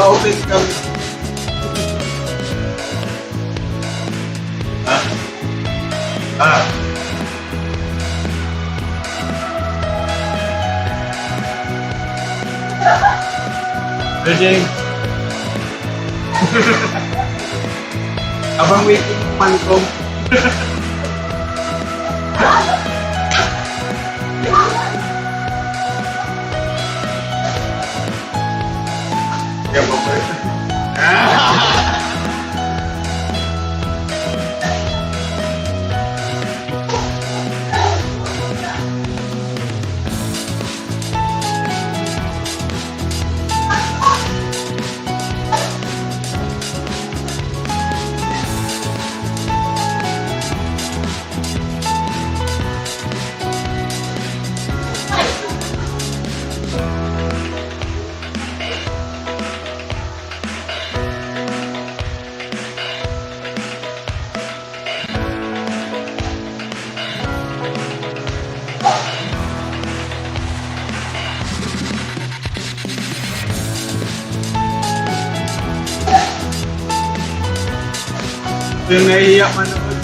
Naka-open kami. Ah. Reading. Abang waiting malcolm. Ya, Bapak. Yung naiiyak manood.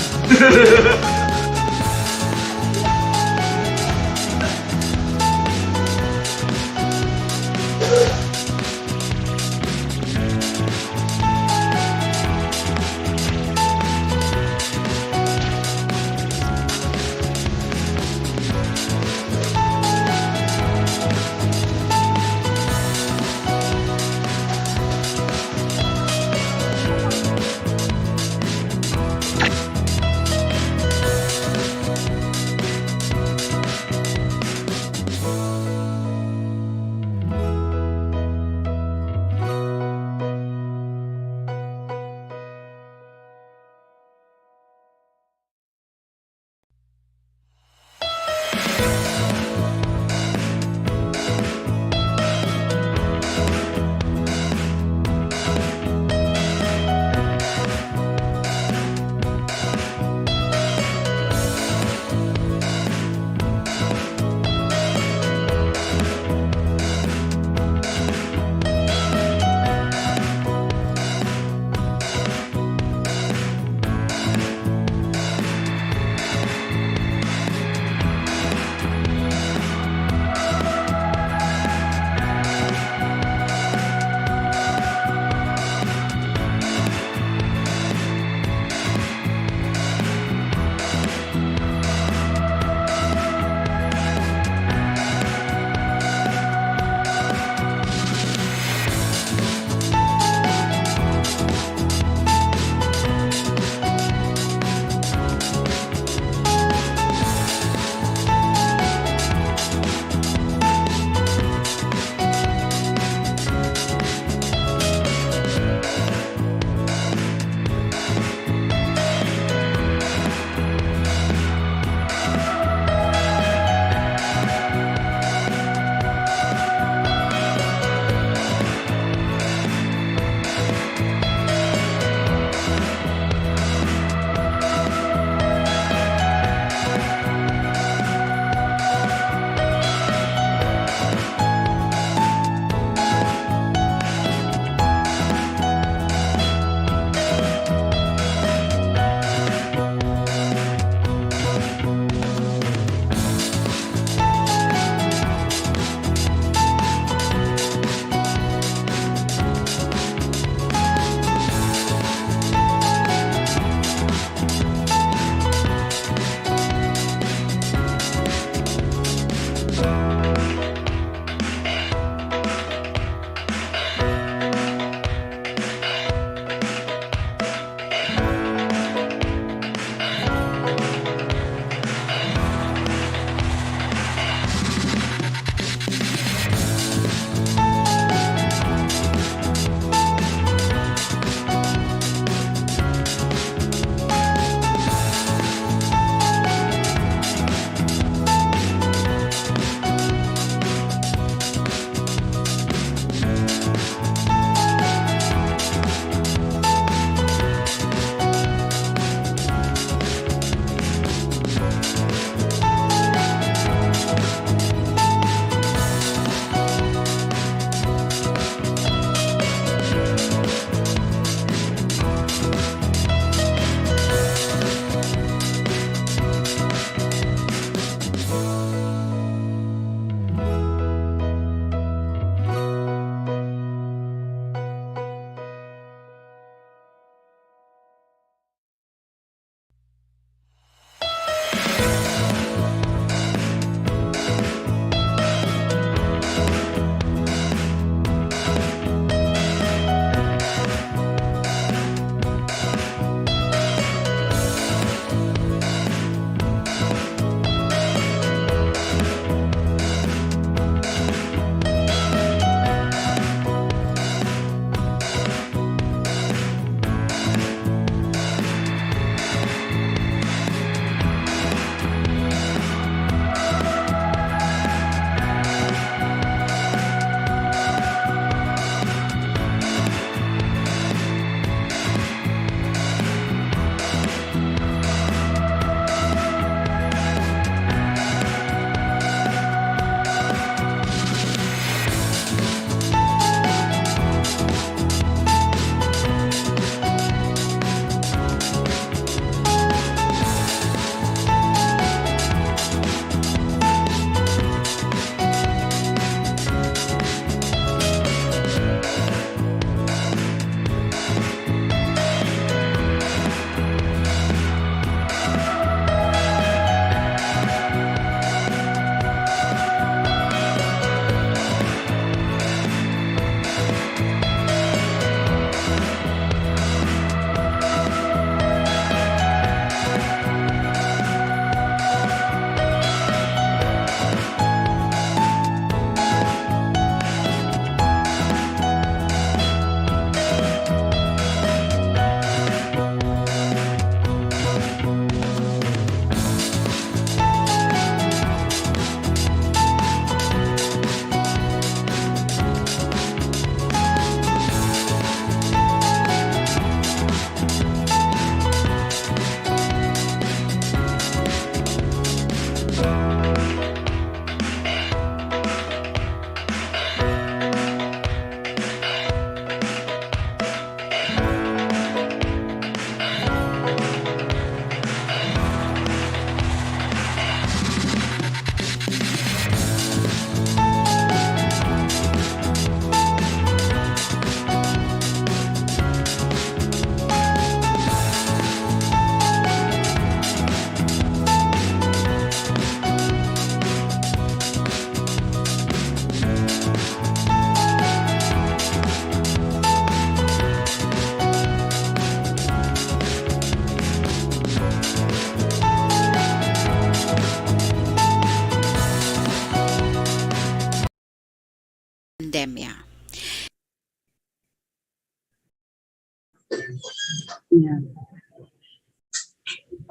Yeah.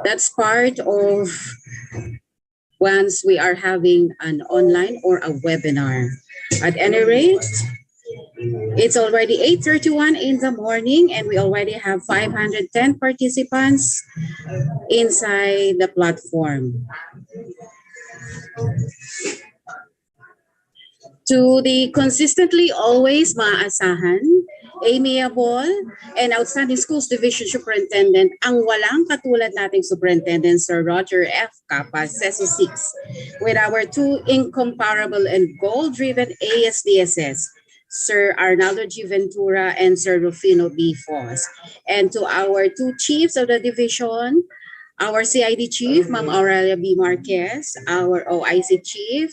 That's part of once we are having an online or a webinar. At any rate, it's already 8:31 in the morning and we already have 510 participants inside the platform. To the consistently always maaasahan, amiable, and outstanding schools division superintendent, ang walang katulad nating superintendent, Sir Roger F. Capa, CESO 6, with our two incomparable and goal-driven ASDSS, Sir Arnaldo G. Ventura and Sir Rufino B. Foss. And to our two chiefs of the division, our CID chief, Ma'am Aurelia B. Marquez, our OIC chief,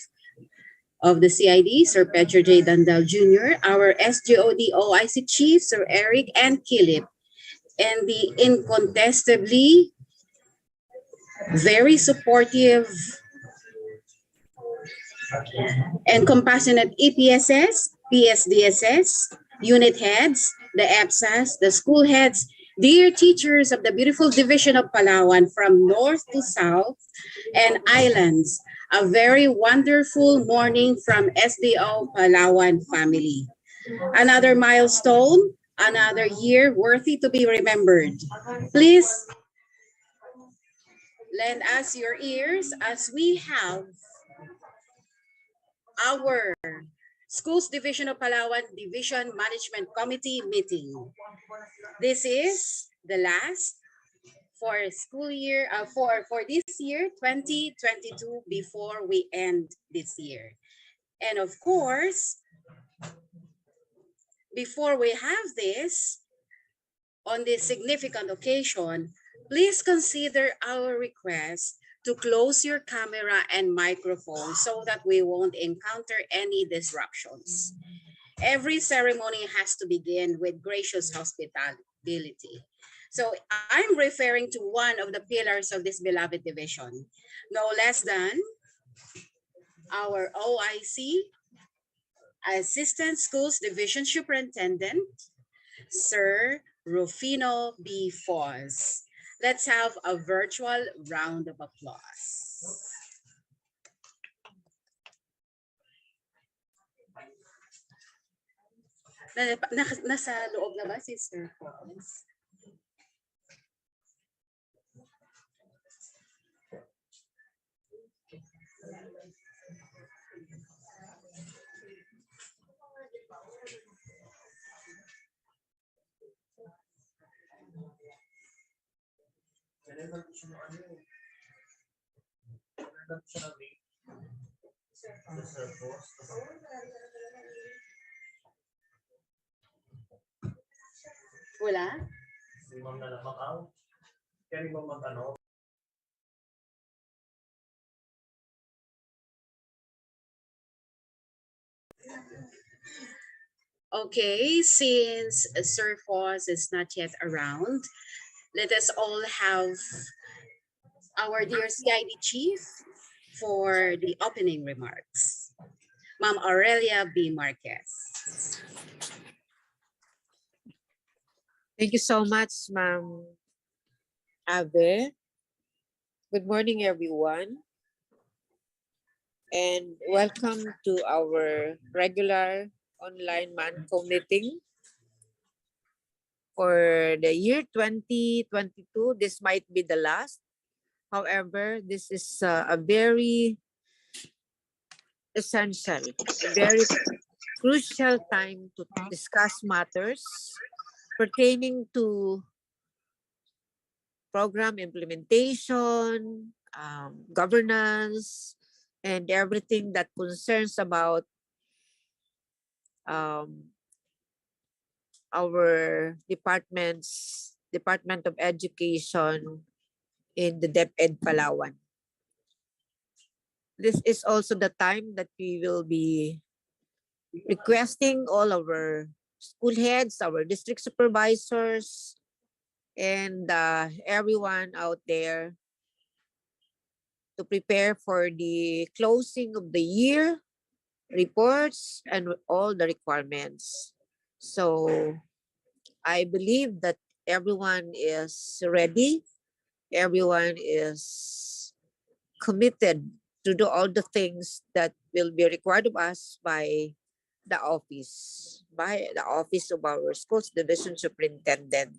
of the CID, Sir Pedro J. Dandal Jr., our SGOD OIC Chief, Sir Eric and Kilip, and the incontestably very supportive and compassionate EPSS, PSDSS, unit heads, the EPSAS, the school heads, dear teachers of the beautiful division of Palawan from north to south and islands, a very wonderful morning from SDO Palawan family. Another milestone, another year worthy to be remembered. Please lend us your ears as we have our Schools Division of Palawan Division Management Committee meeting. This is the last for school year for this year 2022 before we end this year. And of course, before we have this on this significant occasion, please consider our request to close your camera and microphone so that we won't encounter any disruptions. Every ceremony has to begin with gracious hospitality. So I'm referring to one of the pillars of this beloved division, no less than our OIC, Assistant Schools Division Superintendent, Sir Rufino B. Foss. Let's have a virtual round of applause. Nasa loob na ba si Sir Foss? Wala? Si Ma'am na Macau. Kaya mo mag-ano? Okay, since Sir Foss is not yet around, let us all have our dear CID Chief for the opening remarks. Ma'am Aurelia B. Marquez. Thank you so much, Ma'am Ave. Good morning, everyone. And welcome to our regular online MANCO meeting for the year 2022. This might be the last. However, this is a very essential, very crucial time to discuss matters pertaining to program implementation, governance, and everything that concerns about our Department of Education in the DepEd Palawan. This is also the time that we will be requesting all our school heads, our district supervisors, and everyone out there to prepare for the closing of the year reports and all the requirements. So I believe that everyone is ready. Everyone is committed to do all the things that will be required of us by the office of our schools division superintendent.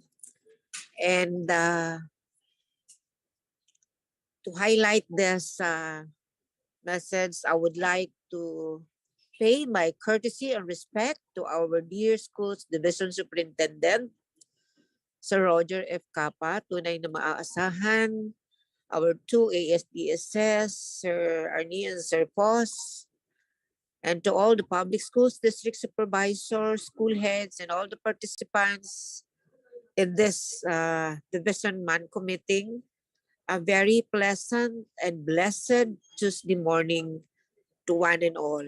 And to highlight this message, I would like to pay my courtesy and respect to our dear schools division superintendent, Sir Roger F. Capa, tunay na maaasahan, our two ASDSS, Sir Arnie and Sir Pos, and to all the public schools district supervisors, school heads, and all the participants in this division MANCO meeting, a very pleasant and blessed Tuesday morning to one and all.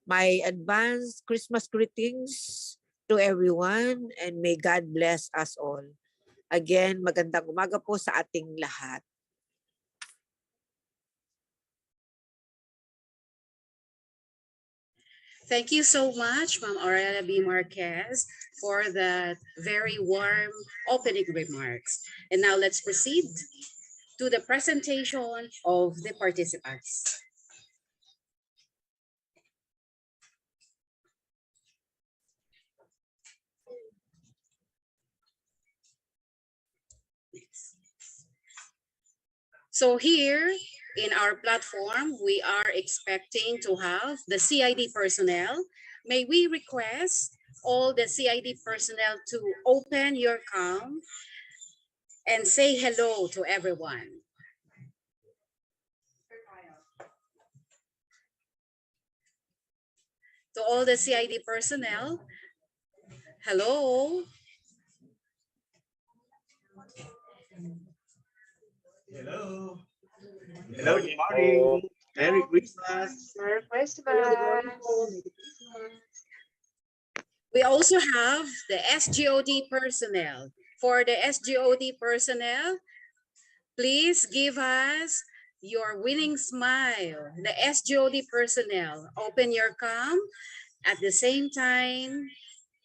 My advanced Christmas greetings to everyone and may God bless us all. Again, magandang umaga po sa ating lahat. Thank you so much, Ma'am Aurelia B. Marquez, for the very warm opening remarks. And now let's proceed to the presentation of the participants. So here in our platform, we are expecting to have the CID personnel. May we request all the CID personnel to open your cam and say hello to everyone. To all the CID personnel, hello. Hello. Hello, good morning. Merry Christmas. Merry Christmas. We also have the SGOD personnel. For the SGOD personnel, please give us your winning smile. The SGOD personnel, open your cam. At the same time,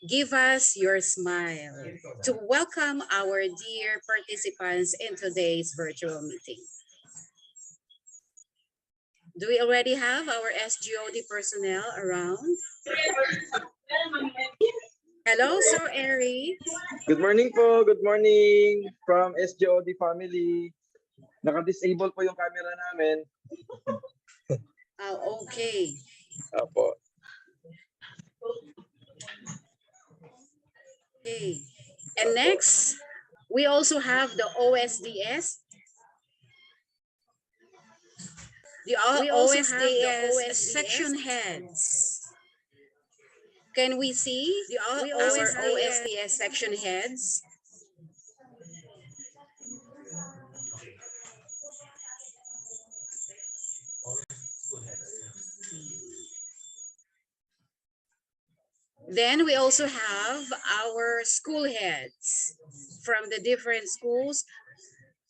give us your smile to welcome our dear participants in today's virtual meeting. Do we already have our SGOD personnel around? Hello, Sir Eric. Good morning po. Good morning from SGOD family. Naka-disable po yung camera namin. Oh, okay. Opo. Okay. And next, we also have the OSDS. We also have the OSDS section heads. Can we see our OSDS section heads? Then we also have our school heads from the different schools,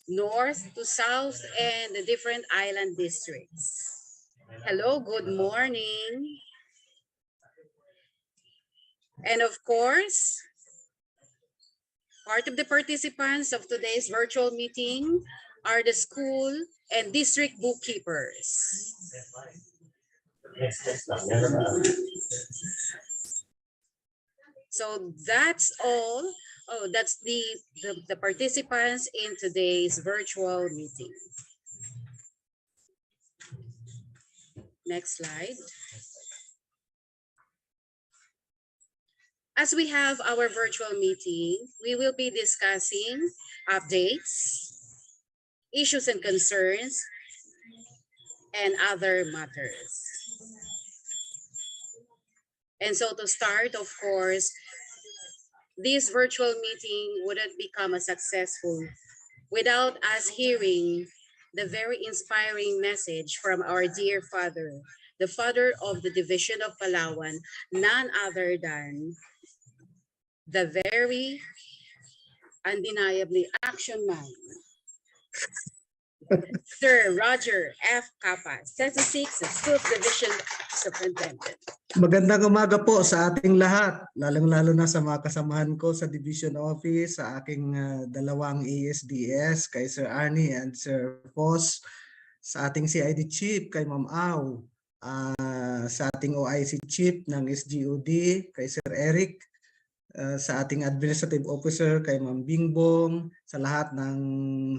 north to south, and the different island districts. Hello, good morning. And of course, part of the participants of today's virtual meeting are the school and district bookkeepers. So that's all. Oh, that's the participants in today's virtual meeting. Next slide. As we have our virtual meeting, we will be discussing updates, issues and concerns, and other matters. And so to start, of course, this virtual meeting wouldn't become a successful without us hearing the very inspiring message from our dear father, the father of the division of Palawan, none other than the very undeniably action man, Sir Roger F. Capa, Statistics Schools Division Superintendent. Magandang umaga po sa ating lahat, lalong-lalo na sa mga kasamahan ko sa Division Office, sa aking dalawang ASDS, kay Sir Arnie and Sir Foss, sa ating CID Chief, kay Ma'am Au, sa ating OIC Chief ng SGOD, kay Sir Eric, sa ating Administrative Officer, kay Ma'am Bingbong, sa lahat ng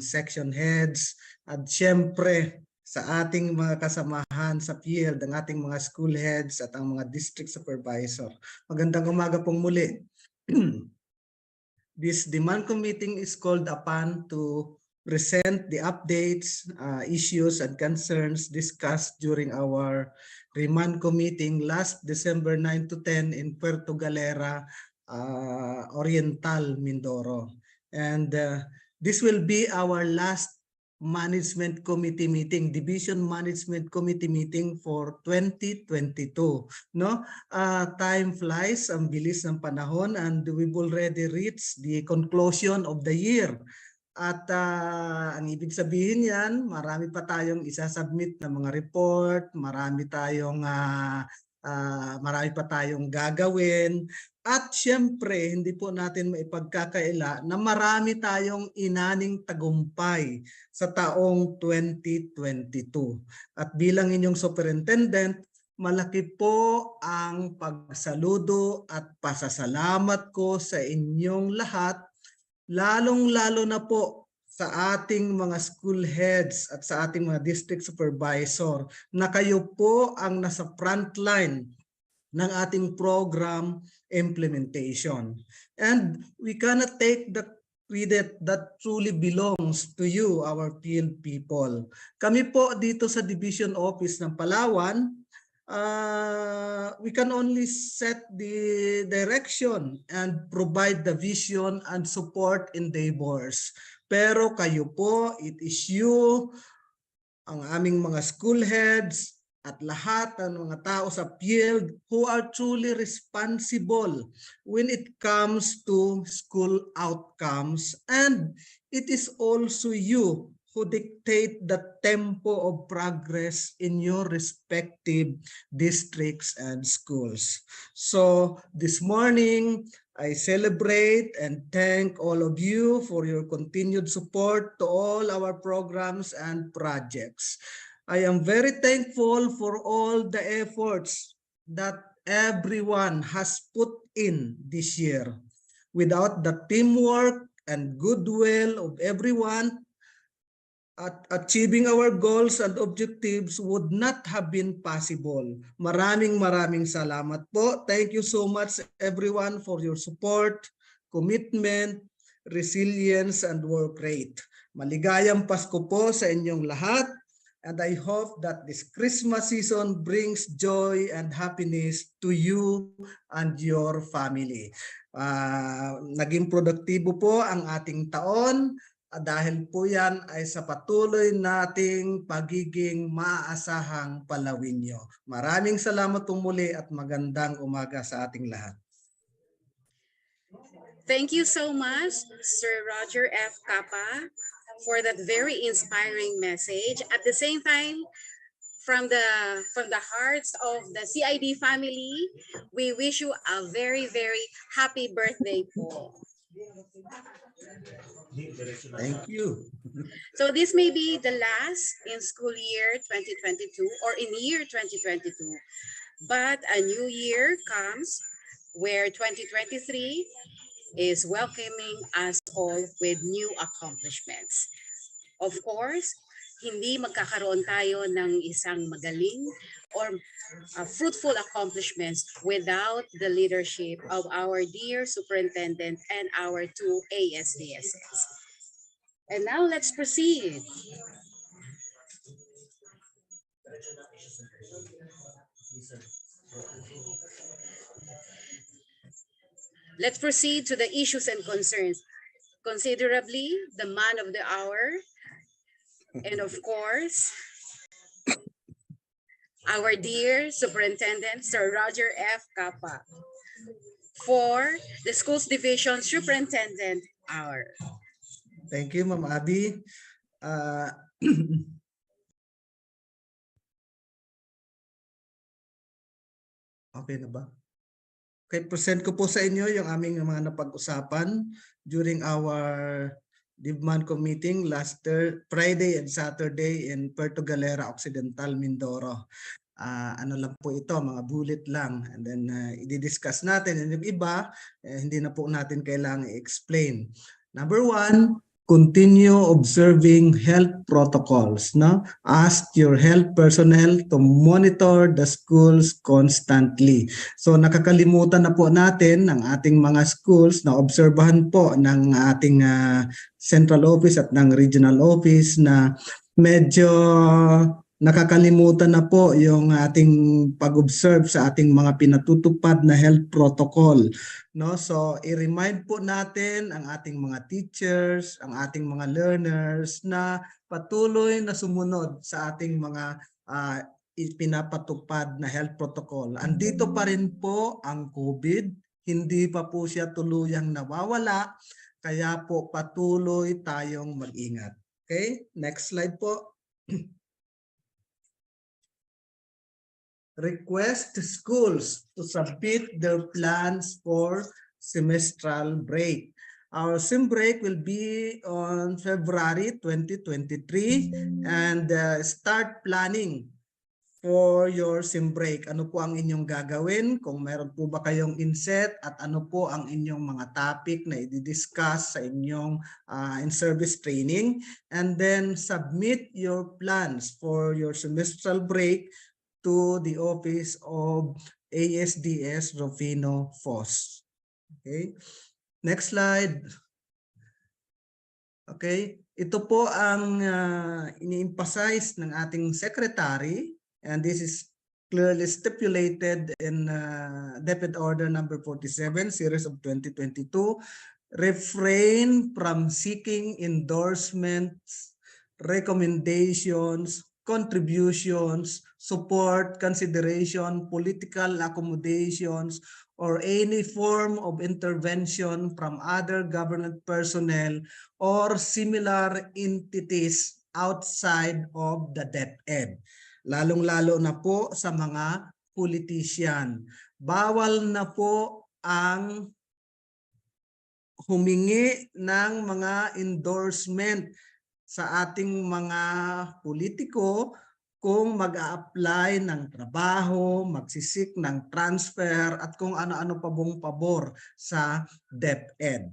section heads, at syempre sa ating mga kasamahan sa field, ang ating mga school heads at ang mga district supervisor. Magandang umaga pong muli. This demand committee is called upon to present the updates, issues, and concerns discussed during our remand committee last December 9 to 10 in Puerto Galera, Oriental, Mindoro. And this will be our last Management Committee meeting, Division Management Committee meeting for 2022. No? Time flies, ang bilis ng panahon, and we've already reached the conclusion of the year. At ang ibig sabihin yan, marami pa tayong isasubmit na mga report, marami pa tayong gagawin. At syempre, hindi po natin maipagkakaila na marami tayong inaning tagumpay sa taong 2022. At bilang inyong superintendent, malaki po ang pagsaludo at pasasalamat ko sa inyong lahat, lalong-lalo na po sa ating mga school heads at sa ating mga district supervisor na kayo po ang nasa frontline ng ating program implementation. And we cannot take the credit that truly belongs to you, our field people. Kami po dito sa Division Office ng Palawan, we can only set the direction and provide the vision and support endeavors. Pero kayo po, it is you, ang aming mga school heads, at lahat ng mga tao sa field who are truly responsible when it comes to school outcomes. And it is also you who dictate the tempo of progress in your respective districts and schools. So this morning, I celebrate and thank all of you for your continued support to all our programs and projects. I am very thankful for all the efforts that everyone has put in this year. Without the teamwork and goodwill of everyone, achieving our goals and objectives would not have been possible. Maraming salamat po. Thank you so much everyone for your support, commitment, resilience, and work rate. Maligayang Pasko po sa inyong lahat. And I hope that this Christmas season brings joy and happiness to you and your family. Naging produktibo po ang ating taon dahil po yan ay sa patuloy nating pagiging maaasahang palawinyo. Maraming salamat po muli at magandang umaga sa ating lahat. Thank you so much, Sir Roger F. Capa, for that very inspiring message. At the same time, from the hearts of the CID family, we wish you a very happy birthday po. Thank you. So this may be the last in school year 2022 or in year 2022, but a new year comes where 2023 is welcoming us all with new accomplishments. Of course, hindi magkakaroon tayo ng isang magaling or fruitful accomplishments without the leadership of our dear superintendent and our two ASDSs. And now let's proceed. Let's proceed to the issues and concerns. Considerably, the man of the hour, and of course, our dear Superintendent, Sir Roger F. Capa, for the Schools Division Superintendent Hour. Thank you, Ma'am Abby. Ah, okay na ba? Okay, present ko po sa inyo yung aming mga napag-usapan during our Dibman meeting last Friday and Saturday in Puerto Galera Occidental, Mindoro. Ano lang po ito, mga bullet lang, and then i-discuss natin, and yung iba hindi na po natin kailangan i-explain. Number one, continue observing health protocols. No? Ask your health personnel to monitor the schools constantly. So nakakalimutan na po natin ng ating mga schools na obserbahan po ng ating central office at ng regional office na medyo nakakalimutan na po yung ating pag-observe sa ating mga pinatutupad na health protocol. No? So i-remind po natin ang ating mga teachers, ang ating mga learners na patuloy na sumunod sa ating mga ipinapatupad na health protocol. Andito pa rin po ang COVID, hindi pa po siya tuluyang nawawala, kaya po patuloy tayong mag-ingat. Okay, next slide po. Request schools to submit their plans for semestral break. Our SIM break will be on February 2023 and start planning for your SIM break. Ano po ang inyong gagawin? Kung meron po ba kayong inset at ano po ang inyong mga topic na i-discuss sa inyong in-service training. And then submit your plans for your semestral break to the office of ASDS Rufino Foss. Okay. Next slide. Okay. Ito po ang ini-emphasize ng ating secretary, and this is clearly stipulated in DepEd Order number 47, series of 2022. Refrain from seeking endorsements, recommendations, contributions, support, consideration, political accommodations, or any form of intervention from other government personnel or similar entities outside of the DepEd. Lalong-lalo na po sa mga politician. Bawal na po ang humingi ng mga endorsement sa ating mga politiko kung mag-a-apply ng trabaho, magsisik ng transfer at kung ano-ano pa bong pabor sa DepEd.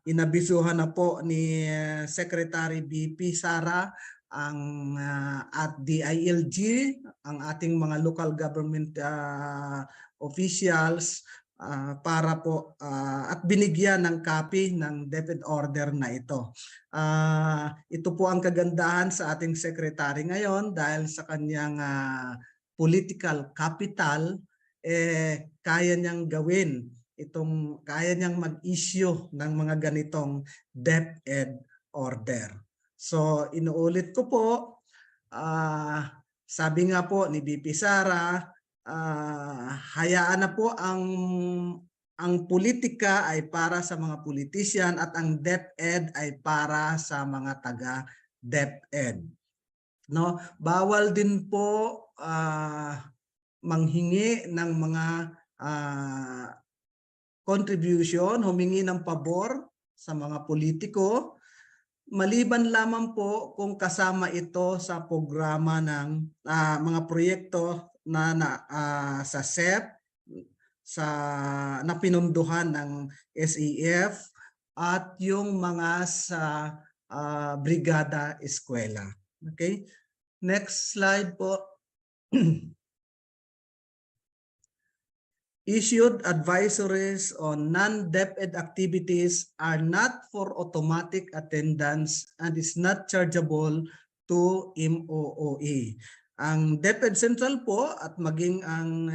Inabisuhan na po ni Secretary BP Sara ang at DILG, ang ating mga local government officials para po at binigyan ng copy ng DepEd order na ito. Ito po ang kagandahan sa ating secretary ngayon dahil sa kanyang political capital, kaya niyang gawin kaya niyang mag-issue ng mga ganitong DepEd order. So inuulit ko po, sabi nga po ni BP Sara, hayaan na po ang politika ay para sa mga politician at ang DepEd ay para sa mga taga DepEd. No, bawal din po manghingi ng mga contribution, humingi ng pabor sa mga politiko, maliban lamang po kung kasama ito sa programa ng mga proyekto na sa SEP, na pinunduhan ng SEF at yung mga sa brigada eskwela. Okay? Next slide po. Issued advisories on non-DepEd activities are not for automatic attendance and is not chargeable to MOOE. Ang DepEd Central po at maging ang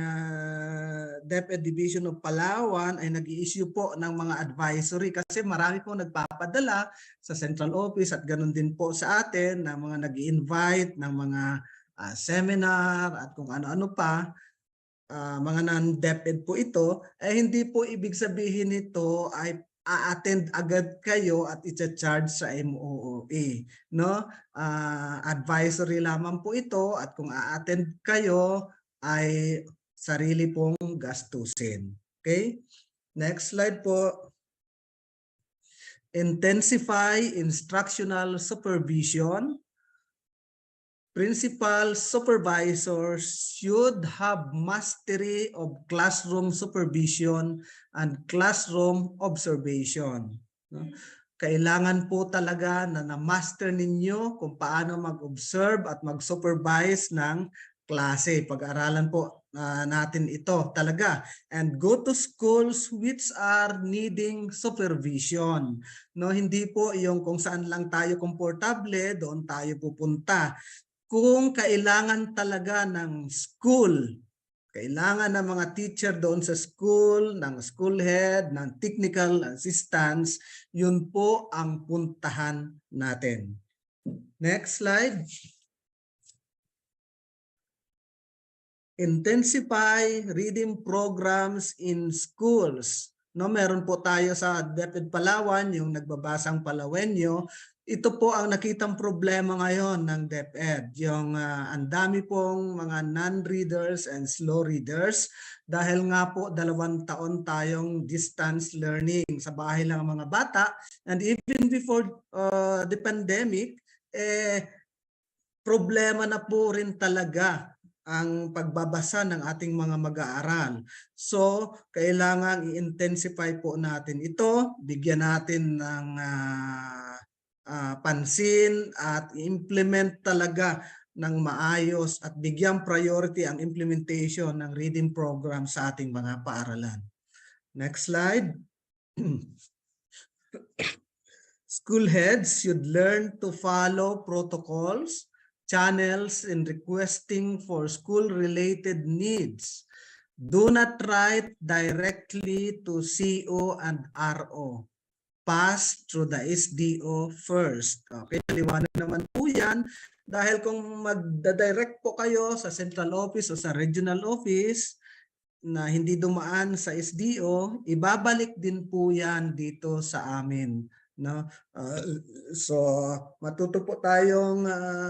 DepEd Division of Palawan ay nag-i-issue po ng mga advisory kasi marami po nagpapadala sa Central Office at ganun din po sa atin na mga nag-i-invite ng mga seminar at kung ano-ano pa. Mga non-DepEd po ito, ay hindi po ibig sabihin nito ay a-attend agad kayo at i-charge sa MOOE, no? Advisory lamang po ito at kung a-attend kayo ay sarili pong gastusin. Okay? Next slide po. Intensify instructional supervision. Principal supervisors should have mastery of classroom supervision and classroom observation. Kailangan po talaga na na-master ninyo kung paano mag-observe at mag-supervise ng klase. Pag-aralan po natin ito talaga. And go to schools which are needing supervision. No, hindi po yung kung saan lang tayo komportable, doon tayo pupunta. Kung kailangan talaga ng school, kailangan ng mga teacher doon sa school, ng school head, ng technical assistants, yun po ang puntahan natin. Next slide. Intensify reading programs in schools. No, meron po tayo sa DepEd Palawan, yung nagbabasang Palawenyo. Ito po ang nakitang problema ngayon ng DepEd. Yung ang dami pong mga non-readers and slow readers dahil nga po 2 taon tayong distance learning. Sa bahay lang ang mga bata. And even before the pandemic, problema na po rin talaga ang pagbabasa ng ating mga mag-aaral. So, kailangan i-intensify po natin ito, bigyan natin ng pansin at implement talaga ng maayos at bigyang priority ang implementation ng reading program sa ating mga paaralan. Next slide. School heads should learn to follow protocols, channels in requesting for school-related needs. Do not write directly to CO and RO. Pass through the SDO first. Okay, liwanag naman po yan. Dahil kung magda-direct po kayo sa central office o sa regional office na hindi dumaan sa SDO, ibabalik din po yan dito sa amin. No? So matuto po tayong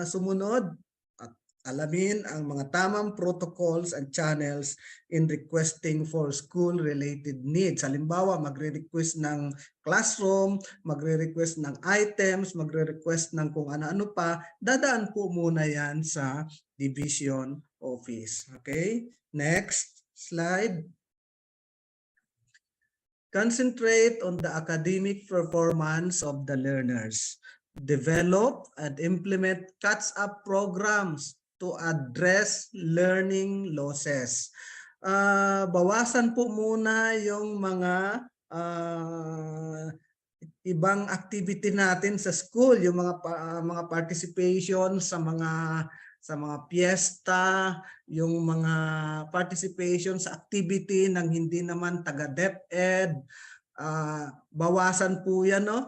sumunod at alamin ang mga tamang protocols and channels in requesting for school-related needs. Halimbawa, magre-request ng classroom, magre-request ng items, magre-request ng kung ano-ano pa, dadaan po muna yan sa division office. Okay? Next slide. Concentrate on the academic performance of the learners. Develop and implement catch-up programs to address learning losses. Bawasan po muna yung mga ibang activity natin sa school, yung mga participation sa mga piyesta, yung mga participation sa activity ng hindi naman taga DepEd. Bawasan po yan, no?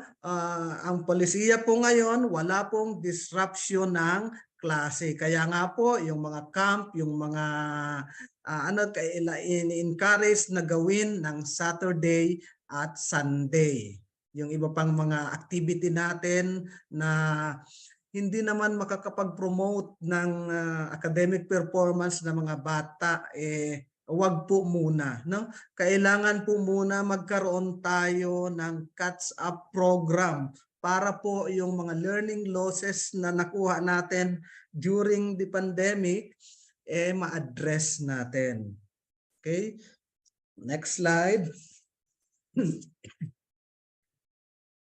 Ang polisiya po ngayon, wala pong disruption ng klase. Kaya nga po yung mga camp, yung mga in-encourage na gawin ng Saturday at Sunday. Yung iba pang mga activity natin na hindi naman makakapag-promote ng academic performance ng mga bata, wag po muna. No? Kailangan po muna magkaroon tayo ng catch-up program para po yung mga learning losses na nakuha natin during the pandemic, ma-address natin. Okay? Next slide.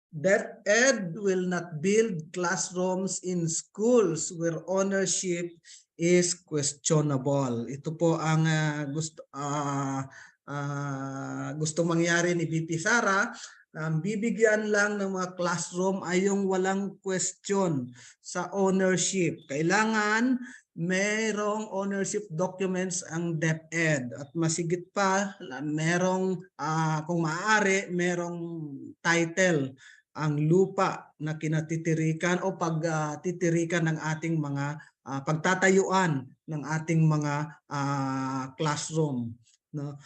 DepEd will not build classrooms in schools where ownership is questionable. Ito po ang gusto mangyari ni VP Sara. Bibigyan lang ng mga classroom ay yung walang question sa ownership. Kailangan merong ownership documents ang DepEd at masigit pa merong kung maaari merong title ang lupa na kinatitirikan o pagtitirikan ng ating mga pagtatayuan ng ating mga classroom. no?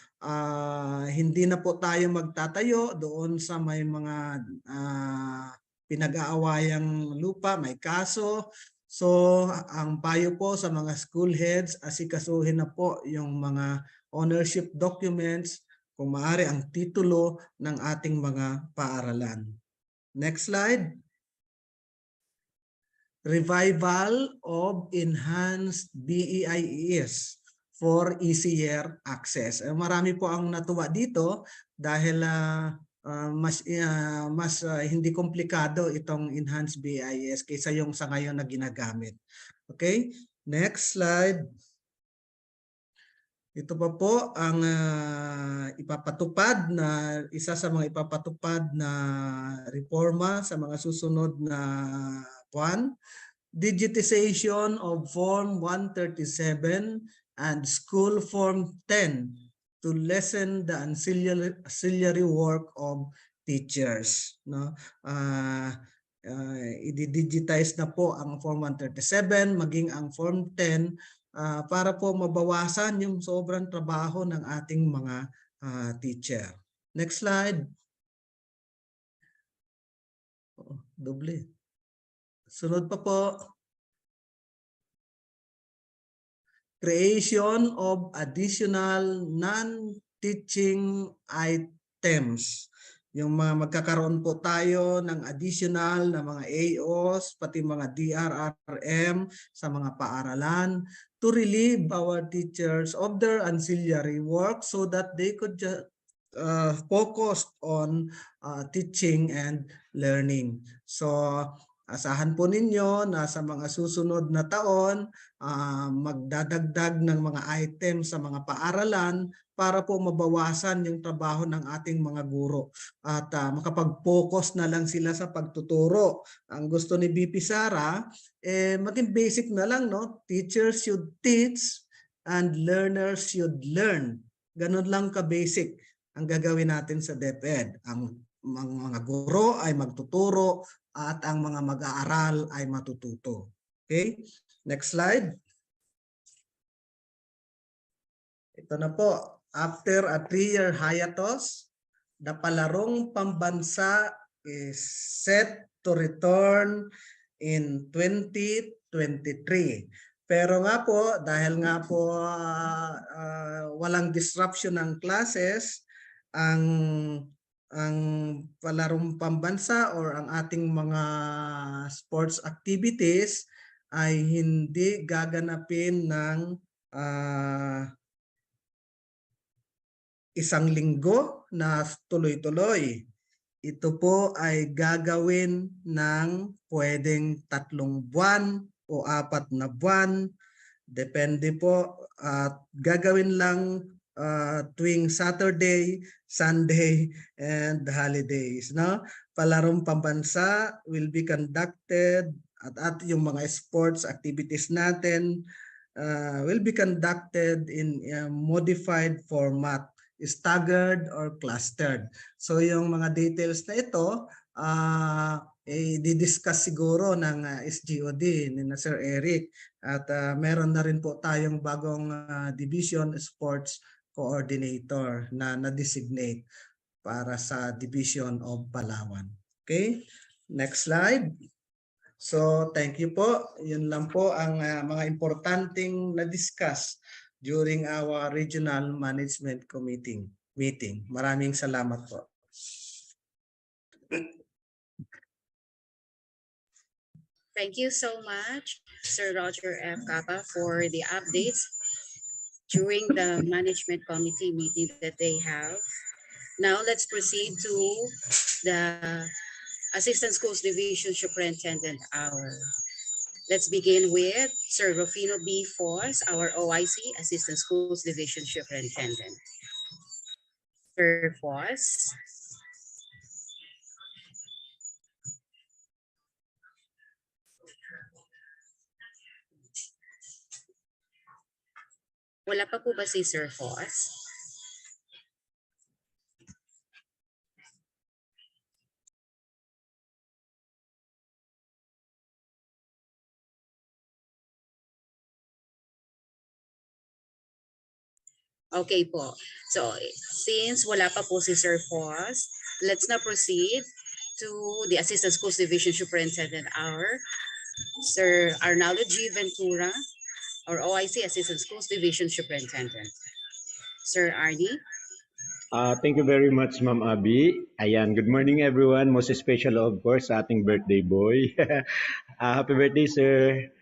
Hindi na po tayo magtatayo doon sa may mga pinag-aawayang lupa, may kaso. So ang payo po sa mga school heads, asikasuhin na po yung mga ownership documents, kung maaari ang titulo ng ating mga paaralan. Next slide. Revival of enhanced BEIES for easier access. Marami po ang natuwa dito dahil mas hindi komplikado itong enhanced BEIS kaysa yung sa ngayon na ginagamit. Okay? Next slide. Ito pa po ang ipapatupad na isa sa mga ipapatupad na reforma sa mga susunod na buwan. Digitization of Form 137 and School Form 10 to lessen the ancillary work of teachers. No? I-digitize na po ang Form 137 maging ang Form 10 para po mabawasan yung sobrang trabaho ng ating mga teacher. Next slide. Doble. Sunod pa po. Creation of additional non-teaching items. Yung mga magkakaroon po tayo ng additional na mga AOs, pati mga DRRM sa mga paaralan to relieve our teachers of their ancillary work so that they could just focus on teaching and learning. So asahan po ninyo na sa mga susunod na taon, magdadagdag ng mga items sa mga paaralan para po mabawasan yung trabaho ng ating mga guro at makapag-focus na lang sila sa pagtuturo. Ang gusto ni BP Sara, maging basic na lang, no? Teachers should teach and learners should learn. Ganun lang ka-basic ang gagawin natin sa DepEd. Ang mga guro ay magtuturo at ang mga mag-aaral ay matututo. Okay? Next slide. Ito na po. After a 3-year hiatus, the palarong pambansa is set to return in 2023. Pero nga po, dahil nga po walang disruption ng classes, ang palarong pambansa or ang ating mga sports activities ay hindi gaganapin ng isang linggo na tuloy-tuloy. Ito po ay gagawin ng pwedeng 3 buwan o 4 na buwan. Depende po. Gagawin lang tuwing Saturday, Sunday, and holidays. No? Palarong pambansa will be conducted at yung mga sports activities natin will be conducted in a modified format, staggered or clustered. So yung mga details na ito, i-discuss siguro ng SGOD ni Sir Eric at meron na rin po tayong bagong division sports coordinator na na-designate para sa Division of Palawan. Okay? Next slide. So thank you po. Yun lang po ang mga importanteng na-discuss during our Regional Management Committee meeting. Maraming salamat po. Thank you so much, Sir Roger F. Capa, for the updates during the management committee meeting that they have. Now let's proceed to the Assistant Schools Division Superintendent Hour. Let's begin with Sir Rufino B. Foss, our OIC, Assistant Schools Division Superintendent. Sir Foss. Wala pa po ba si Sir Foss? Okay po. So, since wala pa po si Sir Foss, let's now proceed to the Assistant Schools Division Superintendent, our Sir Arnaldo G. Ventura, or OIC Assistant Schools Division Superintendent. Sir Arnie? Thank you very much, Ma'am Abby. Ayan, good morning everyone. Most special of course sa ating birthday boy. Happy birthday, sir.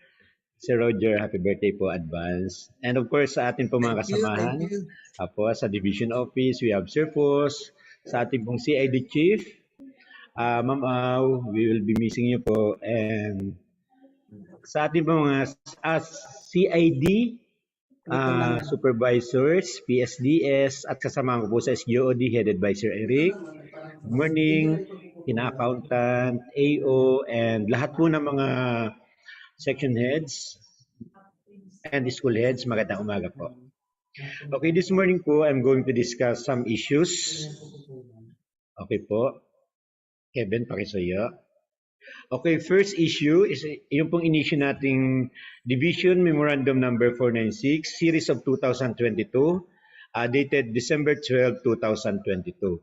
Sir Roger, happy birthday po advance. And of course sa ating po mga Thank you, thank kasamahan, you. po sa Division Office, we have Sir Fos, sa ating pong CID Chief, Ma'am Au, we will be missing you po. And sa ating po mga CID Dito lang yan. supervisors, PSDS, at kasama ko po sa SGOD headed by Sir Eric. Good morning, kina-accountant, AO, and lahat po ng mga section heads and school heads. Magandang umaga po. Okay, this morning po, I'm going to discuss some issues. Okay po. Kevin, pakisuyo. Okay, first issue is yung pong issue nating Division Memorandum Number 496, Series of 2022, dated December 12, 2022.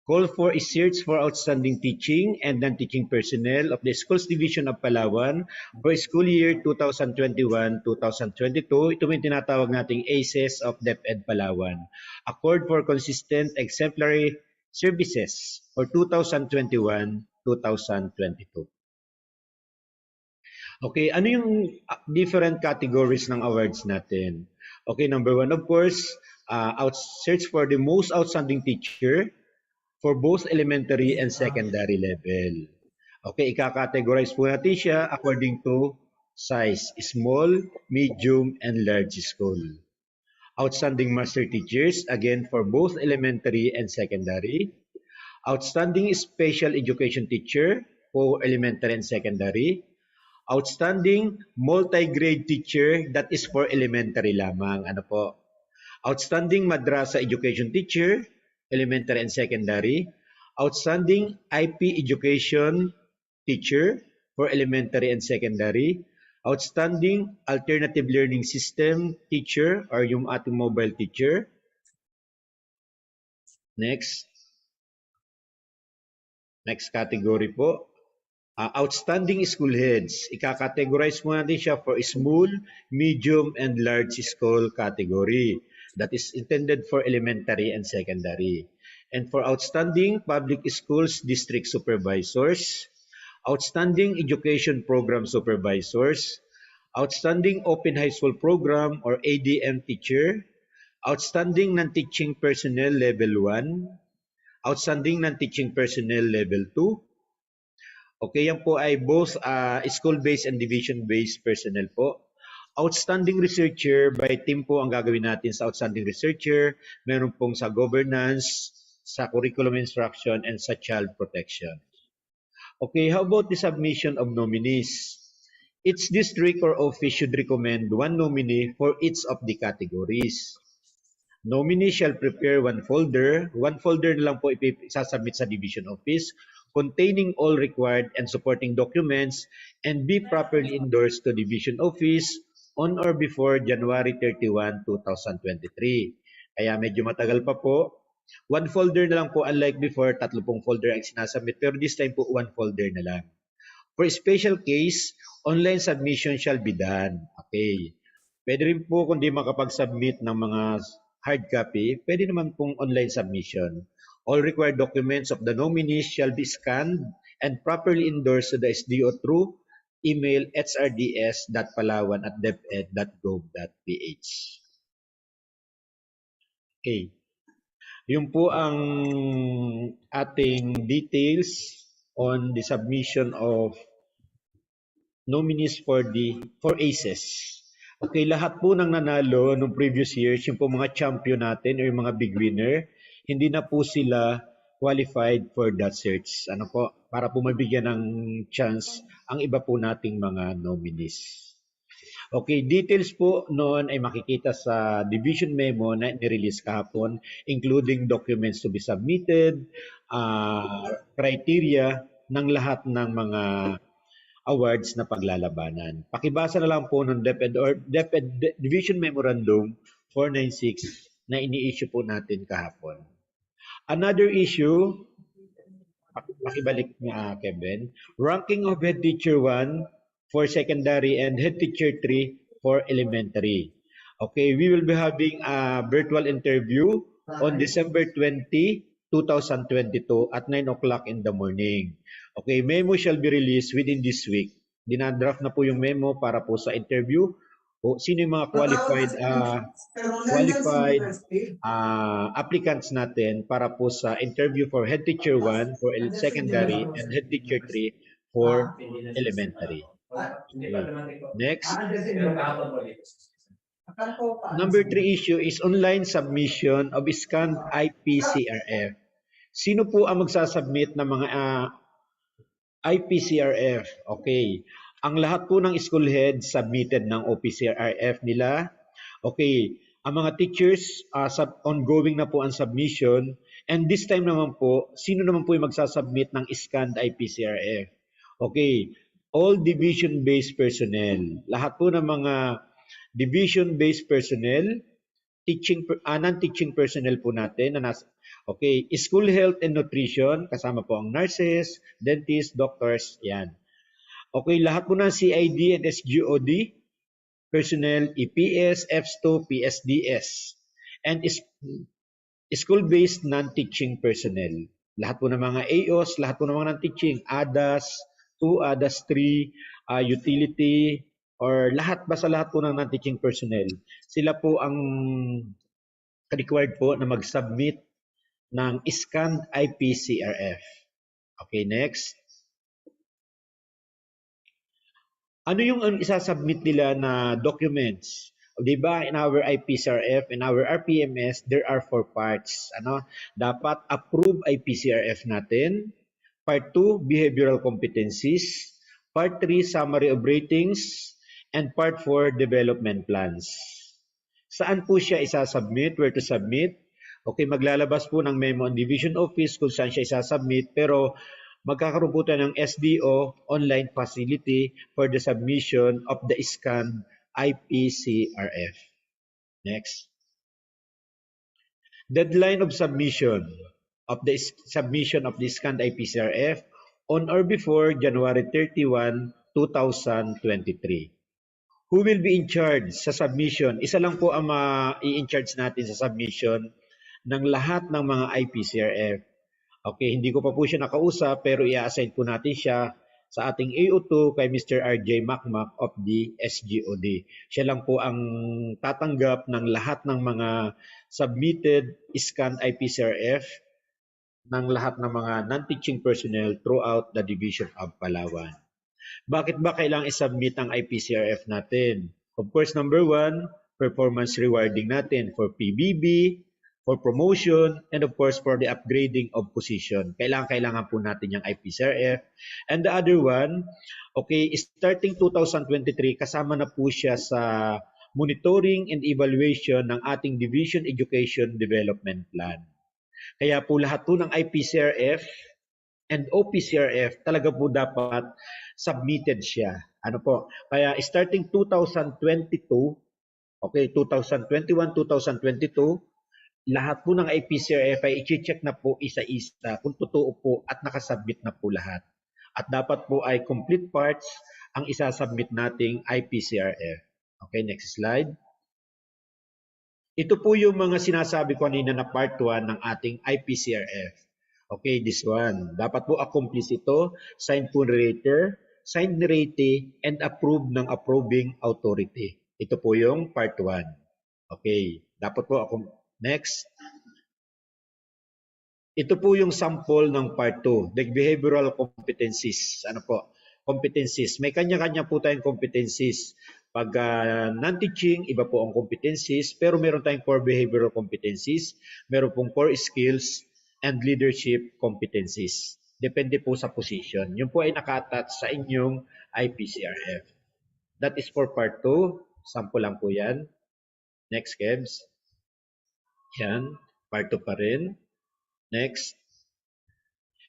Call for a search for outstanding teaching and non-teaching personnel of the Schools Division of Palawan for school year 2021-2022. Ito yung tinatawag nating ACES of DepEd Palawan. Accord for Consistent Exemplary Services for 2021-2022. Okay, ano yung different categories ng awards natin? Okay, number one, of course, search for the most outstanding teacher for both elementary and secondary level. Okay, ika-categorize po natin siya according to size, small, medium, and large school. Outstanding master teachers, again, for both elementary and secondary. Outstanding special education teacher for elementary and secondary. Outstanding multi-grade teacher, that is for elementary lamang. Ano po? Outstanding madrasa education teacher, elementary and secondary. Outstanding IP education teacher for elementary and secondary. Outstanding alternative learning system teacher or yung ating mobile teacher. Next. Next category po. Outstanding school heads. Ika-categorize mo natin siya for small, medium, and large school category. That is intended for elementary and secondary. And for outstanding public schools district supervisors, outstanding education program supervisors, outstanding open high school program or ADM teacher, outstanding non-teaching personnel level 1, outstanding non-teaching personnel level 2. Okay, yan po ay both school-based and division-based personnel po. Outstanding researcher by team po ang gagawin natin sa outstanding researcher. Meron pong sa governance, sa curriculum instruction, and sa child protection. Okay, how about the submission of nominees? Each district or office should recommend one nominee for each of the categories. Nominee shall prepare one folder. One folder na lang po isasubmit sa division office containing all required and supporting documents and be properly endorsed to division office on or before January 31, 2023. Kaya medyo matagal pa po. One folder na lang po, unlike before, 3 folder ang sinasubmit. Pero this time po, one folder na lang. For special case, online submission shall be done. Okay. Pwede rin po kung di makapag-submit ng mga hard copy, pwede naman pong online submission. All required documents of the nominees shall be scanned and properly endorsed to the SDO through email hrds.palawan@deped.gov.ph. Okay. Yun po ang ating details on the submission of nominees for ACES. Okay, lahat po ng nanalo nung previous years, yung po mga champion natin o yung mga big winner, hindi na po sila qualified for that search. Ano po, para po mabigyan ng chance ang iba po nating mga nominees. Okay, details po noon ay makikita sa division memo na nirelease kahapon, including documents to be submitted, criteria ng lahat ng mga awards na paglalabanan. Pakibasa na lang po ng DepEd Division Memorandum 496 na ini-issue po natin kahapon. Another issue, pakibalik niya Kevin, ranking of head teacher 1 for secondary and head teacher 3 for elementary. Okay, we will be having a virtual interview on December 20, 2022 at 9 o'clock in the morning. Okay, memo shall be released within this week. Dinadraft na po yung memo para po sa interview. O, sino yung mga qualified applicants natin para po sa interview for head teacher 1 for secondary and head teacher 3 for elementary. Okay. Next. Number 3 issue is online submission of scanned IPCRF. Sino po ang magsasubmit ng mga IPCRF? Okay. Ang lahat po ng school head submitted ng OPCRF nila. Okay. Ang mga teachers, ongoing na po ang submission. And this time naman po, sino naman po yung magsasubmit ng scanned IPCRF? Okay. All division-based personnel. Lahat po ng mga division-based personnel, non-teaching personnel po natin. Okay. School health and nutrition, kasama po ang nurses, dentists, doctors, yan. Okay, lahat po ng CID and SGOD, personnel, EPS, FSTO, PSDS, and school-based non-teaching personnel. Lahat po ng mga AOS, lahat po ng mga non-teaching, ADAS 2, ADAS 3, utility, or basta lahat po ng non-teaching personnel. Sila po ang required po na mag-submit ng scanned IPCRF. Okay, next. Ano yung isasubmit nila na documents? Diba, in our IPCRF, in our RPMS, there are 4 parts. Dapat approve IPCRF natin. Part 2, behavioral competencies. Part 3, summary of ratings. And Part 4, development plans. Saan po siya isasubmit? Where to submit? Okay, maglalabas po ng memo ang division office kung saan siya isasubmit. Pero magkakaroon po tayo ng SDO online facility for the submission of the scanned IPCRF. Next. Deadline of submission of the scanned IPCRF on or before January 31, 2023. Who will be in charge sa submission? Isa lang po ang i-in-charge natin sa submission ng lahat ng mga IPCRF. Okay, hindi ko pa po siya nakausap pero i-assign po natin siya sa ating AO2 kay Mr. RJ Macmac of the SGOD. Siya lang po ang tatanggap ng lahat ng mga submitted scanned IPCRF ng lahat ng mga non-teaching personnel throughout the Division of Palawan. Bakit ba kailangang i-submit ang IPCRF natin? Of course, number 1, performance rewarding natin for PBB, for promotion, and of course, for the upgrading of position. Kailangan po natin yung IPCRF. And the other one, okay, starting 2023, kasama na po siya sa monitoring and evaluation ng ating Division Education Development Plan. Kaya po lahat po ng IPCRF and OPCRF talaga po dapat submitted siya. Kaya starting 2022, okay, 2021, 2022, lahat po ng IPCRF ay i-check na po isa-isa kung totoo po at nakasubmit na po lahat. At dapat po ay complete parts ang isasubmit nating IPCRF. Okay, next slide. Ito po yung mga sinasabi ko kanina na part 1 ng ating IPCRF. Okay, this one. Dapat po accomplish ito, signed po narrator, signed narrator, and approved ng approving authority. Ito po yung part 1. Okay, dapat po next. Ito po yung sample ng part 2, the behavioral competencies. Competencies. May kanya-kanya po tayong competencies. Pag non-teaching, iba po ang competencies, pero meron tayong core behavioral competencies, meron pong core skills, and leadership competencies. Depende po sa position. Yun po ay naka-attach sa inyong IPCRF. That is for part 2. Sample lang po yan. Next, Kebs. Yan. Part 2 pa rin. Next.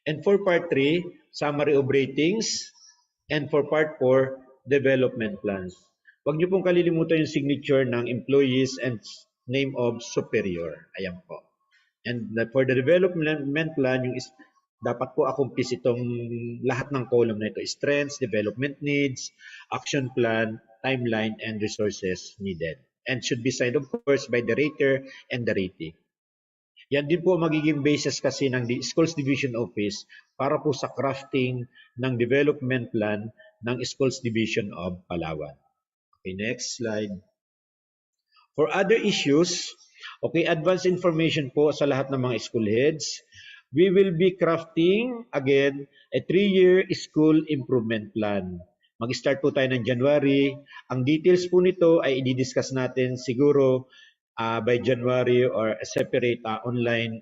And for part 3, summary of ratings. And for part 4, development plans. Huwag niyo pong kalilimutan yung signature ng employees and name of superior. Ayan po. And for the development plan, dapat po accomplish itong lahat ng column na ito. Strengths, development needs, action plan, timeline, and resources needed. And should be signed, of course, by the rater and the ratee. Yan din po magiging basis kasi ng Schools Division Office para po sa crafting ng development plan ng Schools Division of Palawan. Okay, next slide. For other issues, okay, advance information po sa lahat ng mga school heads. We will be crafting, again, a 3-year school improvement plan. Mag-start po tayo ng January. Ang details po nito ay i-discuss natin siguro by January or a separate online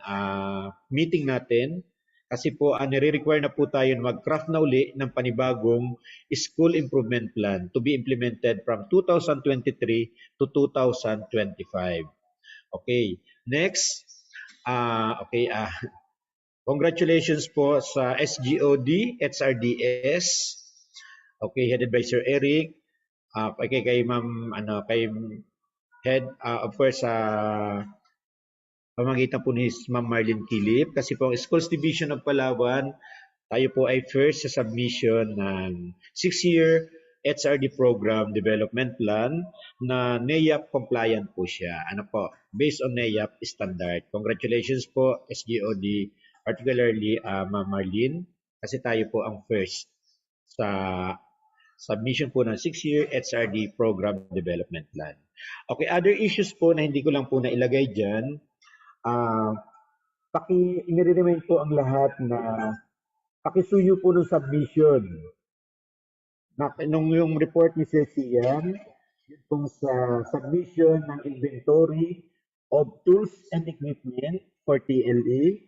meeting natin. Kasi po, nire-require na po tayo mag-craft na uli ng panibagong school improvement plan to be implemented from 2023 to 2025. Okay, next. Congratulations po sa SGOD, HRDS. Okay, headed by Sir Eric. Kay Ma'am, kay Head, of course, pamagitan po ni Ma'am Marlene Kilip. Kasi po ang Schools Division of Palawan, tayo po ay first sa submission ng 6-year HRD program development plan na NEAP compliant po siya. Ano po? Based on NEAP standard. Congratulations po SGOD, particularly Ma'am Marlene, kasi tayo po ang first sa submission po ng 6-year HRD program development plan. Okay, other issues po na hindi ko lang po nailagay dyan. I-remind po ang lahat na pakisuyo po ng submission. Nung yung report ni Sir Sian, yun pong sa submission ng inventory of tools and equipment for TLE,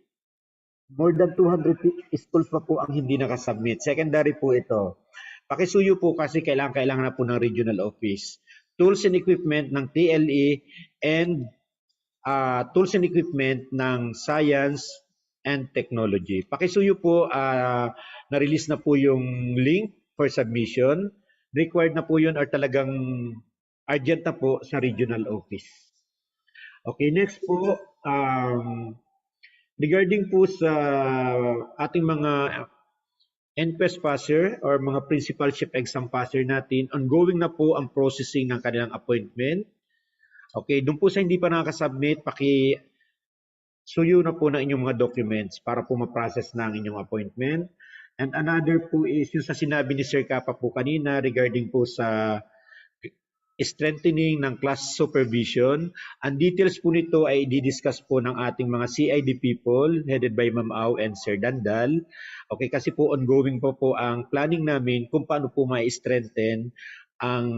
more than 200 schools pa po ang hindi nakasubmit. Secondary po ito. Pakisuyo po kasi kailangan na po ng regional office. Tools and equipment ng TLE and tools and equipment ng science and technology. Pakisuyo po, na-release na po yung link for submission. Required na po yun or talagang urgent na po sa regional office. Okay, next po, regarding po sa ating mga NPES passer or mga principalship exam passer natin, ongoing na po ang processing ng kanilang appointment. Okay, doon po sa hindi pa nakakasubmit, suyo na po ng inyong mga documents para po ma-process na ang inyong appointment. And another po is yung sa sinabi ni Sir Kapa po kanina regarding po sa strengthening ng class supervision. Ang details po nito ay i-discuss po ng ating mga CID people headed by Ma'am Au and Sir Dandal. Okay, kasi po ongoing po ang planning namin kung paano po ma-strengthen ang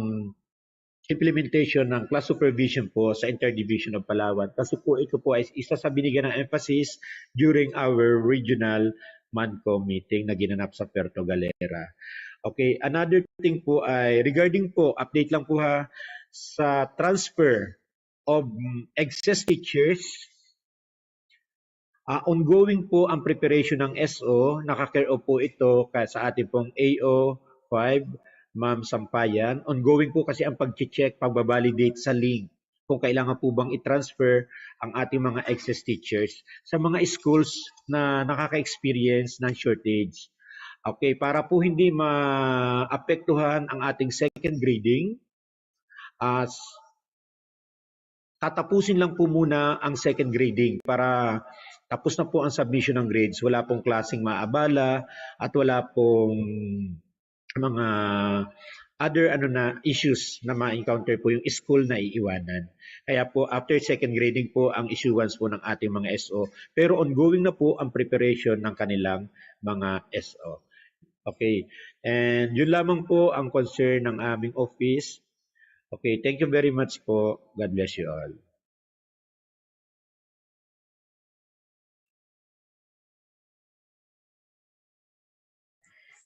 implementation ng class supervision po sa Interdivision of Palawan. Kasi po ito po ay isa sa binigyan ng emphasis during our regional MANCO meeting na ginanap sa Puerto Galera. Okay, another thing po ay regarding po, update lang po ha, sa transfer of excess teachers. Ongoing po ang preparation ng SO, nakakare po ito sa ating pong AO 5, Ma'am Sampayan. Ongoing po kasi ang pag-check, pag-validate sa link kung kailangan po bang i-transfer ang ating mga excess teachers sa mga schools na nakaka-experience ng shortage. Okay, para po hindi maapektuhan ang ating second grading, tatapusin lang po muna ang second grading para tapos na po ang submission ng grades. Wala pong klaseng maabala at wala pong mga other issues na ma-encounter po yung school na iiwanan. Kaya po after second grading po ang issuance po ng ating mga SO. Pero ongoing na po ang preparation ng kanilang mga SO. Okay. And yun lamang po ang concern ng aming office. Okay, thank you very much po. God bless you all.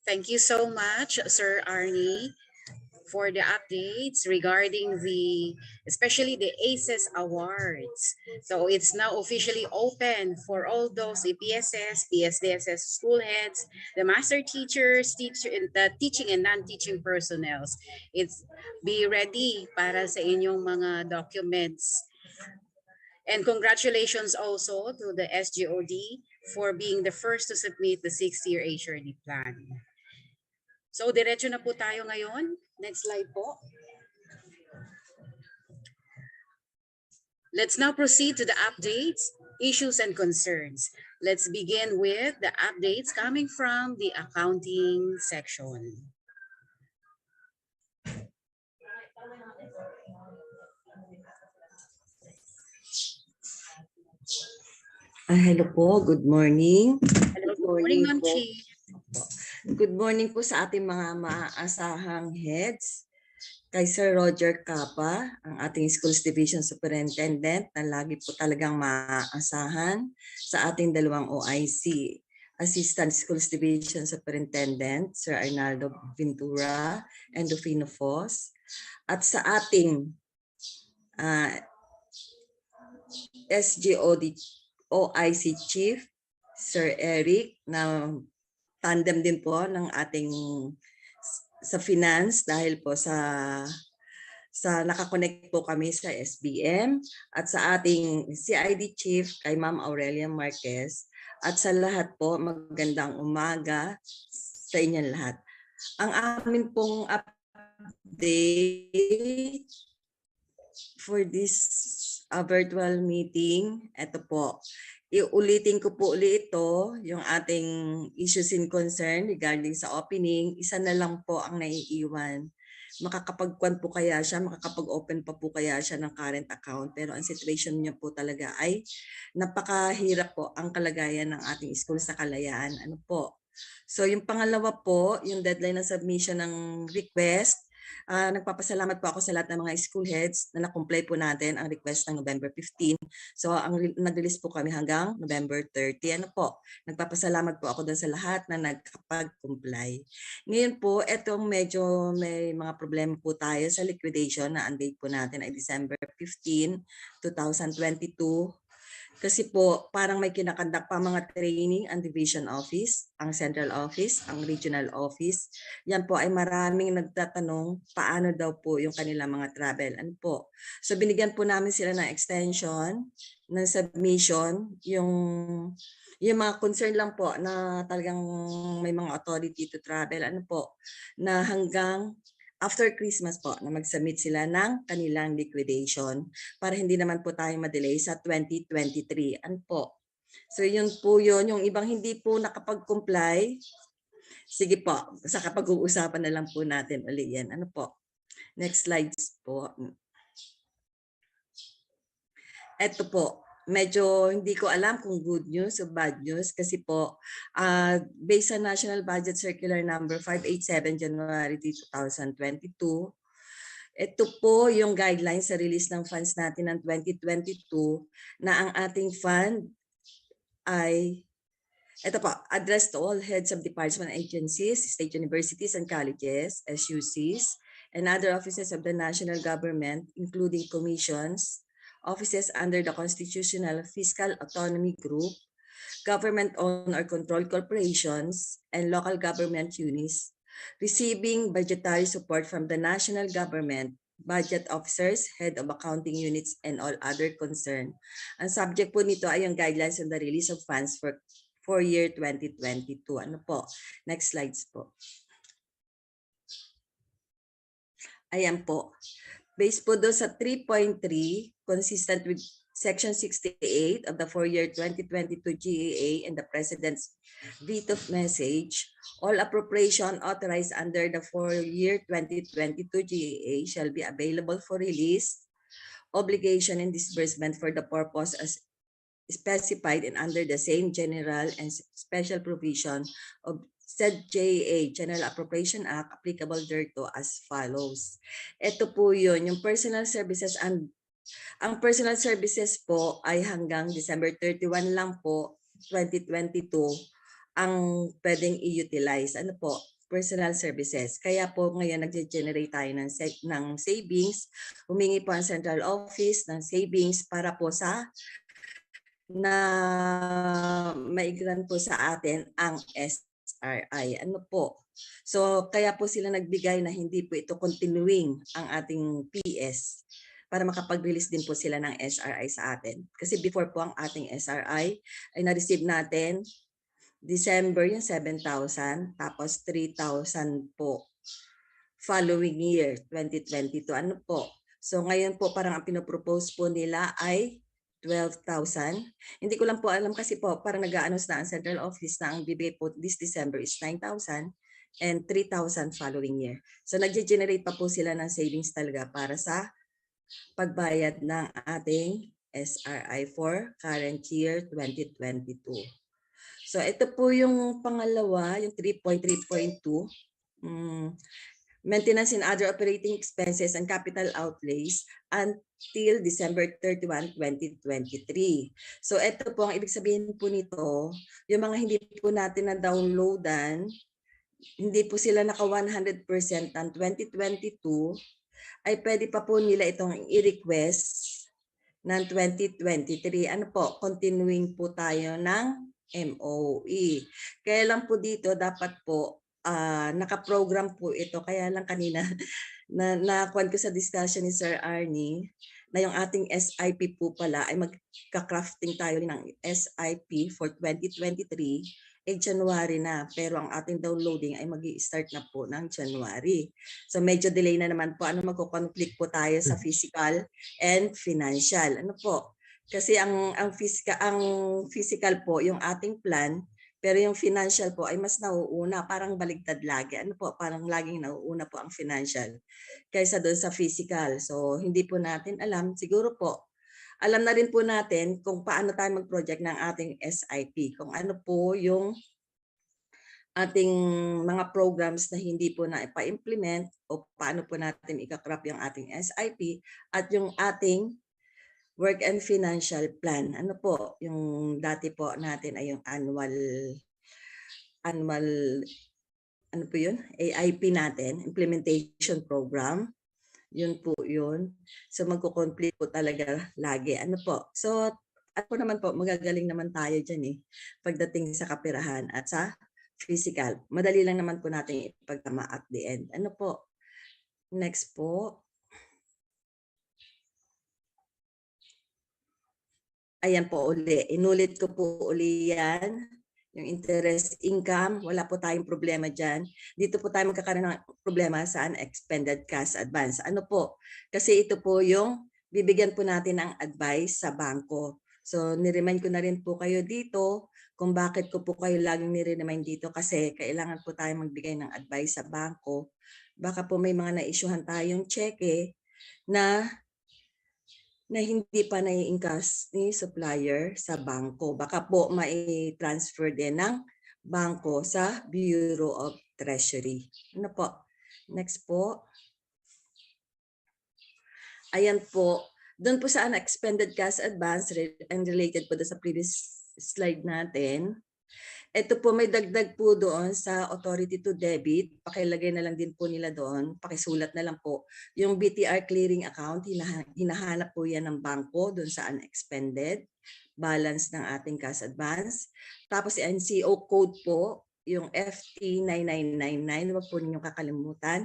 Thank you so much, Sir Arnie, for the updates regarding especially the ACES Awards. So it's now officially open for all those EPSS, PSDSS school heads, the master teachers, the teaching and non-teaching personnel. Be ready para sa inyong mga documents And congratulations also to the SGOD for being the first to submit the 6-year HRD plan. So diretso na po tayo ngayon. Next slide po. Let's now proceed to the updates, issues, and concerns. Let's begin with the updates coming from the accounting section. Hello po, good morning. Hello, good morning, Ma'am po. Chi. Good morning po sa ating mga maaasahang heads. Kay Sir Roger Capa, ang ating Schools Division Superintendent na lagi po talagang maaasahan sa ating dalawang OIC. Assistant Schools Division Superintendent, Sir Arnaldo Ventura and Rufino Fos. At sa ating SGOD OIC Chief, Sir Eric, na tandem din po ng ating sa finance dahil po sa nakakonect po kami sa SBM at sa ating CID Chief kay Ma'am Aurelia Marquez at sa lahat po magandang umaga sa inyong lahat. Ang amin pong update for this virtual meeting, ito po. Iulitin ko po ulit ito, yung ating issues in concern regarding sa opening. Isa na lang po ang naiiwan. Makakapag-open pa po kaya siya ng current account. Pero ang situation niya po talaga ay napakahirap po ang kalagayan ng ating school sa Kalayaan. Ano po? So yung pangalawa po, yung deadline ng submission ng request. Nagpapasalamat po ako sa lahat ng mga school heads na na-comply po natin ang request ng November 15. So ang nag-release po kami hanggang November 30. Ano po? Nagpapasalamat po ako doon sa lahat na nagkapag-comply. Ngayon po, etong medyo may mga problema po tayo sa liquidation na ang date po natin ay December 15, 2022. Kasi po parang may kinakandak pa mga training ang division office, ang central office, ang regional office. Yan po ay maraming nagtatanong paano daw po yung kanilang mga travel. Ano po? So binigyan po namin sila ng extension, ng submission, yung mga concern lang po na talagang may mga authority to travel. Ano po? Na hanggang after Christmas po na mag-submit sila ng kanilang liquidation para hindi naman po tayo ma-delay sa 2023. Ano po? So yun po yun. Yung ibang hindi po nakapag-comply, sige po, sa kapag-uusapan na lang po natin ulit yan. Ano po? Next slides po. Ito po. Medyo hindi ko alam kung good news o bad news kasi po based sa National Budget Circular number 587 January 2022, ito po yung guidelines sa release ng funds natin ng 2022 na ang ating fund ay ito po, addressed to all heads of department agencies, state universities and colleges, SUCs, and other offices of the national government, including commissions, offices under the Constitutional Fiscal Autonomy Group, government-owned or controlled corporations, and local government units, receiving budgetary support from the national government, budget officers, head of accounting units, and all other concerned. Ang subject po nito ay yung guidelines on the release of funds for year 2022. Ano po? Next slides po. Ayan po. Based po doon sa 3.3, consistent with Section 68 of the 4-year 2022 GAA and the President's veto message, all appropriation authorized under the 4-year 2022 GAA shall be available for release, obligation, and disbursement for the purpose as specified and under the same general and special provision of said JA, General Appropriation Act, applicable thereto as follows. Ito po yun, yung personal services and ang personal services po ay hanggang December 31 lang po, 2022, ang pwedeng i-utilize. Ano po? Personal services. Kaya po ngayon nag-generate tayo ng savings. Humingi po ang central office ng savings para po sa na maigran po sa atin ang SRI. Ano po? So kaya po sila nagbigay na hindi po ito continuing ang ating PS. para makapag-release din po sila ng SRI sa atin. Kasi before po ang ating SRI ay na-receive natin December yung 7,000, tapos 3,000 po following year, 2022. Ano po? So ngayon po parang ang pinopropose po nila ay 12,000. Hindi ko lang po alam kasi po parang nag-aanos na ang central office na ang bibigay po this December is 9,000 and 3,000 following year. So nag-generate pa po sila ng savings talaga para sa pagbayad ng ating SRI for current year 2022. So ito po yung pangalawa, yung 3.3.2. Maintenance and other operating expenses and capital outlays until December 31, 2023. So ito po, ang ibig sabihin po nito, yung mga hindi po natin na-downloadan, hindi po sila naka 100% ng 2022, ay pwede pa po nila itong i-request ng 2023. Ano po, continuing po tayo ng MOE. Kaya lang po dito, dapat po, naka-program po ito. Kaya lang kanina, nakuha ko sa discussion ni Sir Arnie, na yung ating SIP po pala ay magka-crafting tayo ng SIP for 2023 January na. Pero ang ating downloading ay mag-i-start na po ng January. So medyo delay na naman po. Ano, magko-conflict po tayo sa physical and financial. Ano po? Kasi ang physical po yung ating plan, pero yung financial po ay mas nauuna, parang baligtad lagi. Ano po, parang laging nauuna po ang financial kaysa doon sa physical. So hindi po natin alam, siguro po, alam na rin po natin kung paano tayo mag-project ng ating SIP, kung ano po yung ating mga programs na hindi po na ipa-implement o paano po natin ikakrap yung ating SIP at yung ating work and financial plan. Ano po, yung dati po natin ay yung annual ano po yun? AIP natin, implementation program. Yun po yun. So magko-complete po talaga lagi. Ano po? So ako naman po, magagaling naman tayo dyan eh. Pagdating sa kapirahan at sa physical. Madali lang naman po natin ipagtama at the end. Ano po? Next po. Ayan po uli. Inulit ko po uli yan. Yung interest income, wala po tayong problema dyan. Dito po tayo magkakaroon ng problema sa unexpended cash advance. Ano po? Kasi ito po yung bibigyan po natin ng advice sa bangko. So niremind ko na rin po kayo dito kung bakit ko po kayo laging niremind dito kasi kailangan po tayo magbigay ng advice sa bangko. Baka po may mga na-issuehan tayong cheque na hindi pa nai-encash ni supplier sa bangko. Baka po mai-transfer din ng bangko sa Bureau of Treasury. Ano po? Next po. Ayan po. Doon po sa unexpended cash advance and related po sa previous slide natin. Ito po may dagdag po doon sa authority to debit. Pakilagay na lang din po nila doon. Pakisulat na lang po. Yung BTR clearing account, hinahanap po yan ng bangko doon sa unexpended balance ng ating cash advance. Tapos NCO code po, yung FT9999, huwag po ninyong kakalimutan.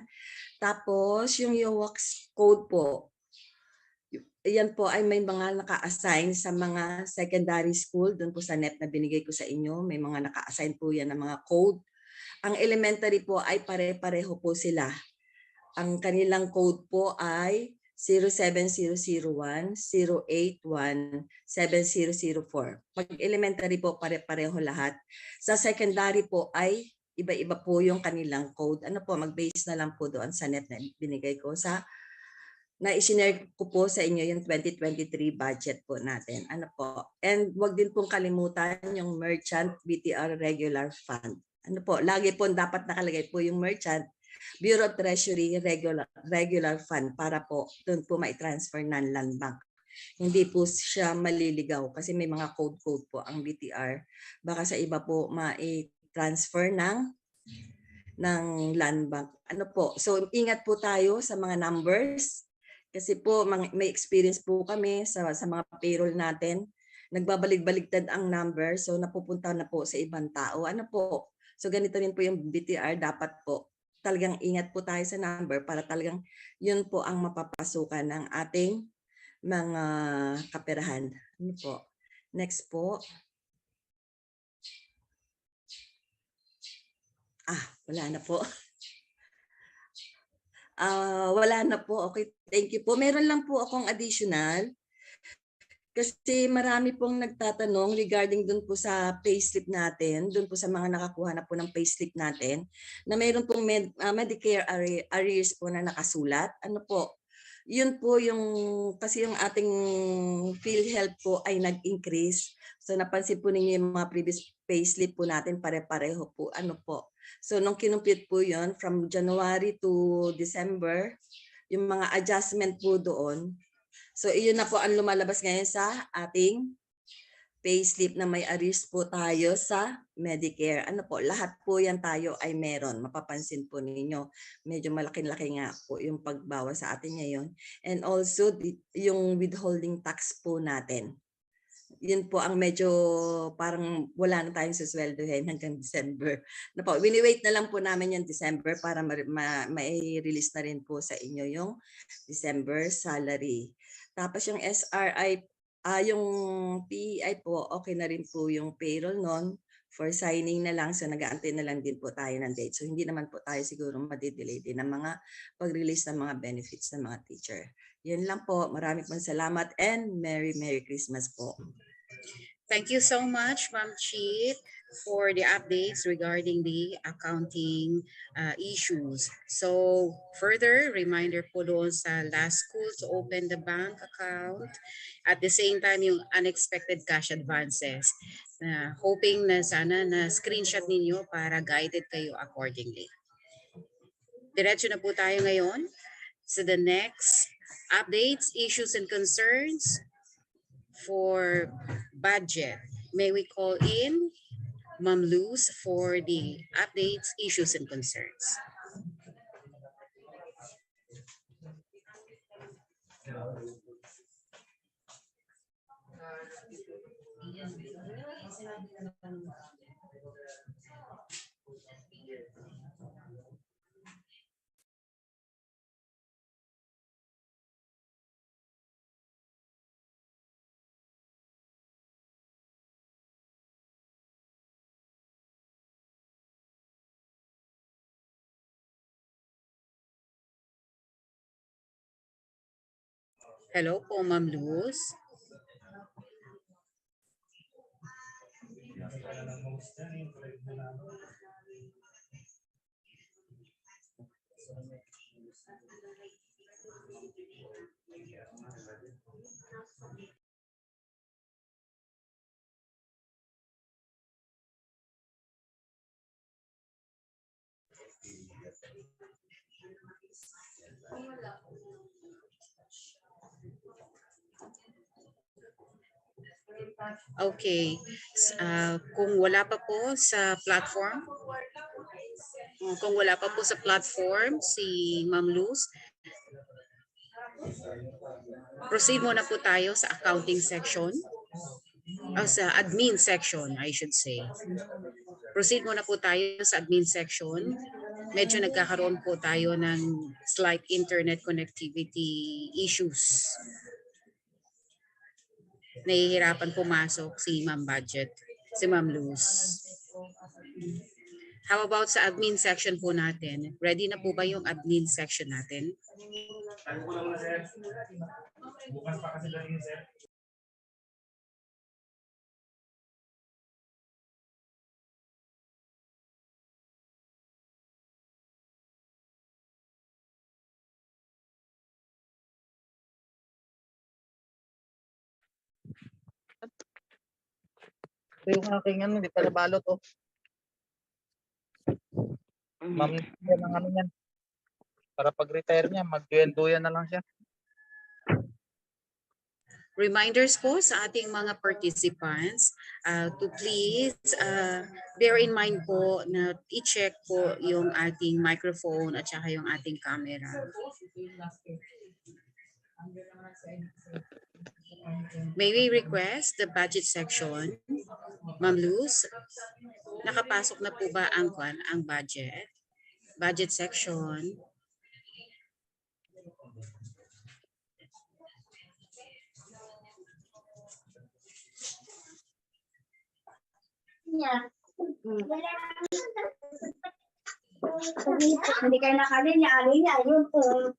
Tapos yung UWAX code po, yan po ay may mga naka-assign sa mga secondary school. Doon po sa NEP na binigay ko sa inyo, may mga naka-assign po yan ng mga code. Ang elementary po ay pare-pareho po sila. Ang kanilang code po ay 07001, 081, 7004. Pag elementary po, pare-pareho lahat. Sa secondary po ay iba-iba po yung kanilang code. Ano po, mag-base na lang po doon sa NEP na binigay ko sa na isinare ko po sa inyo yung 2023 budget po natin. Ano po? And wag din pong kalimutan yung Merchant BTR Regular Fund. Ano po? Lagi po dapat nakalagay po yung Merchant Bureau of Treasury Regular Fund para po doon po mai-transfer ng Land Bank. Hindi po siya maliligaw kasi may mga code po ang BTR. Baka sa iba po mai-transfer ng Land Bank. Ano po? So ingat po tayo sa mga numbers. Kasi po may experience po kami sa mga payroll natin. Nagbabalik-baligtad ang number so napupunta na po sa ibang tao. Ano po? So ganito rin po yung BTR. Dapat po talagang ingat po tayo sa number para talagang yun po ang mapapasukan ng ating mga kaperahan. Ano po? Next po. Wala na po. Wala na po. Okay, thank you po. Meron lang po akong additional. Kasi marami pong nagtatanong regarding dun po sa payslip natin, dun po sa mga nakakuha na po ng payslip natin, na mayroon pong Medicare arrears po na nakasulat. Ano po? Yun po yung, kasi yung ating PhilHealth po ay nag-increase. So napansin po ninyo yung mga previous payslip po natin, pare-pareho po. Ano po? So nung kinumpute po yun, from January to December, yung mga adjustment po doon, so iyon na po ang lumalabas ngayon sa ating payslip na may arrears po tayo sa Medicare. Ano po, lahat po yan tayo ay meron. Mapapansin po ninyo, medyo malaki-laki nga po yung pagbawas sa atin ngayon. And also, yung withholding tax po natin. Yun po ang medyo parang wala na tayong susweldohin hanggang December. Na po, wini-wait na lang po namin yung December para ma-release na rin po sa inyo yung December salary. Tapos yung SRI, yung PEI po, okay na rin po yung payroll nun. For signing na lang, so nag-aantay na lang din po tayo ng date. So hindi naman po tayo siguro madidelay din ng mga pag-release ng mga benefits ng mga teacher. Yun lang po. Maraming salamat and Merry Christmas po. Thank you so much, Ma'am Cheat, for the updates regarding the accounting issues. So, further reminder po doon sa last school to open the bank account. At the same time, yung unexpected cash advances. Hoping na sana na screenshot ninyo para guided kayo accordingly. Diretso na po tayo ngayon sa the next updates, issues, and concerns for budget. May we call in Ma'am Luz for the updates, issues, and concerns. Hello po, Ma'am Luz. Okay. Kung wala pa po sa platform, si Ma'am Luz, proceed muna po tayo sa accounting section. Sa admin section, I should say. Proceed muna po tayo sa admin section. Medyo nagkakaroon po tayo ng slight internet connectivity issues. Nahihirapan pumasok si Ma'am Budget, si Ma'am Luz. How about sa admin section po natin? Ready na po ba yung admin section natin? Bukas pa kasi galing, sir. Yung aking ano, hindi pa nabalot oh. Ma'am, yan ang ano yan. Para pag-retire niya, mag-duyan na lang siya. Reminders po sa ating mga participants to please bear in mind po na i-check po yung ating microphone at saka yung ating camera. May we request the budget section? Ma'am Luz, nakapasok na po ba ang budget? Budget section. Hindi kayo nakalin niya, alin niya, yun po.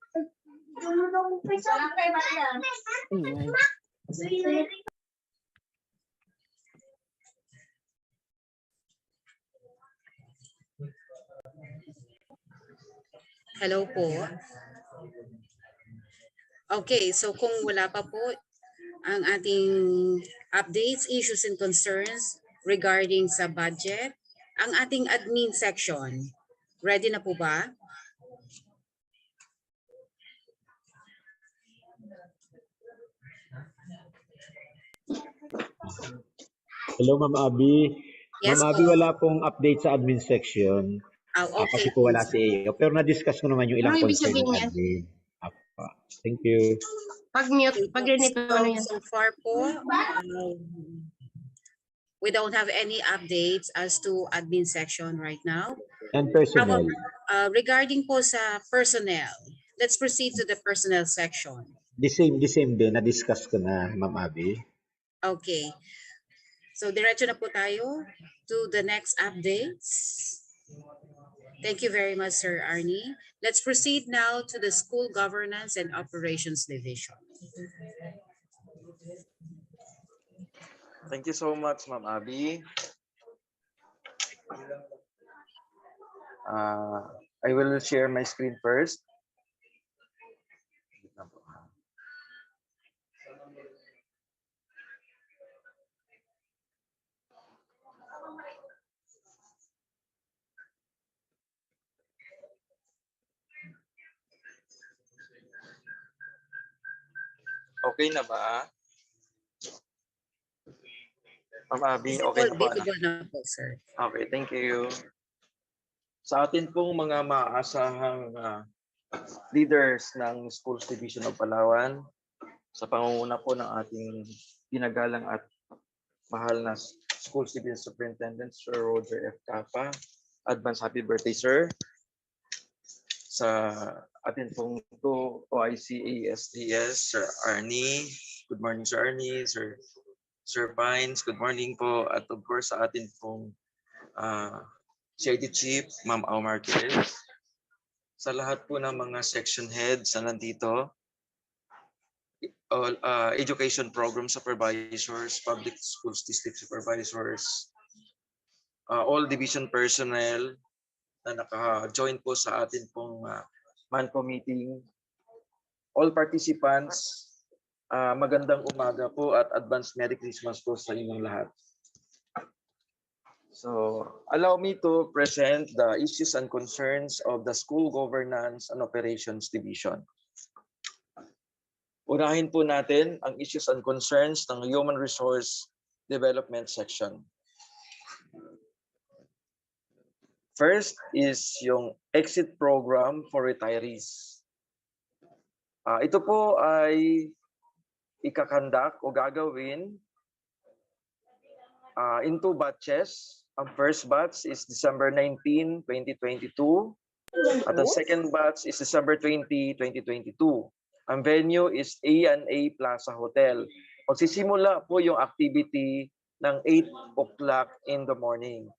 Hello po. Okay, so kung wala pa po ang ating updates, issues and concerns regarding sa budget, ang ating admin section, ready na po ba? Hello, Ma'am Abby. Yes Ma'am Abby, po. wala pong update sa admin section. Okay. Kasi po wala si AO. Pero na-discuss ko naman yung ilang Ano ibig concern sabihin ng yan? admin. Thank you. Pag-mute, pag-unit mo ano yan. So far po, we don't have any updates as to admin section right now. And personnel. Regarding po sa personnel, let's proceed to the personnel section. The same din. Na-discuss ko na, Ma'am Abby. Okay. So diretso na po tayo to the next updates. Thank you very much, Sir Arnie. Let's proceed now to the School Governance and Operations Division. Thank you so much, Ma'am Abby. I will share my screen first. Okay na ba? Ma'am Abby, okay na ba? Visible na po, sir. Okay, thank you. Sa atin pong mga maaasahang leaders ng Schools Division of Palawan, sa pangunguna po ng ating ginagalang at mahal na Schools Division Superintendent, Sir Roger F. Capa. Advance happy birthday, sir. Sa atin pong OIC ASDS, Sir Arnie. Good morning, Sir Arnie. Sir Pines, good morning po. At of course, sa atin pong CID Chief, Ma'am Au Marquez. Sa lahat po ng mga section heads na nandito, all education program supervisors, public schools district supervisors, all division personnel na naka-join po sa atin pong MANCO meeting, all participants, magandang umaga po at advance Merry Christmas po sa inyong lahat. So, allow me to present the issues and concerns of the School Governance and Operations Division. Unahin po natin ang issues and concerns ng Human Resource Development section. First is yung exit program for retirees. Ito po ay ikakandak o gagawin in 2 batches. Ang first batch is December 19, 2022. At ang second batch is December 20, 2022. Ang venue is A&A Plaza Hotel. Magsisimula po yung activity ng 8 o'clock in the morning.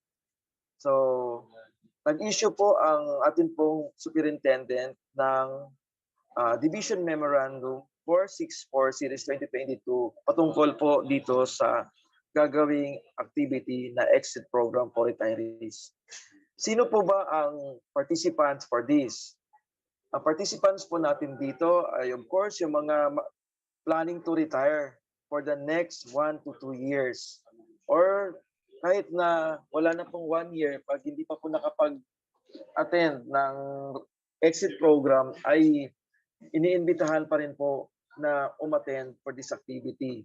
So, nag-issue po ang ating pong superintendent ng Division Memorandum 464 Series 2022 patungkol po dito sa gagawing activity na exit program for retirees. Sino po ba ang participants for this? Ang participants po natin dito ay of course yung mga planning to retire for the next 1 to 2 years. Or kahit na wala na pong 1 year, pag hindi pa po nakapag-attend ng exit program, ay iniimbitahan pa rin po na umattend for this activity.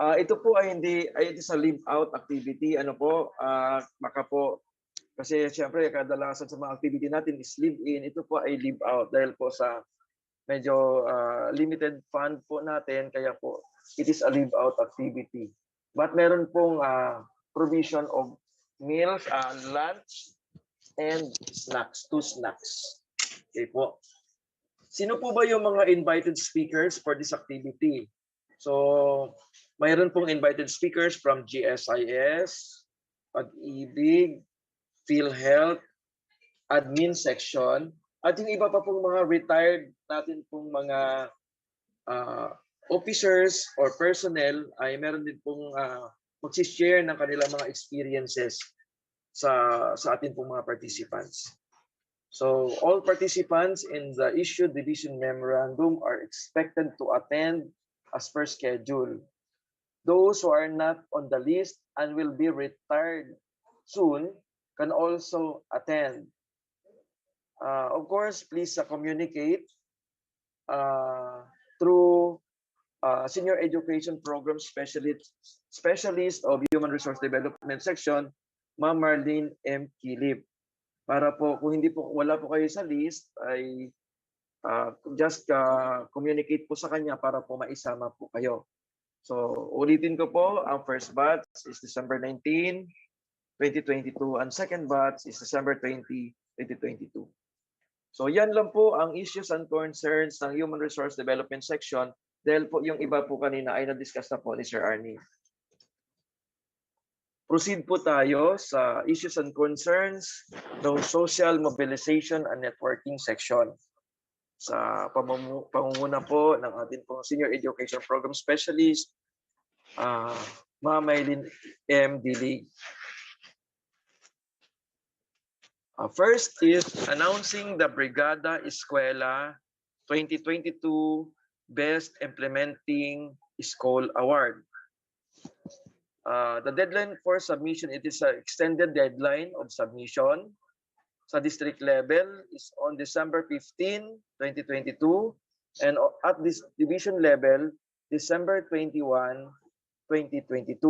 Ito po ay it is a live-out activity. Maka po, kasi siyempre kadalasan sa mga activity natin is live-in. Ito po ay live-out dahil po sa medyo limited fund po natin, kaya po it is a live-out activity. But meron pong provision of meals, lunch, and snacks, 2 snacks. Okay po. Sino po ba yung mga invited speakers for this activity? So, mayroon pong invited speakers from GSIS, Pag-ibig, PhilHealth, Admin Section, at yung iba pa pong mga retired natin pong mga officers or personnel ay meron din pong mag-share ng kanilang mga experiences sa atin pong mga participants. So all participants in the issued division memorandum are expected to attend as per schedule. Those who are not on the list and will be retired soon can also attend. Of course, please communicate through Senior Education Program Specialist of Human Resource Development Section, Ma'am Marlene M. Kilip. Para po, kung wala po kayo sa list, ay just communicate po sa kanya para po maisama po kayo. So, ulitin ko po, ang first batch is December 19, 2022, and second batch is December 20, 2022. So, yan lang po ang issues and concerns ng Human Resource Development Section dahil po yung iba po kanina ay na-discuss na po ni Sir Arnie. Proceed po tayo sa issues and concerns ng Social Mobilization and Networking Section. Sa pangunguna po ng ating pong Senior Education Program Specialist, Ma'am Maylin M. Dilig. First is announcing the Brigada Eskwela 2022 Best Implementing School Award. The deadline for submission, it is an extended deadline of submission sa district level is on December 15, 2022, and at this division level, December 21, 2022.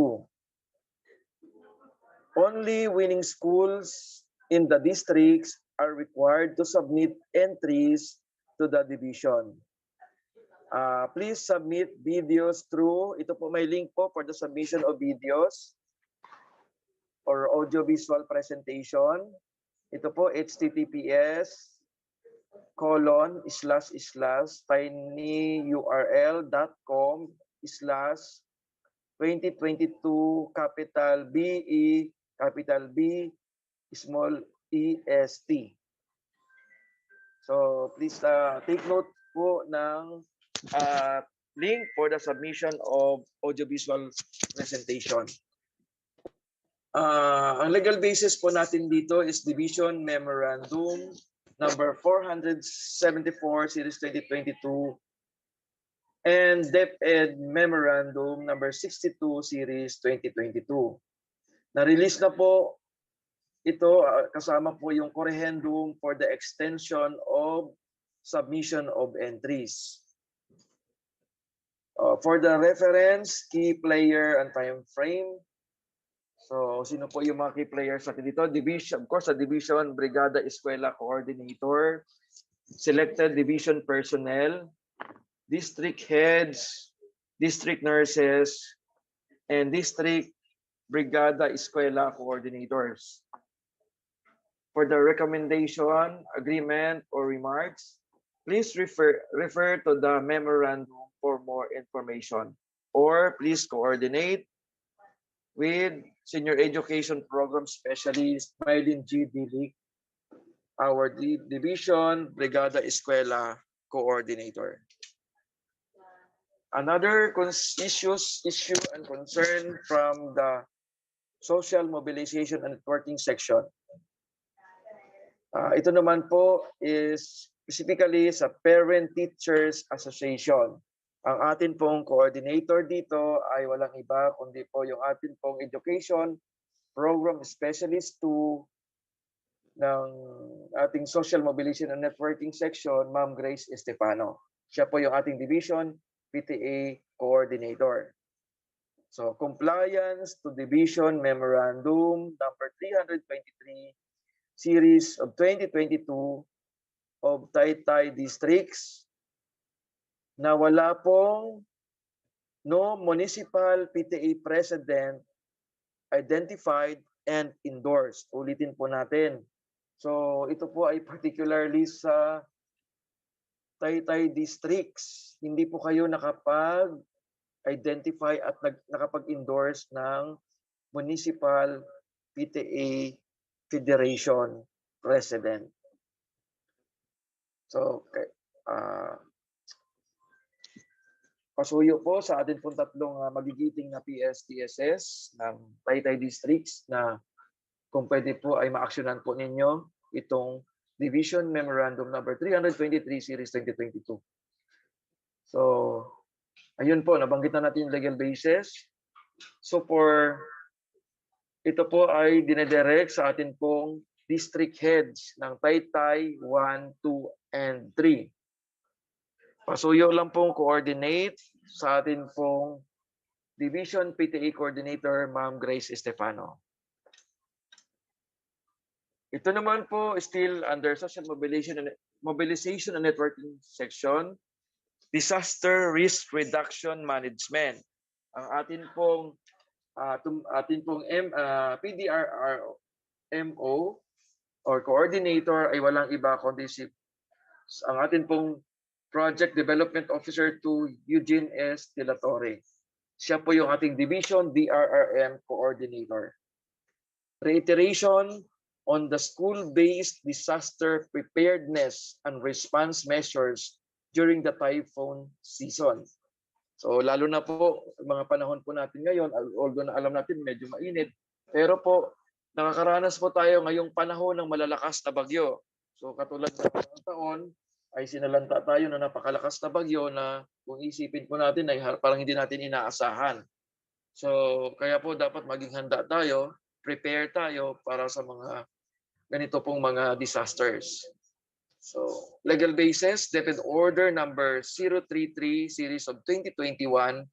Only winning schools in the districts are required to submit entries to the division. Please submit videos through, ito po may link po for the submission of videos or audiovisual presentation. Ito po https://tinyurl.com/2022 capital BE capital B small EST. So please take note po ng link for the submission of audiovisual presentation. Ang legal basis po natin dito is Division Memorandum number 474 Series 2022 and DepEd Memorandum number 62 Series 2022. Na-release na po ito kasama po yung corrigendum for the extension of submission of entries. For the reference, key player and time frame. So, sino po yung mga key players natin dito? Division, of course, the division, Brigada Eskwela Coordinator, selected division personnel, district heads, district nurses, and district Brigada Eskwela Coordinators. For the recommendation, agreement, or remarks, please refer to the memorandum for more information, or please coordinate with Senior Education Program Specialist Maylin G. Dilig, our Division Brigada Eskwela Coordinator. Another issue and concern from the Social Mobilization and Networking Section. Ito naman po is specifically sa Parent Teachers Association. Ang atin pong coordinator dito ay walang iba kundi po yung atin pong Education Program Specialist 2 ng ating Social Mobilization and Networking Section, Ma'am Grace Estefano. Siya po yung ating Division PTA Coordinator. So, compliance to Division Memorandum number 323 Series of 2022 of Taytay Districts na wala pong no municipal PTA president identified and endorsed. Ulitin po natin. So ito po ay particularly sa Taytay Districts. Hindi po kayo nakapag-identify at nakapag-endorse ng municipal PTA Federation President. So, pasuyo po sa atin pong tatlong magigiting na PSTSS ng Taytay Districts na kung pwede po ay ma-actionan po ninyo itong Division Memorandum number 323 Series 2022. So, ayun po, nabanggit na natin yung legal basis. So, ito po ay dinedirect sa atin pong district heads ng Taytay 1, 2, and 3. Pasuyo lang pong coordinate sa atin pong Division PTA Coordinator, Ma'am Grace Estefano. Ito naman po still under Social Mobilization and Networking Section, Disaster Risk Reduction Management. Ang atin pong PDRRMO or coordinator ay walang iba kundi ang atin pong Project Development Officer to Eugene S. De La Torre. Siya po yung ating Division DRRM Coordinator. Reiteration on the school-based disaster preparedness and response measures during the typhoon season. So lalo na po mga panahon po natin ngayon, although na alam natin medyo mainit, pero po nakakaranas po tayo ngayong panahon ng malalakas na bagyo. So katulad ng taon ay sinalanta tayo na napakalakas na bagyo na kung isipin po natin ay parang hindi natin inaasahan. So kaya po dapat maging handa tayo, prepare tayo para sa mga ganito pong mga disasters. So legal basis, DepEd Order number 033 series of 2021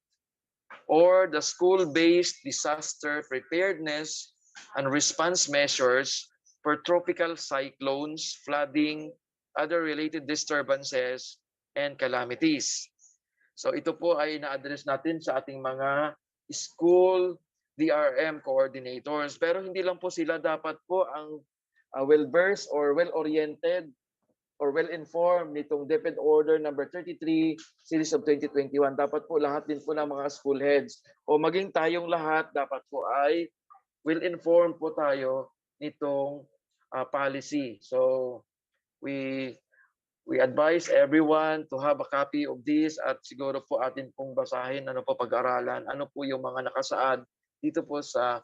or the school-based disaster preparedness and response measures for tropical cyclones, flooding, other related disturbances, and calamities. So ito po ay na-address natin sa ating mga school DRM coordinators. Pero hindi lang po sila dapat po ang well-versed or well-oriented or well-informed nitong DepEd Order number 33 series of 2021. Dapat po lahat din po ng mga school heads o maging tayong lahat dapat po ay well-informed po tayo nitong policy. So we advise everyone to have a copy of this at siguro po atin pong basahin, pag-aralan, ano po yung mga nakasaad dito po sa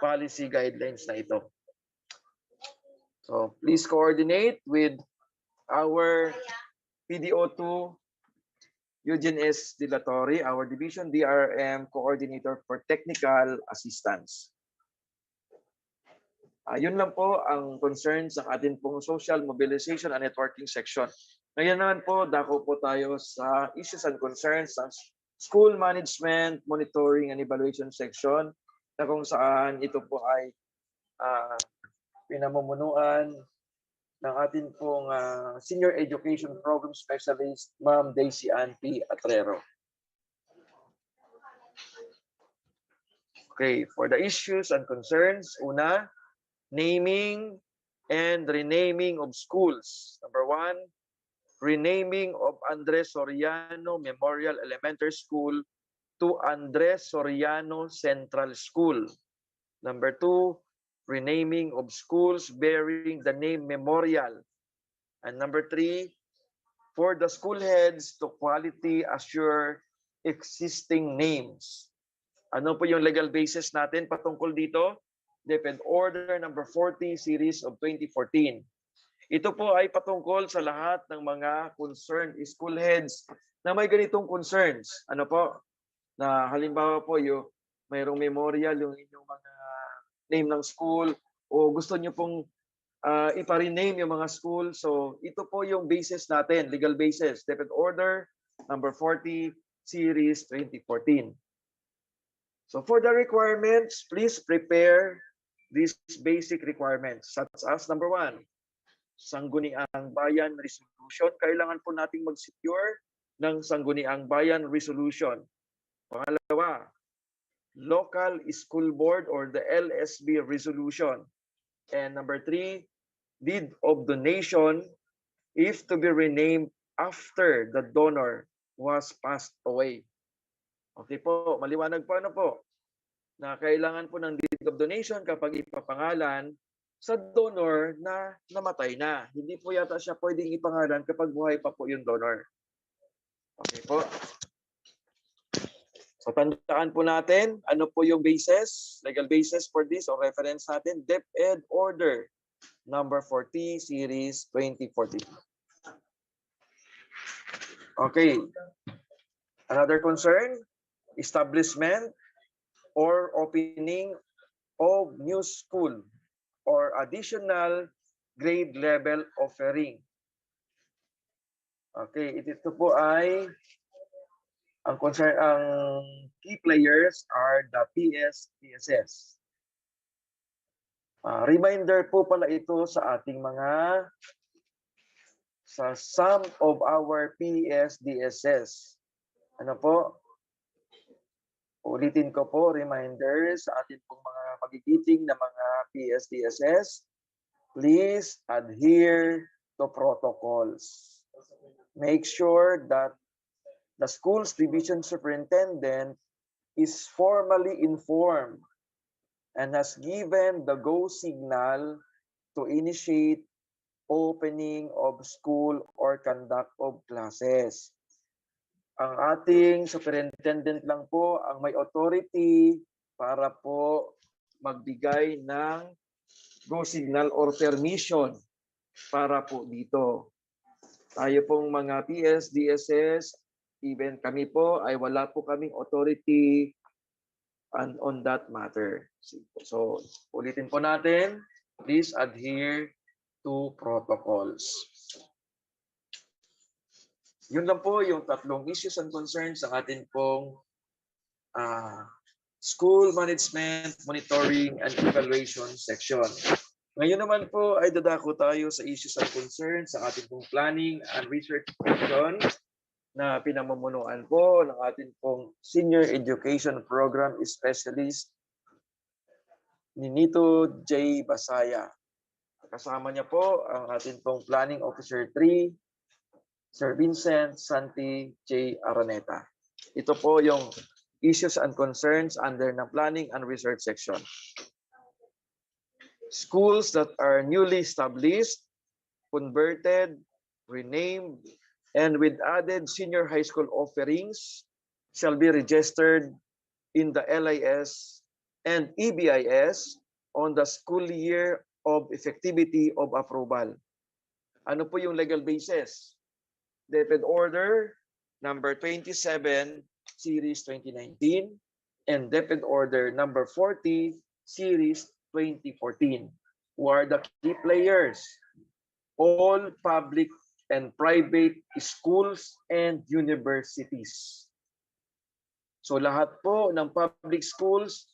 policy guidelines na ito. So please coordinate with our PDO2 Eugene S. De La Torre, our Division DRM Coordinator for Technical Assistance. Yun lang po ang concerns ng atin pong Social Mobilization and Networking Section. Ngayon naman po, dako po tayo sa issues and concerns ng School Management, Monitoring and Evaluation Section na kung saan ito po ay pinamumunuan ng atin pong Senior Education Program Specialist, Ma'am Daisy Ann P. Atrero. Okay, for the issues and concerns, una, naming and renaming of schools. Number 1, renaming of Andres Soriano Memorial Elementary School to Andres Soriano Central School. Number 2, renaming of schools bearing the name Memorial. And number 3, for the school heads to quality assure existing names. Ano po yung legal basis natin patungkol dito? DepEd Order number 40 series of 2014. Ito po ay patungkol sa lahat ng mga concerned school heads na may ganitong concerns. Ano po? Na halimbawa po yung mayroong memorial yung inyong mga name ng school o gusto niyo pong ipa-rename yung mga school. So ito po yung basis natin, legal basis. DepEd Order number 40 series 2014. So for the requirements, please prepare these basic requirements such as number 1, Sangguniang Bayan Resolution. Kailangan po nating mag-secure ng Sangguniang Bayan Resolution. Pangalawa, Local School Board or the LSB Resolution. And number 3, Deed of Donation if to be renamed after the donor was passed away. Okay po, maliwanag po ano po? Na kailangan po ng deed of donation kapag ipapangalan sa donor na namatay na. Hindi po yata siya pwedeng ipangalan kapag buhay pa po yung donor. Okay po. So tandaan po natin, ano po yung basis, legal basis for this or reference natin, DepEd Order number 40, Series 2014. Okay. Another concern, establishment or opening of new school or additional grade level offering. Okay, ito po ay ang concern, ang key players are the PS-DSS. Reminder po pala ito sa ating sa some of our PS-DSS. Ano po? Ulitin ko po, reminders sa ating pong mga magigiting na mga PS-DSS. Please adhere to protocols. Make sure that the school's division superintendent is formally informed and has given the go signal to initiate opening of school or conduct of classes. Ang ating superintendent lang po ang may authority para po magbigay ng go signal or permission para po dito. Tayo pong mga PS, DSS, even kami po ay wala po kaming authority on that matter. So, ulitin po natin, please adhere to protocols. Yun lang po yung tatlong issues and concerns sa atin pong school management, monitoring, and evaluation section. Ngayon naman po ay dadako tayo sa issues and concerns sa ating pong planning and research section na pinamumunuan po ng ating pong Senior Education Program Specialist ni Nito J. Basaya. Kasama niya po ang ating pong Planning Officer 3, Sir Vincent Santi J. Araneta. Ito po yung issues and concerns under ng Planning and Research section. Schools that are newly established, converted, renamed, and with added senior high school offerings shall be registered in the LIS and EBIS on the school year of effectivity of approval. Ano po yung legal basis? DepEd Order number 27, Series 2019, and DepEd Order number 40, Series 2014, who are the key players. All public and private schools and universities. So lahat po ng public schools,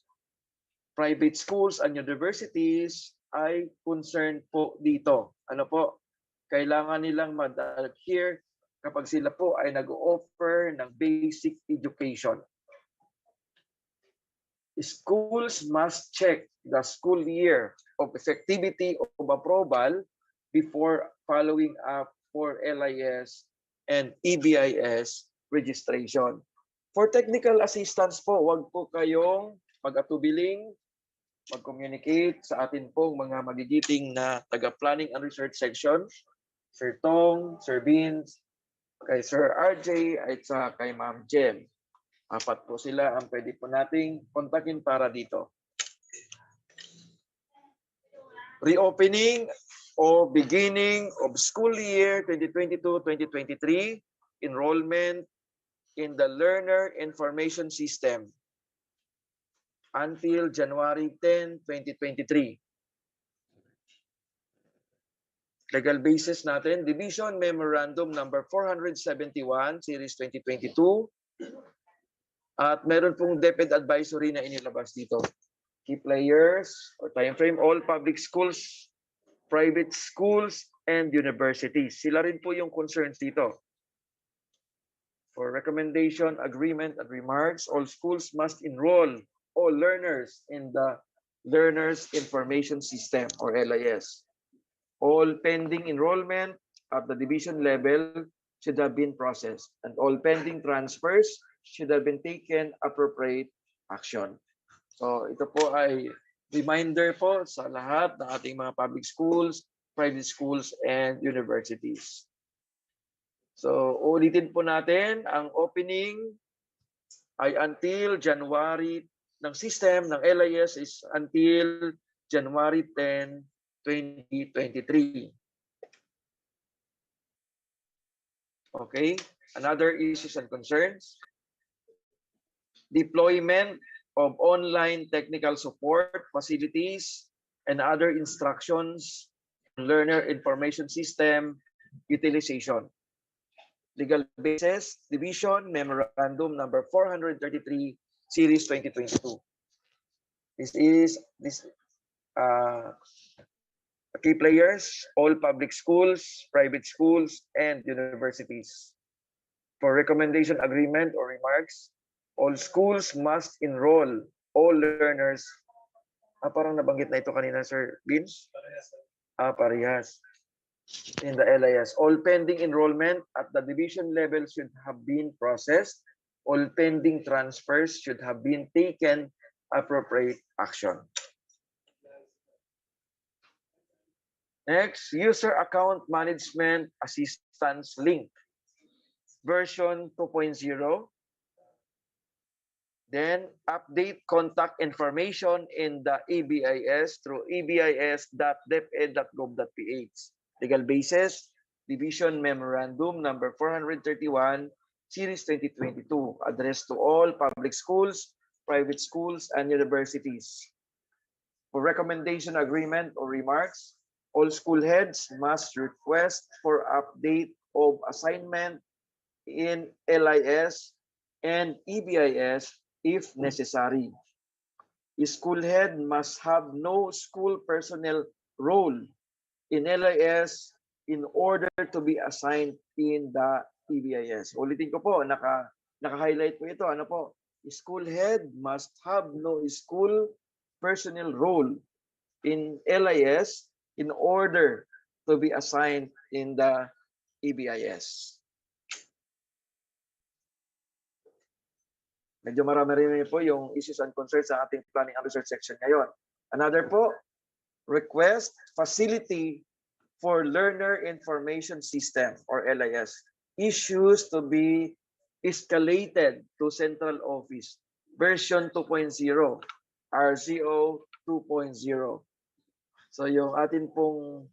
private schools, and universities ay concerned po dito. Ano po? Kailangan nilang mag-adhere kapag sila po ay nag-offer ng basic education. Schools must check the school year of effectivity of approval before following up for LIS and EBIS registration. For technical assistance po, wag po kayong mag-atubiling, mag-communicate sa atin pong mga magigiting na taga-planning and research section, Sir Tong, Sir Vince, kay Sir RJ, at sa kay Ma'am Jem. Apat po sila ang pwede po nating kontakin para dito. Reopening or beginning of school year 2022-2023, enrollment in the Learner Information System until January 10, 2023. Legal basis natin, Division Memorandum number 471, Series 2022. At meron pong DepEd advisory na inilabas dito. Key players or time frame, all public schools, private schools, and universities. Sila rin po yung concerns dito. For recommendation, agreement, and remarks, all schools must enroll all learners in the Learners Information System or LIS. All pending enrollment at the division level should have been processed, and all pending transfers should have been taken appropriate action. So ito po ay Reminder po sa lahat ng ating mga public schools, private schools, and universities. So, ulitin po natin, ang opening ay until January ng system ng LIS is until January 10, 2023. Okay, another issues and concerns. Deployment of online technical support facilities and other instructions, learner information system utilization. Legal basis, division, memorandum number 433, series 2022. This is key players, all public schools, private schools, and universities. For recommendation agreement or remarks, all schools must enroll all learners. Parang nabanggit na ito kanina, Sir Vince. Parehas. In the LIS. All pending enrollment at the division level should have been processed. All pending transfers should have been taken appropriate action. Next, user account management assistance link. Version 2.0. Then update contact information in the EBIS through ebis.deped.gov.ph. Legal basis, division memorandum number 431, series 2022, addressed to all public schools, private schools, and universities. For recommendation agreement or remarks, all school heads must request for update of assignment in LIS and EBIS if necessary. A school head must have no school personnel role in LIS in order to be assigned in the EBIS. Ulitin ko po, naka-highlight po ito. Ano po? School head must have no school personnel role in LIS in order to be assigned in the EBIS. Medyo marami rin po yung issues and concerns sa ating planning and research section ngayon. Another po, request facility for learner information system or LIS. Issues to be escalated to central office. Version 2.0, RCO 2.0. So yung atin pong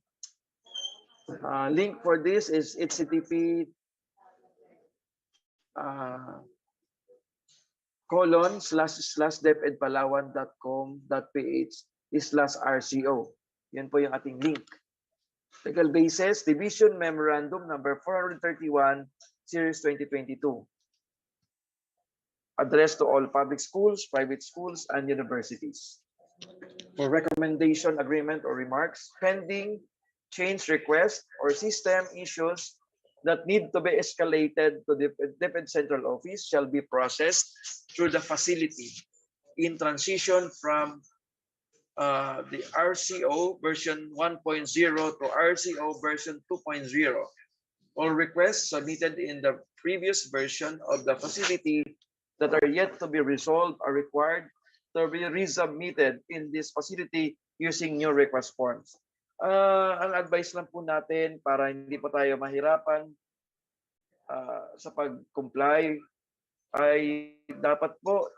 link for this is http://depedpalawan.com.ph/RCO. Yan po yung ating link. Legal basis, division memorandum number 431, series 2022. Addressed to all public schools, private schools, and universities. For recommendation, agreement, or remarks, pending change request or system issues that need to be escalated to the DepEd Central Office shall be processed through the facility in transition from the RCO version 1.0 to RCO version 2.0. All requests submitted in the previous version of the facility that are yet to be resolved are required to be resubmitted in this facility using new request forms. Ang advice lang po natin para hindi po tayo mahirapan sa pag-comply ay dapat po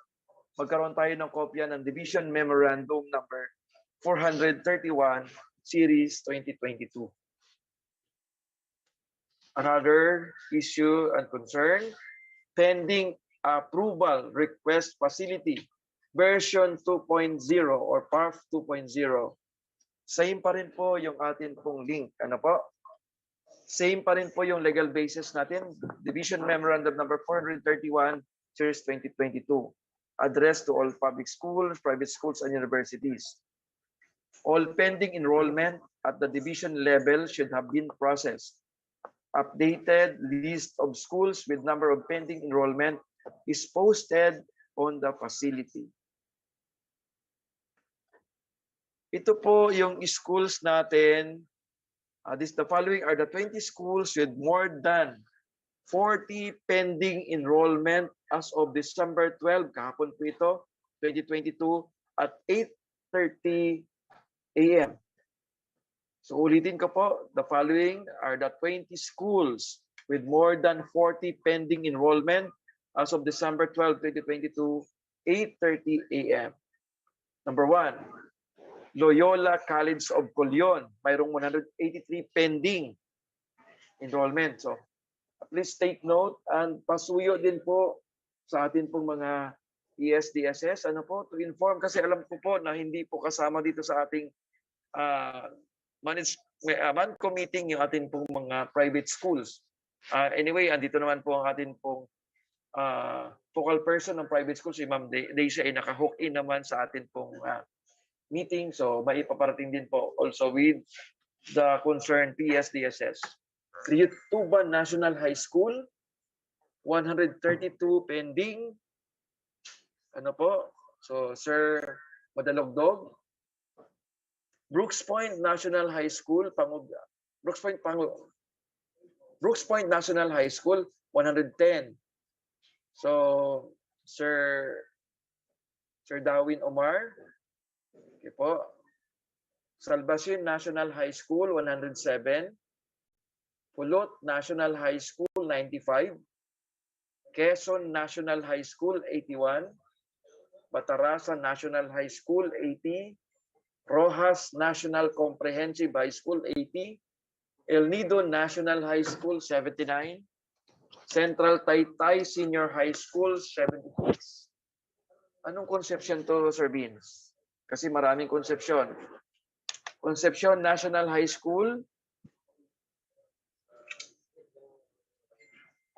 magkaroon tayo ng kopya ng Division Memorandum number 431, series 2022. Another issue and concern, pending approval request facility version 2.0 or PARF 2.0. Same pa rin po yung atin pong link. Ano po? Same pa rin po yung legal basis natin. Division Memorandum number 431, series 2022. Addressed to all public schools, private schools, and universities. All pending enrollment at the division level should have been processed. Updated list of schools with number of pending enrollment is posted on the facility. Ito po yung schools natin. The following are the 20 schools with more than 40 pending enrollment as of December 12, kahapon po ito, 2022, at 8 8:30 a.m. So ulitin ko po, the following are the 20 schools with more than 40 pending enrollment as of December 12, 2022, 8:30 a.m. Number 1, Loyola College of Colyon. Mayroong 183 pending enrollment. So please take note and pasuyo din po sa atin pong mga ESDSS, to inform, kasi alam ko po na hindi po kasama dito sa ating man committee yung atin pong mga private schools. Anyway, andito naman po ang atin pong focal person ng private schools, si Ma'am Daisy ay naka-hook in naman sa atin pong meeting. So maipaparating din po also with the concerned PSDSS. Tuban National High School, 132 pending. So Sir Madalogdog. Brooks Point National High School, Brooks Point National High School, 110. So Sir Darwin Omar. Okay po. Salvacion National High School, 107. Pulot National High School, 95. Quezon National High School, 81. Batarasan National High School, 80. Rojas National Comprehensive High School, 80. El Nido National High School, 79. Central Taytay Senior High School, 76. Anong conception to, Sir Beans? Kasi maraming conception. Concepcion National High School,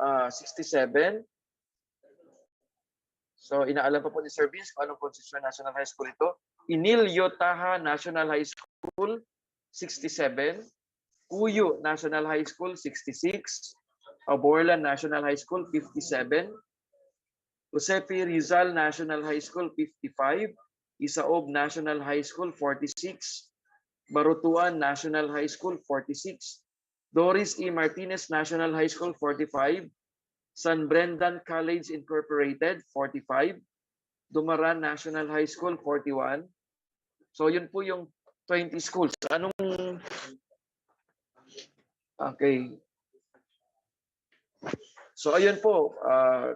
67. So inaalam pa po ni Sir Vince kung anong Concepcion National High School ito. Inilio Taha National High School, 67. Cuyo National High School, 66. Aborlan National High School, 57. Josepe Rizal National High School, 55. Isaob National High School, 46. Barutuan National High School, 46. Doris E. Martinez National High School, 45. San Brendan College Incorporated, 45. Dumaran National High School, 41. So yun po yung 20 schools. Okay. So ayun po,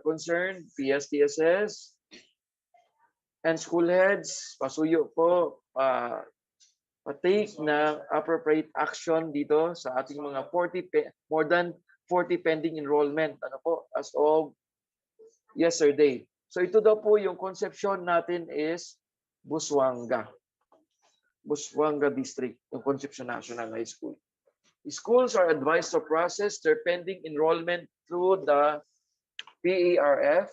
concerned PSTSS and school heads, pasuyo po, take na appropriate action dito sa ating mga more than 40 pending enrollment as of yesterday. So ito daw po yung conception natin is Busuanga District, yung Concepcion National High School. Schools are advised to process their pending enrollment through the PERF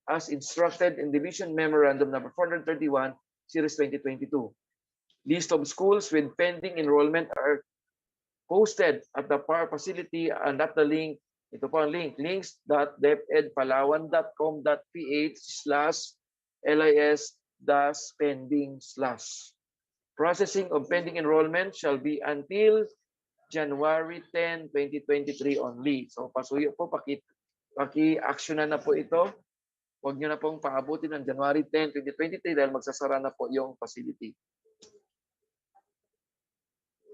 as instructed in Division Memorandum number 431, Series 2022. List of schools with pending enrollment are posted at the PAR facility and at the link, ito po ang link, links.depedpalawan.com.ph/lis-pending/. Processing of pending enrollment shall be until January 10, 2023 only. So pasuyo po, paki-actionan na po ito. Huwag nyo na pong paabutin ng January 10, 2023 dahil magsasara na po yung facility.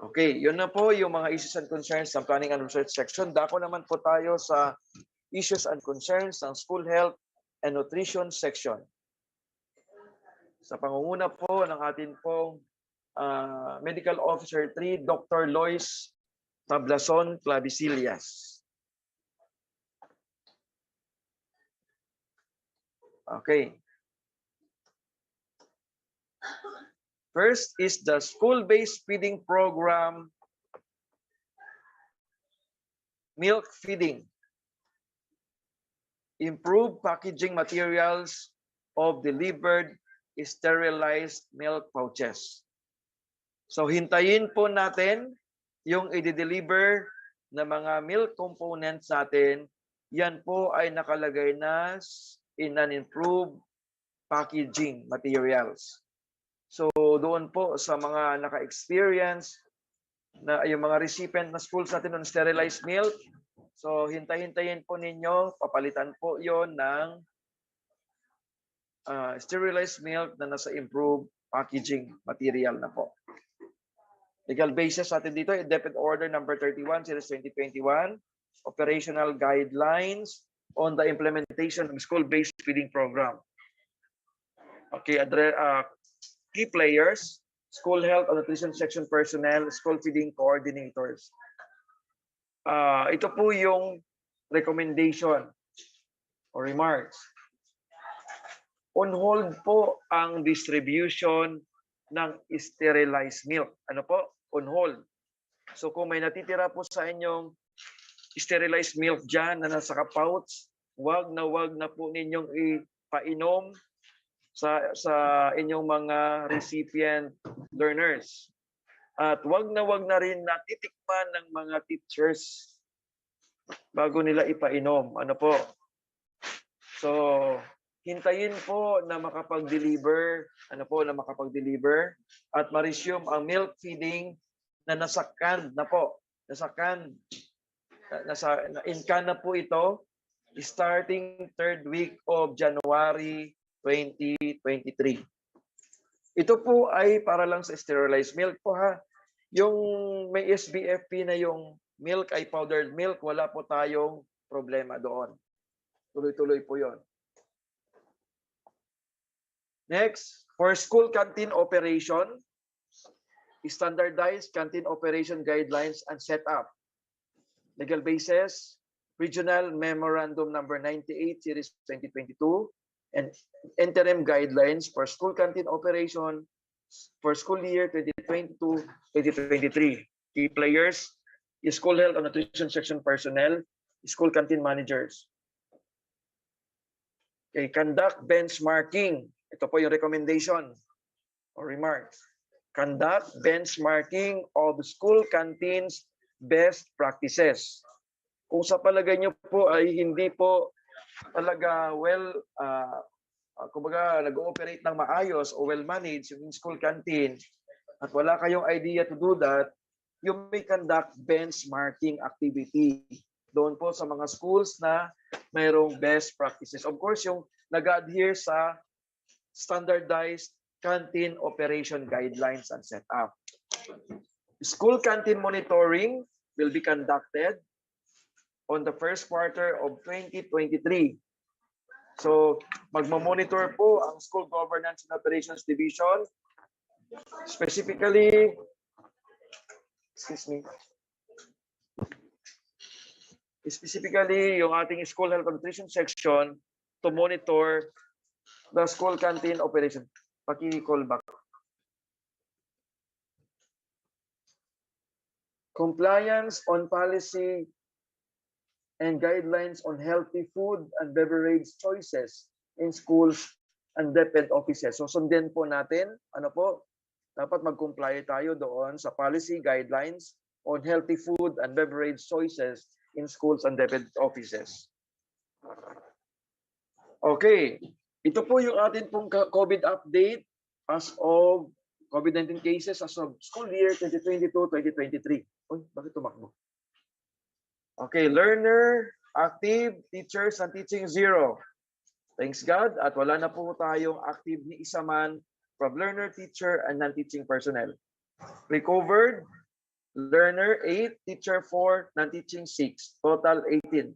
Okay, yun na po yung mga issues and concerns ng Planning and Research section. Dako naman po tayo sa issues and concerns ng School Health and Nutrition section. Sa pangunguna po ng atin pong Medical Officer 3, Dr. Lois Tablason Clavisillas. Okay. First is the school-based feeding program, milk feeding. Improve packaging materials of delivered sterilized milk pouches. So hintayin po natin yung i-deliver na mga milk components natin. Yan po ay nakalagay na in an improved packaging materials. So doon po sa mga naka-experience na yung mga recipient na schools natin on sterilized milk, so hintay-hintayin po ninyo, papalitan po yon ng sterilized milk na nasa improved packaging material na po. Legal basis natin dito, DepEd Order number 31, series 2021, operational guidelines on the implementation of school-based feeding program. Okay, key players, school health and nutrition section personnel, school feeding coordinators. Ito po yung recommendation or remarks. On hold po ang distribution ng sterilized milk. Ano po? On hold. So kung may natitira po sa inyong sterilized milk dyan na nasa pouch, wag na po ninyong ipainom sa inyong mga recipient learners. At wag na rin natitikman ng mga teachers bago nila ipainom. Ano po? So, hintayin po na makapag-deliver, at ma-resume ang milk feeding na nasa can na po. In can na po ito starting 3rd week of January 2023. Ito po ay para lang sa sterilized milk po ha. Yung may SBFP na yung milk ay powdered milk, wala po tayong problema doon. Tuloy-tuloy po yon. Next, for school canteen operation, standardized canteen operation guidelines and setup. Legal basis, Regional Memorandum number 98, series 2022, and interim guidelines for school canteen operation for school year 2022-2023. Key players, school health and nutrition section personnel, school canteen managers. Okay, conduct benchmarking. Ito po yung recommendation or remarks. Conduct benchmarking of school canteens best practices. Kung sa palagay nyo po ay hindi po talaga kumbaga nag-ooperate ng maayos o well-managed yung school canteen at wala kayong idea to do that, you may conduct benchmarking activity doon po sa mga schools na mayroong best practices. Of course, yung nag-adhere sa standardized canteen operation guidelines and setup. School canteen monitoring will be conducted on the first quarter of 2023. So, magmamonitor po ang School Governance and Operations Division, specifically, yung ating School Health and Nutrition section to monitor the school canteen operation. Paki-call back. Compliance on policy and guidelines on healthy food and beverage choices in schools and DepEd offices. So sundin po natin, dapat mag-comply tayo doon sa policy guidelines on healthy food and beverage choices in schools and DepEd offices. Okay, ito po yung atin pong COVID update as of COVID-19 cases as of school year 2022-2023. Uy, bakit tumakbo? Okay, learner, active, teachers, and teaching 0. Thanks God. At wala na po tayong active ni isa man from learner, teacher, and non-teaching personnel. Recovered, learner 8, teacher 4, non-teaching 6. Total 18.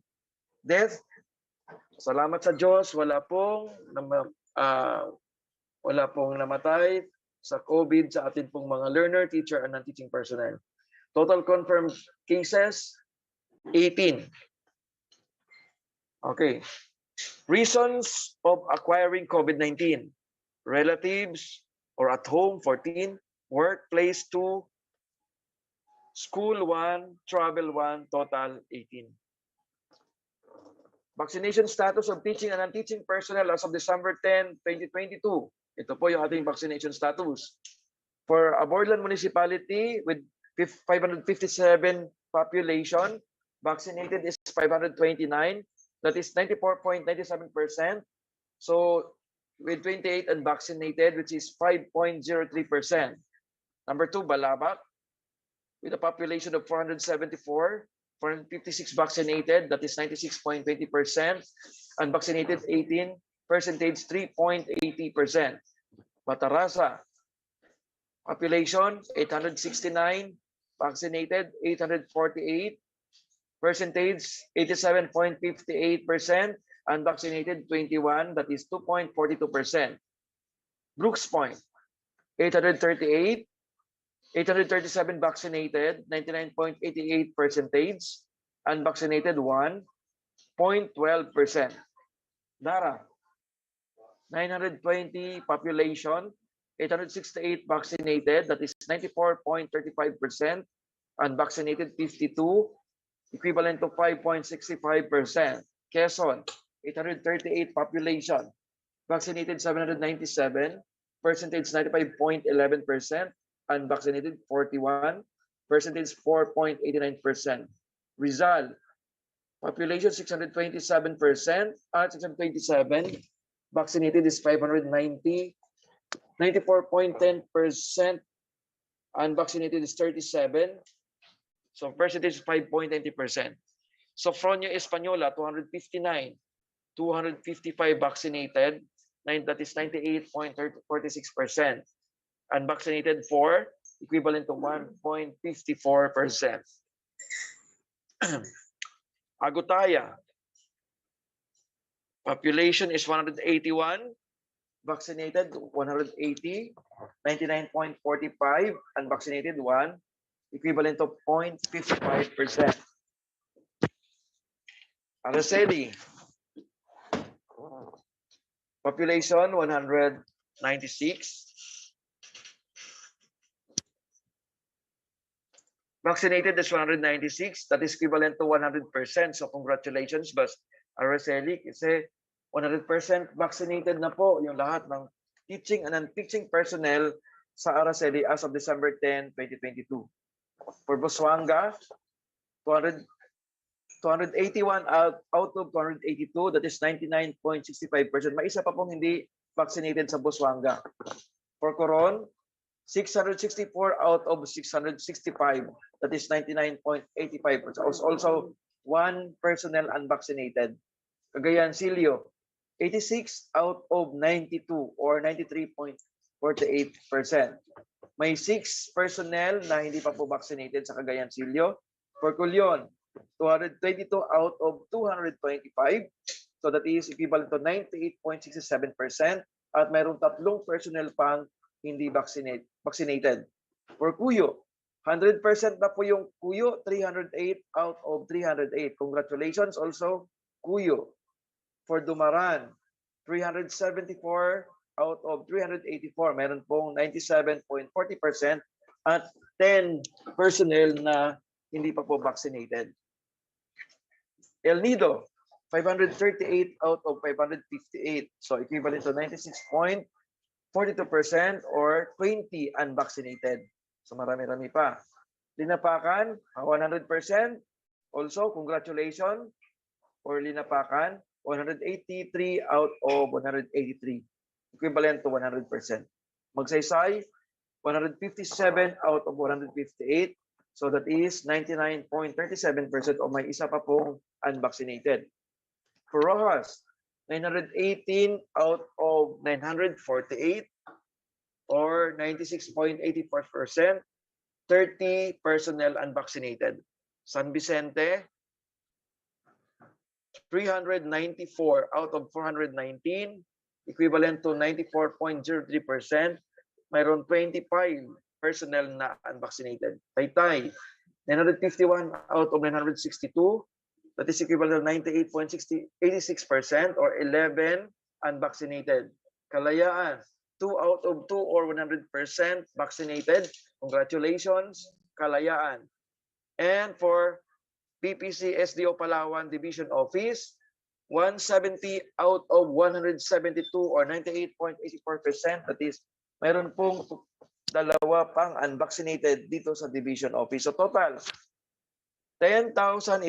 Death, salamat sa Diyos, wala pong namatay sa COVID sa atin pong mga learner, teacher, and non-teaching personnel. Total confirmed cases, 18. Okay. Reasons of acquiring COVID-19. Relatives or at home, 14. Workplace, 2. School, 1. Travel, 1. Total, 18. Vaccination status of teaching and non-teaching personnel as of December 10, 2022. Ito po yung ating vaccination status. For Aborlan Municipality with 557 population, vaccinated is 529. That is 94.97%. So with 28 unvaccinated, which is 5.03%. Number 2, Balabac, with a population of 474, 456 vaccinated, that is 96.20%. Unvaccinated 18, percentage 3.80%. Batarasa, Population, 869. Vaccinated, 848. Percentage, 87.58%. Unvaccinated, 21. That is 2.42%. Brooks Point, 838. 837 vaccinated, 99.88 percentage. Unvaccinated, 1.12%. Dara, 920 population, 868 vaccinated, that is 94.35%. Unvaccinated, 52, equivalent to 5.65%. Quezon, 838 population, vaccinated 797, percentage 95.11%. Unvaccinated 41, percentage 4.89%. Rizal, population 627%, 627, vaccinated is 590, 94.10%, unvaccinated is 37, so percentage 5.90%. Sofronio Española, 259, 255 vaccinated, that is 98.46%. Unvaccinated 4, equivalent to 1.54%. Agutaya, population is 181, vaccinated 180, 99.45, unvaccinated 1, equivalent to 0.55%. Araceli, population 196, vaccinated is 196, that is equivalent to 100%. So congratulations, Bas Araceli, kasi 100% vaccinated na po yung lahat ng teaching and non-teaching personnel sa Araceli as of December 10, 2022. For Busuanga, 281 out of 282, that is 99.65%. May isa pa pong hindi vaccinated sa Busuanga. For Coron, 664 out of 665, that is 99.85%. Also, one personnel unvaccinated. Cagayan Silio, 86 out of 92 or 93.48%. May 6 personnel na hindi pa po vaccinated sa Cagayan Silio. For Culion, 222 out of 225. So that is equivalent to 98.67%. At mayroong 3 personnel pang hindi vaccinated. For Cuyo, 100% na po yung Cuyo, 308 out of 308. Congratulations also, Cuyo. For Dumaran, 374 out of 384. Meron pong 97.40% at 10 personnel na hindi pa po vaccinated. El Nido, 538 out of 558. So equivalent to 96.42% or 20 unvaccinated. So marami-rami pa. Linapakan, 100%. Also, congratulations for Linapakan, 183 out of 183. Equivalent to 100%. Magsaysay, 157 out of 158. So that is 99.37% o may isa pa pong unvaccinated. For Rojas, 918 out of 948 or 96.84%, 30 personnel unvaccinated. San Vicente, 394 out of 419, equivalent to 94.03%. Mayroon 25 personnel na unvaccinated. Taytay, 951 out of 962, that is equivalent to 98.86% or 11 unvaccinated. Kalayaan, 2 out of 2 or 100% vaccinated. Congratulations, Kalayaan. And for PPC SDO Palawan Division Office, 170 out of 172 or 98.84%. That is, mayroon pong 2 pang unvaccinated dito sa Division Office. So total, 10,804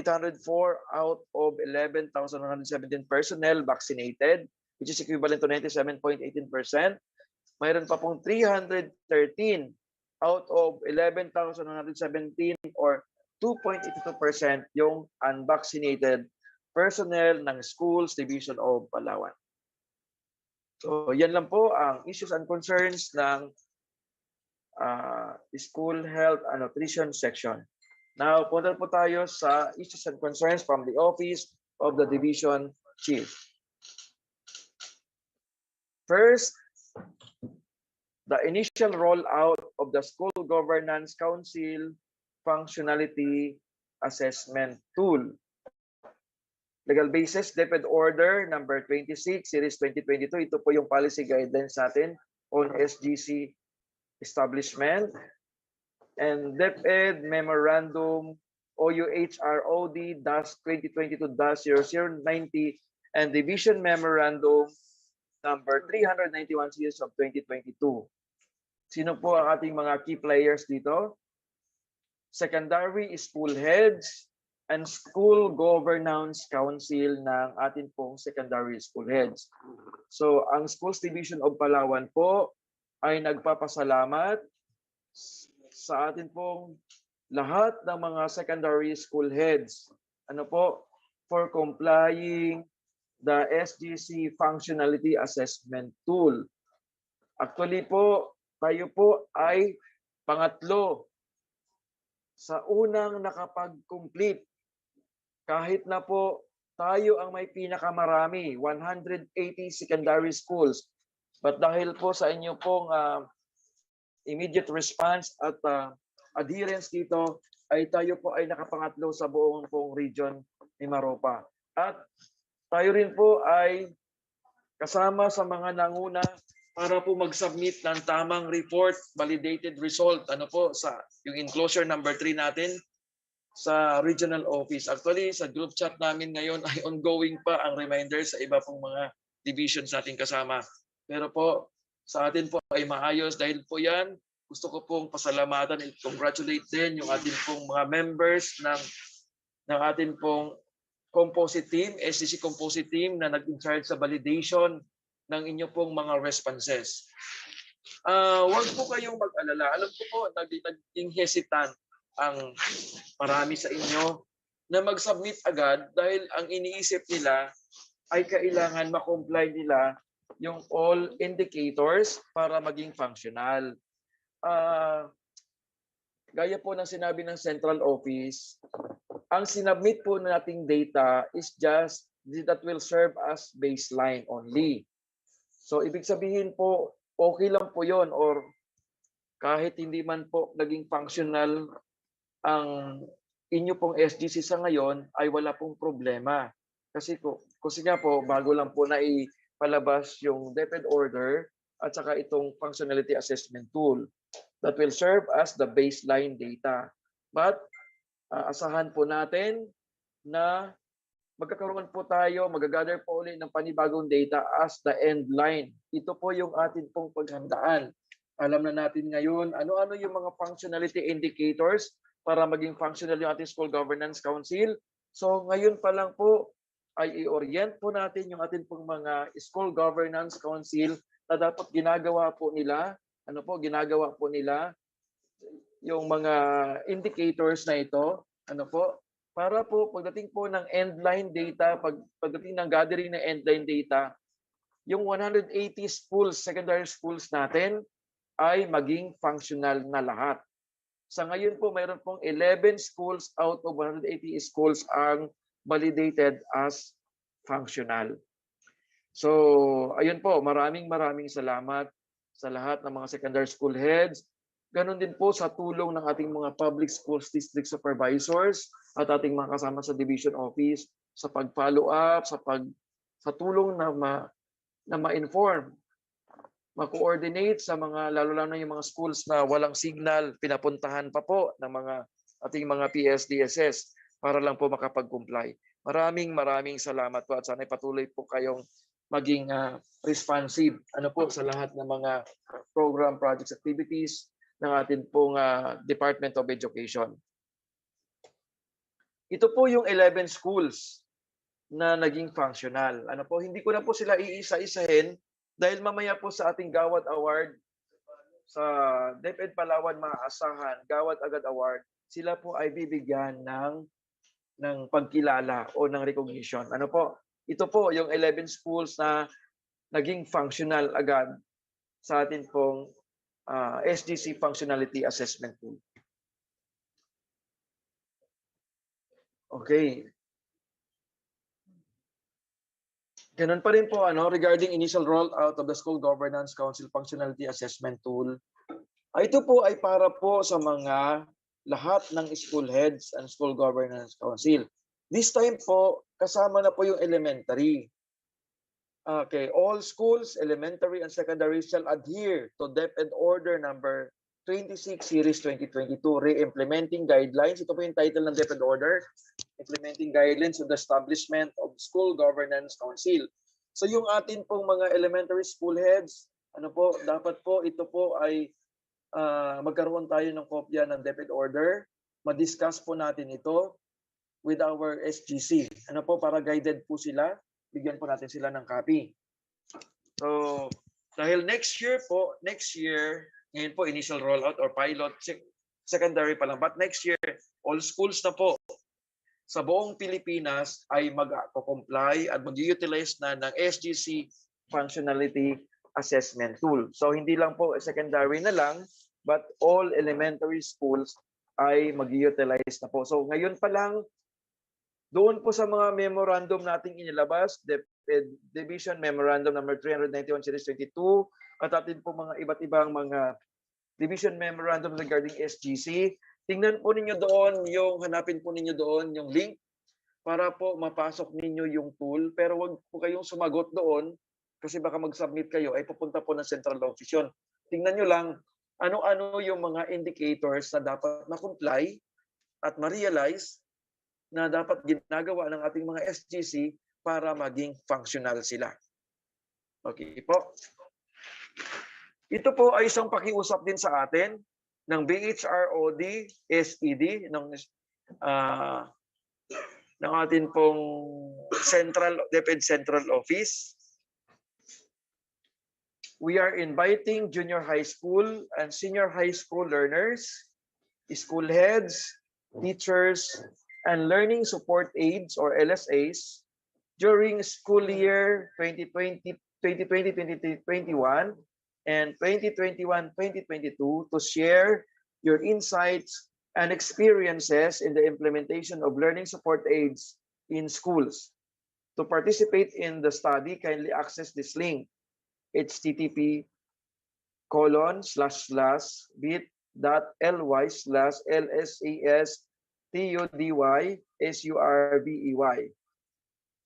out of 11,117 personnel vaccinated, which is equivalent to 97.18%. Mayroon pa pong 313 out of 11,117 or 2.82% yung unvaccinated personnel ng Schools Division of Palawan. So yan lang po ang issues and concerns ng School Health and Nutrition section. Now, punta po tayo sa issues and concerns from the Office of the Division Chief. First, the initial rollout of the School Governance Council Functionality Assessment Tool. Legal basis, DepEd Order number 26, Series 2022. Ito po yung policy guidelines natin on SGC establishment. And DepEd Memorandum OUHROD-2022-0090 and Division Memorandum number 391 series of 2022. Sino po ang ating mga key players dito? Secondary school heads and school governance council ng ating pong secondary school heads. So ang Schools Division of Palawan po ay nagpapasalamat sa atin pong lahat ng mga secondary school heads for complying the SGC Functionality Assessment Tool. Actually po, tayo po ay pangatlo sa unang nakapag-complete. Kahit na po tayo ang may pinakamarami, 180 secondary schools. But dahil po sa inyo pong immediate response at adherence dito, ay tayo po ay nakapangatlo sa buong pong region ni Maropa. At tayo rin po ay kasama sa mga nanguna para po mag-submit ng tamang report, validated result, sa yung enclosure number 3 natin sa regional office. Actually, sa group chat namin ngayon ay ongoing pa ang reminder sa iba pong mga divisions natin kasama. Pero po, sa atin po ay maayos dahil po yan, gusto ko pong pasalamatan and congratulate din yung ating pong mga members ng ating pong composite team, SDC composite team na nag-in-charge sa validation ng inyo pong mga responses. Huwag po kayong mag-alala. Alam ko po, naging hesitant ang marami sa inyo na mag-submit agad dahil ang iniisip nila ay kailangan ma-comply nila yung all indicators para maging functional. Gaya po ng sinabi ng central office, ang sinubmit po nating data is just that will serve as baseline only. So ibig sabihin po, okay lang po yon, or kahit hindi man po naging functional ang inyo pong SGC sa ngayon, ay wala pong problema. Kasi nga po, bago lang po na ipalabas yung DepEd order at saka itong functionality assessment tool that will serve as the baseline data. But asahan po natin na magkakaroon po tayo, magagather po ulit ng panibagong data as the end line. Ito po yung atin pong paghandaan. Alam na natin ngayon ano-ano yung mga functionality indicators para maging functional yung ating School Governance Council. So ngayon pa lang po ay i-orient po natin yung ating pong mga School Governance Council na dapat ginagawa po nila, yung mga indicators na ito, para po pagdating po ng endline data, pagdating ng gathering ng endline data, yung 180 schools, secondary schools natin ay maging functional na lahat. Sa ngayon po, mayroon pong 11 schools out of 180 schools ang validated as functional. So, ayun po, maraming salamat sa lahat ng mga secondary school heads. Ganon din po sa tulong ng ating mga public schools district supervisors at ating mga kasama sa division office sa pag-follow up, sa tulong na ma-inform, ma-coordinate sa mga, lalo na yung mga schools na walang signal, pinapuntahan pa po ng mga ating mga PSDSS para lang po makapag-comply. Maraming salamat po at sana patuloy po kayong maging responsive sa lahat ng mga program, projects, activities ng ating pong Department of Education. Ito po yung 11 schools na naging functional. Hindi ko na po sila iisa-isahin dahil mamaya po sa ating Gawad Award sa DepEd Palawan maaasahan, Gawad Agad Award, sila po ay bibigyan ng pagkilala o ng recognition. Ito po yung 11 schools na naging functional agad sa atin pong SGC Functionality Assessment Tool. Okay. Ganun pa rin po regarding initial rollout of the School Governance Council Functionality Assessment Tool. Ito po ay para po sa mga lahat ng school heads and school governance council. This time po, kasama na po yung elementary. Okay, all schools, elementary and secondary shall adhere to DepEd Order number 26 Series 2022, Re-implementing Guidelines. Ito po yung title ng DepEd Order, Implementing Guidelines of the Establishment of School Governance Council. So yung atin pong mga elementary school heads, dapat po ito po ay magkaroon tayo ng kopya ng DepEd Order, ma-discuss po natin ito with our SGC. Para guided po sila, bigyan po natin sila ng copy. So, dahil next year, ngayon po initial rollout or pilot, secondary pa lang, but next year, all schools na po sa buong Pilipinas ay mag-comply at mag-utilize na ng SGC Functionality Assessment Tool. So, hindi lang po secondary na lang, but all elementary schools ay mag-utilize na po. So, ngayon pa lang, doon po sa mga memorandum nating inilabas, Division Memorandum number 391 Series 22, at atin po mga iba't ibang mga Division Memorandum regarding SGC. Tingnan po ninyo doon, hanapin po ninyo doon yung link para po mapasok ninyo yung tool. Pero wag po kayong sumagot doon kasi baka mag-submit kayo ay pupunta po ng central office yun. Tingnan nyo lang ano-ano yung mga indicators na dapat ma-comply at ma-realize na dapat ginagawa ng ating mga SGC para maging functional sila. Okay po. Ito po ay isang pakiusap din sa atin ng BHROD, SED, ng atin pong DepEd Central Office. We are inviting junior high school and senior high school learners, school heads, teachers, and learning support aides or LSAs during school year 2020-2021 and 2021-2022 to share your insights and experiences in the implementation of learning support aids in schools. To participate in the study, kindly access this link, http://bit.ly/LSASTUDYSURVEY.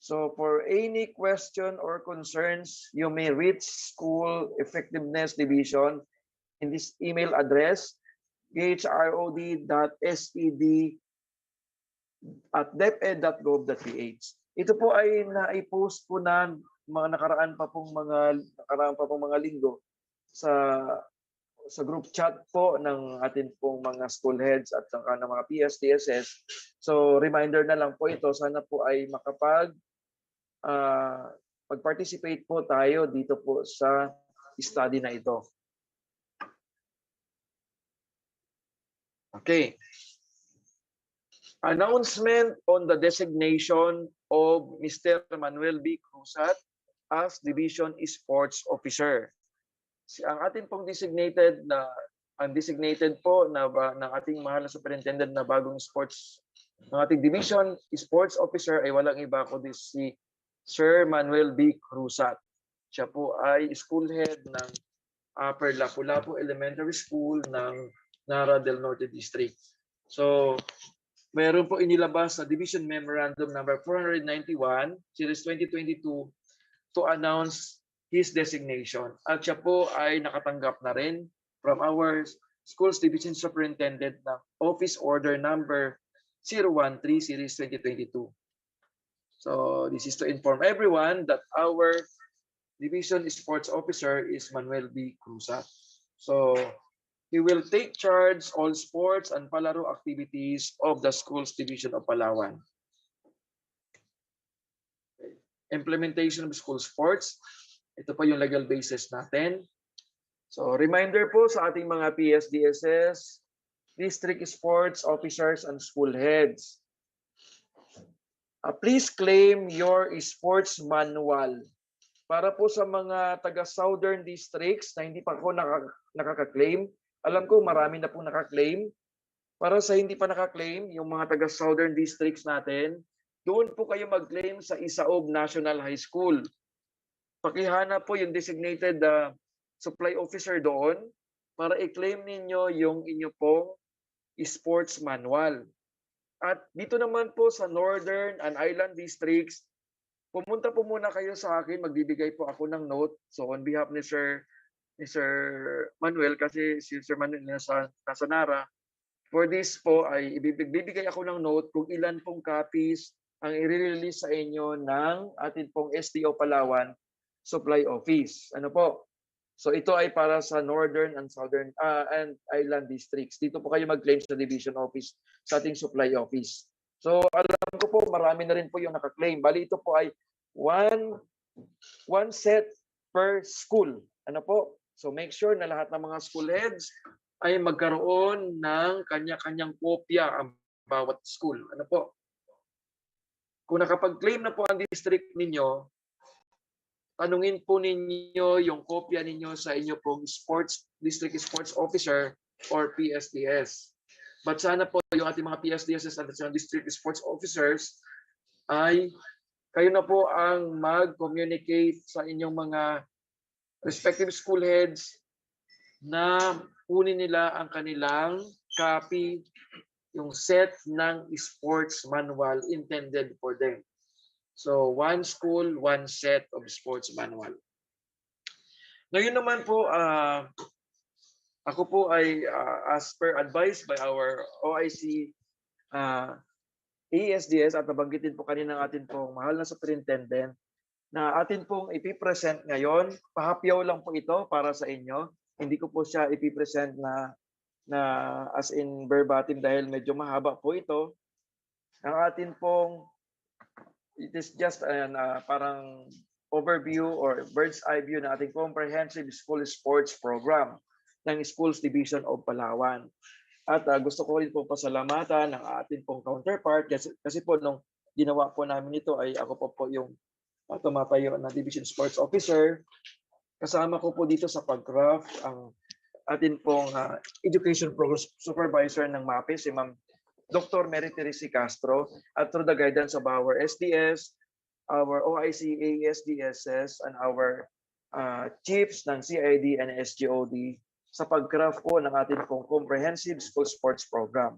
So for any question or concerns, you may reach School Effectiveness Division in this email address, bhrod.spd@deped.gov.ph. Ito po ay naipost po na nakaraan pa pong mga linggo sa group chat po ng atin pong mga school heads at saka ng mga PSDSS. So reminder na lang po ito, sana po ay mag-participate po tayo dito po sa study na ito. Okay. Announcement on the designation of Mr. Manuel B. Cruzat as Division Sports Officer. Ang ating pong designated po ng ating mahal na superintendent na bagong sports ng ating Division Sports Officer ay walang iba kundi si Sir Manuel B. Cruzat. Siya po ay school head ng Upper Lapu-Lapu Elementary School ng Nara del Norte District. So, mayroon po inilabas sa Division Memorandum number 491, Series 2022, to announce his designation. At siya po ay nakatanggap na rin from our Schools Division Superintendent ng Office Order number 013, Series 2022. So this is to inform everyone that our Division Sports Officer is Manuel B. Cruzat. So he will take charge all sports and palaro activities of the Schools Division of Palawan. Implementation of school sports. Ito po yung legal basis natin. So reminder po sa ating mga PSDSS, district sports officers and school heads. Please claim your sports manual para po sa mga taga Southern Districts na hindi pa po nakaka-claim, alam ko marami na po naka-claim. Para sa hindi pa naka-claim, yung mga taga Southern Districts natin, doon po kayo mag-claim sa Isaob National High School. Pakihanap po yung designated supply officer doon para i-claim ninyo yung inyo pong sports manual. At dito naman po sa Northern and Island Districts, pumunta po muna kayo sa akin, magbibigay po ako ng note. So on behalf ni Sir Manuel, kasi si Sir Manuel nasa Nara, for this po ay ibibigay ako ng note kung ilan pong copies ang i-release sa inyo ng atin pong STO Palawan Supply Office. Ano po? So ito ay para sa Northern and Southern and Island Districts. Dito po kayo mag-claim sa Division Office sa ating Supply Office. So alam ko po marami na rin po yung naka-claim. Bali ito po ay one set per school. Ano po? So make sure na lahat ng mga school heads ay magkaroon ng kanya-kanyang kopya ang bawat school. Ano po? Kung nakapag-claim na po ang district ninyo, tanungin po ninyo yung kopya ninyo sa inyo pong district sports officer or PSDS. But sana po yung ating mga PSDS at district sports officers ay kayo na po ang mag-communicate sa inyong mga respective school heads na kunin nila ang kanilang copy, yung set ng sports manual intended for them. So, one school, one set of sports manual. Ngayon naman po, ako po ay as per advised by our OIC ASDS at nabanggitin po kanina ng atin pong mahal na superintendent na atin pong ipipresent ngayon. Pahapyaw lang po ito para sa inyo. Hindi ko po siya ipipresent na as in verbatim dahil medyo mahaba po ito. Ang atin pong, it is just an parang overview or bird's eye view na ating comprehensive school sports program ng Schools Division of Palawan. At gusto ko rin po pasalamatan ng ating pong counterpart kasi po nung ginawa po namin ito ay ako po yung tumatayo na Division Sports Officer. Kasama ko po dito sa pag-craft ang atin pong Education Program Supervisor ng MAPE, si Ma'am Dr. Mary Teresi Castro, at through the guidance of our SDS, our OIC ASDSS, and our chiefs ng CID and SGOD sa pag-craft po ng atin pong Comprehensive School Sports Program.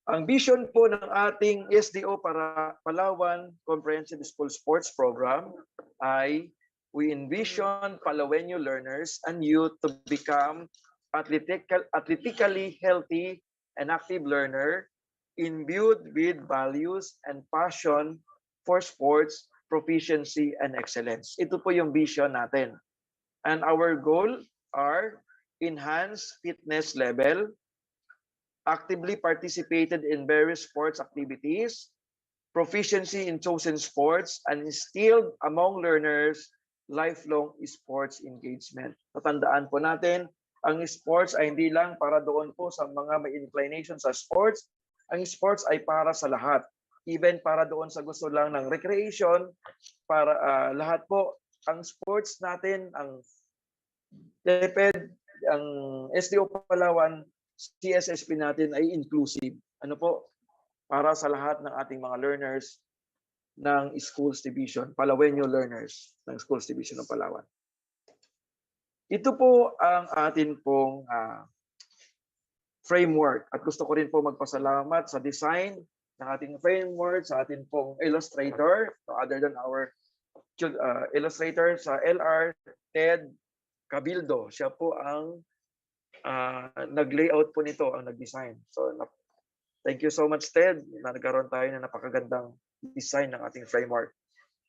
Ang vision po ng ating SDO para Palawan Comprehensive School Sports Program ay we envision Palawenyo learners and youth to become athletically healthy and active learner imbued with values and passion for sports, proficiency, and excellence. Ito po yung vision natin. And our goal are enhance fitness level, actively participated in various sports activities, proficiency in chosen sports, and instilled among learners lifelong sports engagement. Tatandaan po natin, ang sports ay hindi lang para doon po sa mga may inclination sa sports. Ang sports ay para sa lahat. Even para doon sa gusto lang ng recreation, para lahat po. Ang sports natin, ang DepEd, ang SDO Palawan, CSSP natin ay inclusive. Ano po? Para sa lahat ng ating mga learners ng Schools Division, Palawenyo learners ng Schools Division ng Palawan. Ito po ang atin pong framework at gusto ko rin po magpasalamat sa design ng ating framework, sa atin pong illustrator, other than our illustrator sa LR, Ted Cabildo. Siya po ang nag-layout po nito, ang nag-design. So, thank you so much, Ted, na nagkaroon tayo ng napakagandang design ng ating framework.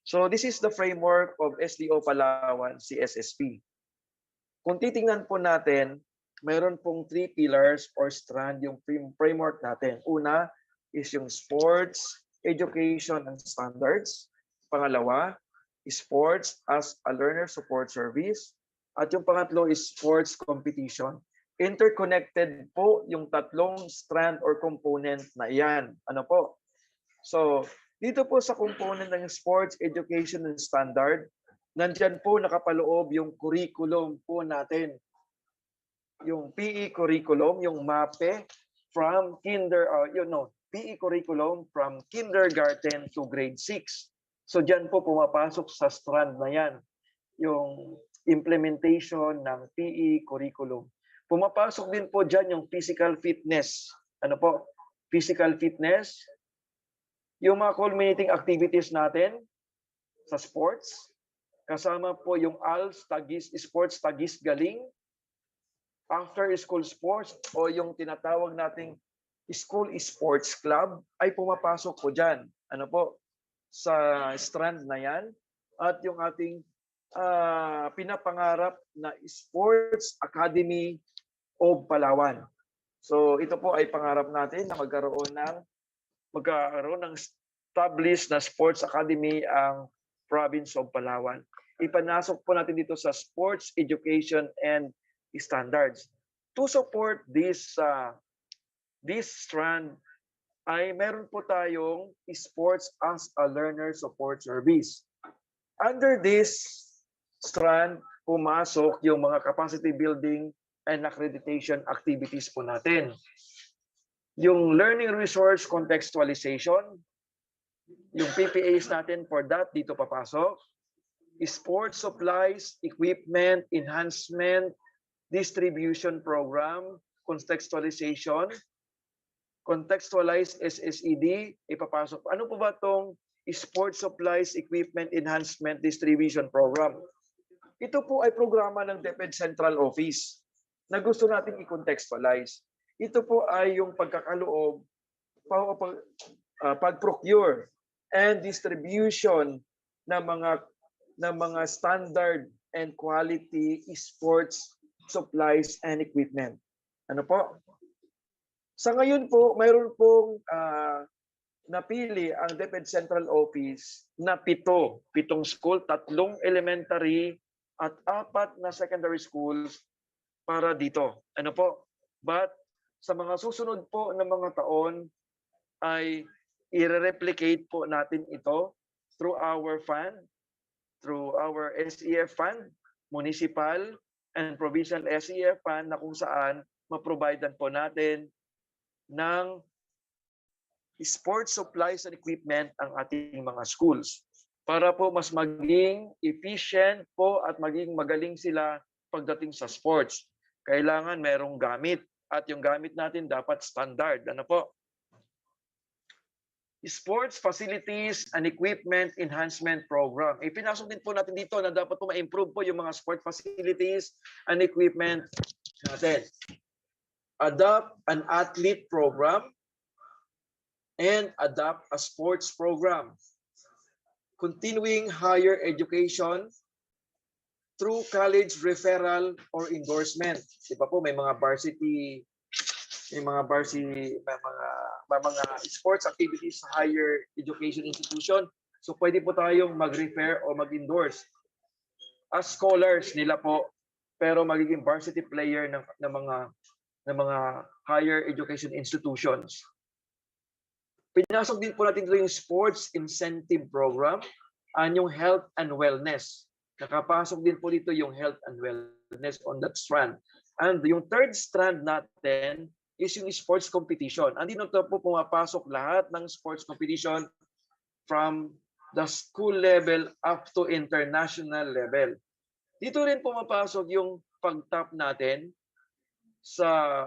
So, this is the framework of SDO Palawan CSSP. Kung titingnan po natin, mayroon pong 3 pillars or strand yung framework natin. Una is yung sports, education, and standards. Pangalawa, sports as a learner support service. At yung pangatlo is sports competition. Interconnected po yung tatlong strand or component na iyan. Ano po? So, Dito po sa component ng Sports Education and Standard, nandyan po nakapaloob yung curriculum po natin. Yung PE curriculum, yung MAPE from PE curriculum from kindergarten to grade 6. So diyan po pumapasok sa strand na yan, yung implementation ng PE curriculum. Pumapasok din po diyan yung physical fitness. Ano po? Physical fitness, yung mga culminating activities natin sa sports, kasama po yung ALS, Tagis, Sports Tagis Galing, after school sports o yung tinatawag nating school sports club ay pumapasok po dyan. Ano po? Sa strand na yan. At yung ating pinapangarap na Sports Academy of Palawan. So ito po ay pangarap natin na magkaroon ng established na sports academy ang province of Palawan. Ipanasok po natin dito sa sports education and standards. To support this strand ay meron po tayong sports as a learner support service. Under this strand, pumasok yung mga capacity building and accreditation activities po natin. Yung learning resource contextualization, yung PPAs natin for that, dito papasok. Sports supplies, equipment, enhancement, distribution program, contextualization, contextualized SSED, ipapasok. Ano po ba itong sports supplies, equipment, enhancement, distribution program? Ito po ay programa ng DepEd Central Office na gusto natin i-contextualize. Ito po ay yung pagkakaloob, pag-procure and distribution ng mga standard and quality sports supplies and equipment. Ano po? Sa ngayon po, mayroon pong napili ang DepEd Central Office na pitong school, 3 elementary at 4 na secondary schools para dito. Ano po? But sa mga susunod po na mga taon ay i-replicate po natin ito through our fund, through our SEF fund, municipal and provincial SEF fund na kung saan ma-providean po natin ng sports supplies and equipment ang ating mga schools para po mas maging efficient po at maging magaling sila pagdating sa sports. Kailangan merong gamit at yung gamit natin dapat standard. Ano po? Sports Facilities and Equipment Enhancement Program. Ipinasok din po natin dito na dapat po ma-improve po yung mga sport facilities and equipment natin. Adopt an athlete program and adopt a sports program. Continuing higher education through college referral or endorsement. Di ba po may mga varsity, may mga sports activities sa higher education institution. So pwede po tayong mag-refer o mag-endorse as scholars nila po, pero magiging varsity player ng mga higher education institutions. Pinasok din po natin ito yung sports incentive program and yung health and wellness. Nakapasok din po dito yung health and wellness on that strand. And yung third strand natin is yung sports competition. Andito po pumapasok lahat ng sports competition from the school level up to international level. Dito rin pumapasok yung pag-tap natin sa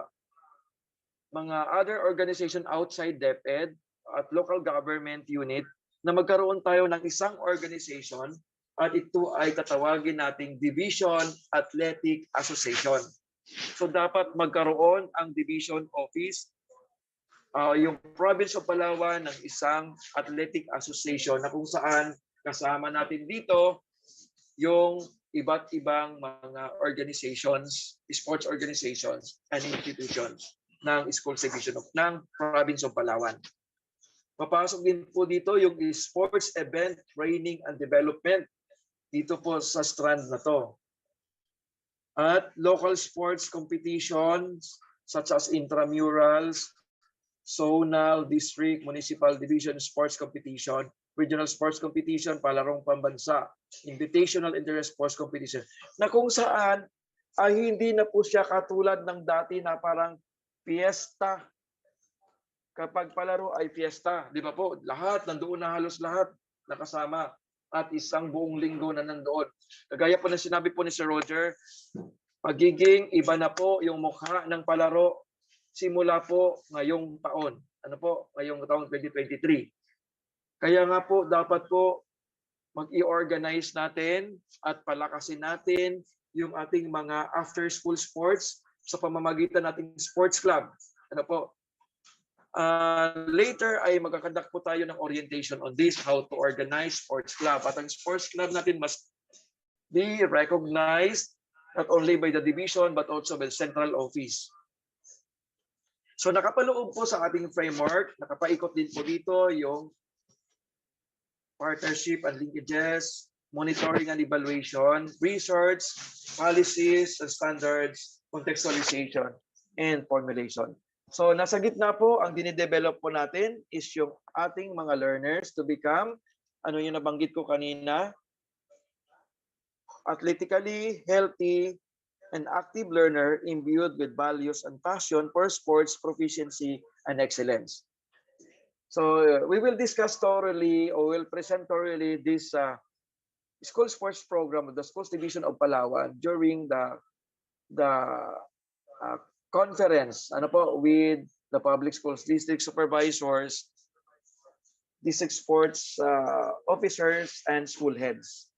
mga other organization outside DepEd at local government unit na magkaroon tayo ng isang organization at ito ay tatawagin nating Division Athletic Association. So dapat magkaroon ang division office, yung province of Palawan ng isang athletic association na kung saan kasama natin dito yung iba't ibang mga organizations, sports organizations and institutions ng school division ng province of Palawan. Papasok din po dito yung sports event training and development dito po sa strand na to. At local sports competitions such as intramurals, zonal, district, municipal division sports competition, regional sports competition, palarong pambansa, invitational interest sports competition, na kung saan ay hindi na po siya katulad ng dati na parang fiesta. Kapag palaro ay fiesta, di ba po? Lahat, nandoon na halos lahat nakasama at isang buong linggo na nandoon. Kagaya po na sinabi po ni Sir Roger, magiging iba na po yung mukha ng palaro simula po ngayong taon. Ano po? Ngayong taon 2023. Kaya nga po, dapat po mag-i-organize natin at palakasin natin yung ating mga after-school sports sa pamamagitan nating sports club. Ano po? Later ay magkakandak po tayo ng orientation on this, how to organize sports club. At ang sports club natin must be recognized not only by the division but also by the central office. So nakapaloob po sa ating framework, nakapaikot din po dito yung partnership and linkages, monitoring and evaluation, research, policies and standards, contextualization, and formulation. So nasa gitna po, ang dinidevelop po natin is yung ating mga learners to become, ano yung nabanggit ko kanina, athletically healthy and active learner imbued with values and passion for sports, proficiency, and excellence. So we will discuss thoroughly or will present thoroughly this school sports program of the Schools Division of Palawan during the conference with the public schools district supervisors, district sports officers, and school heads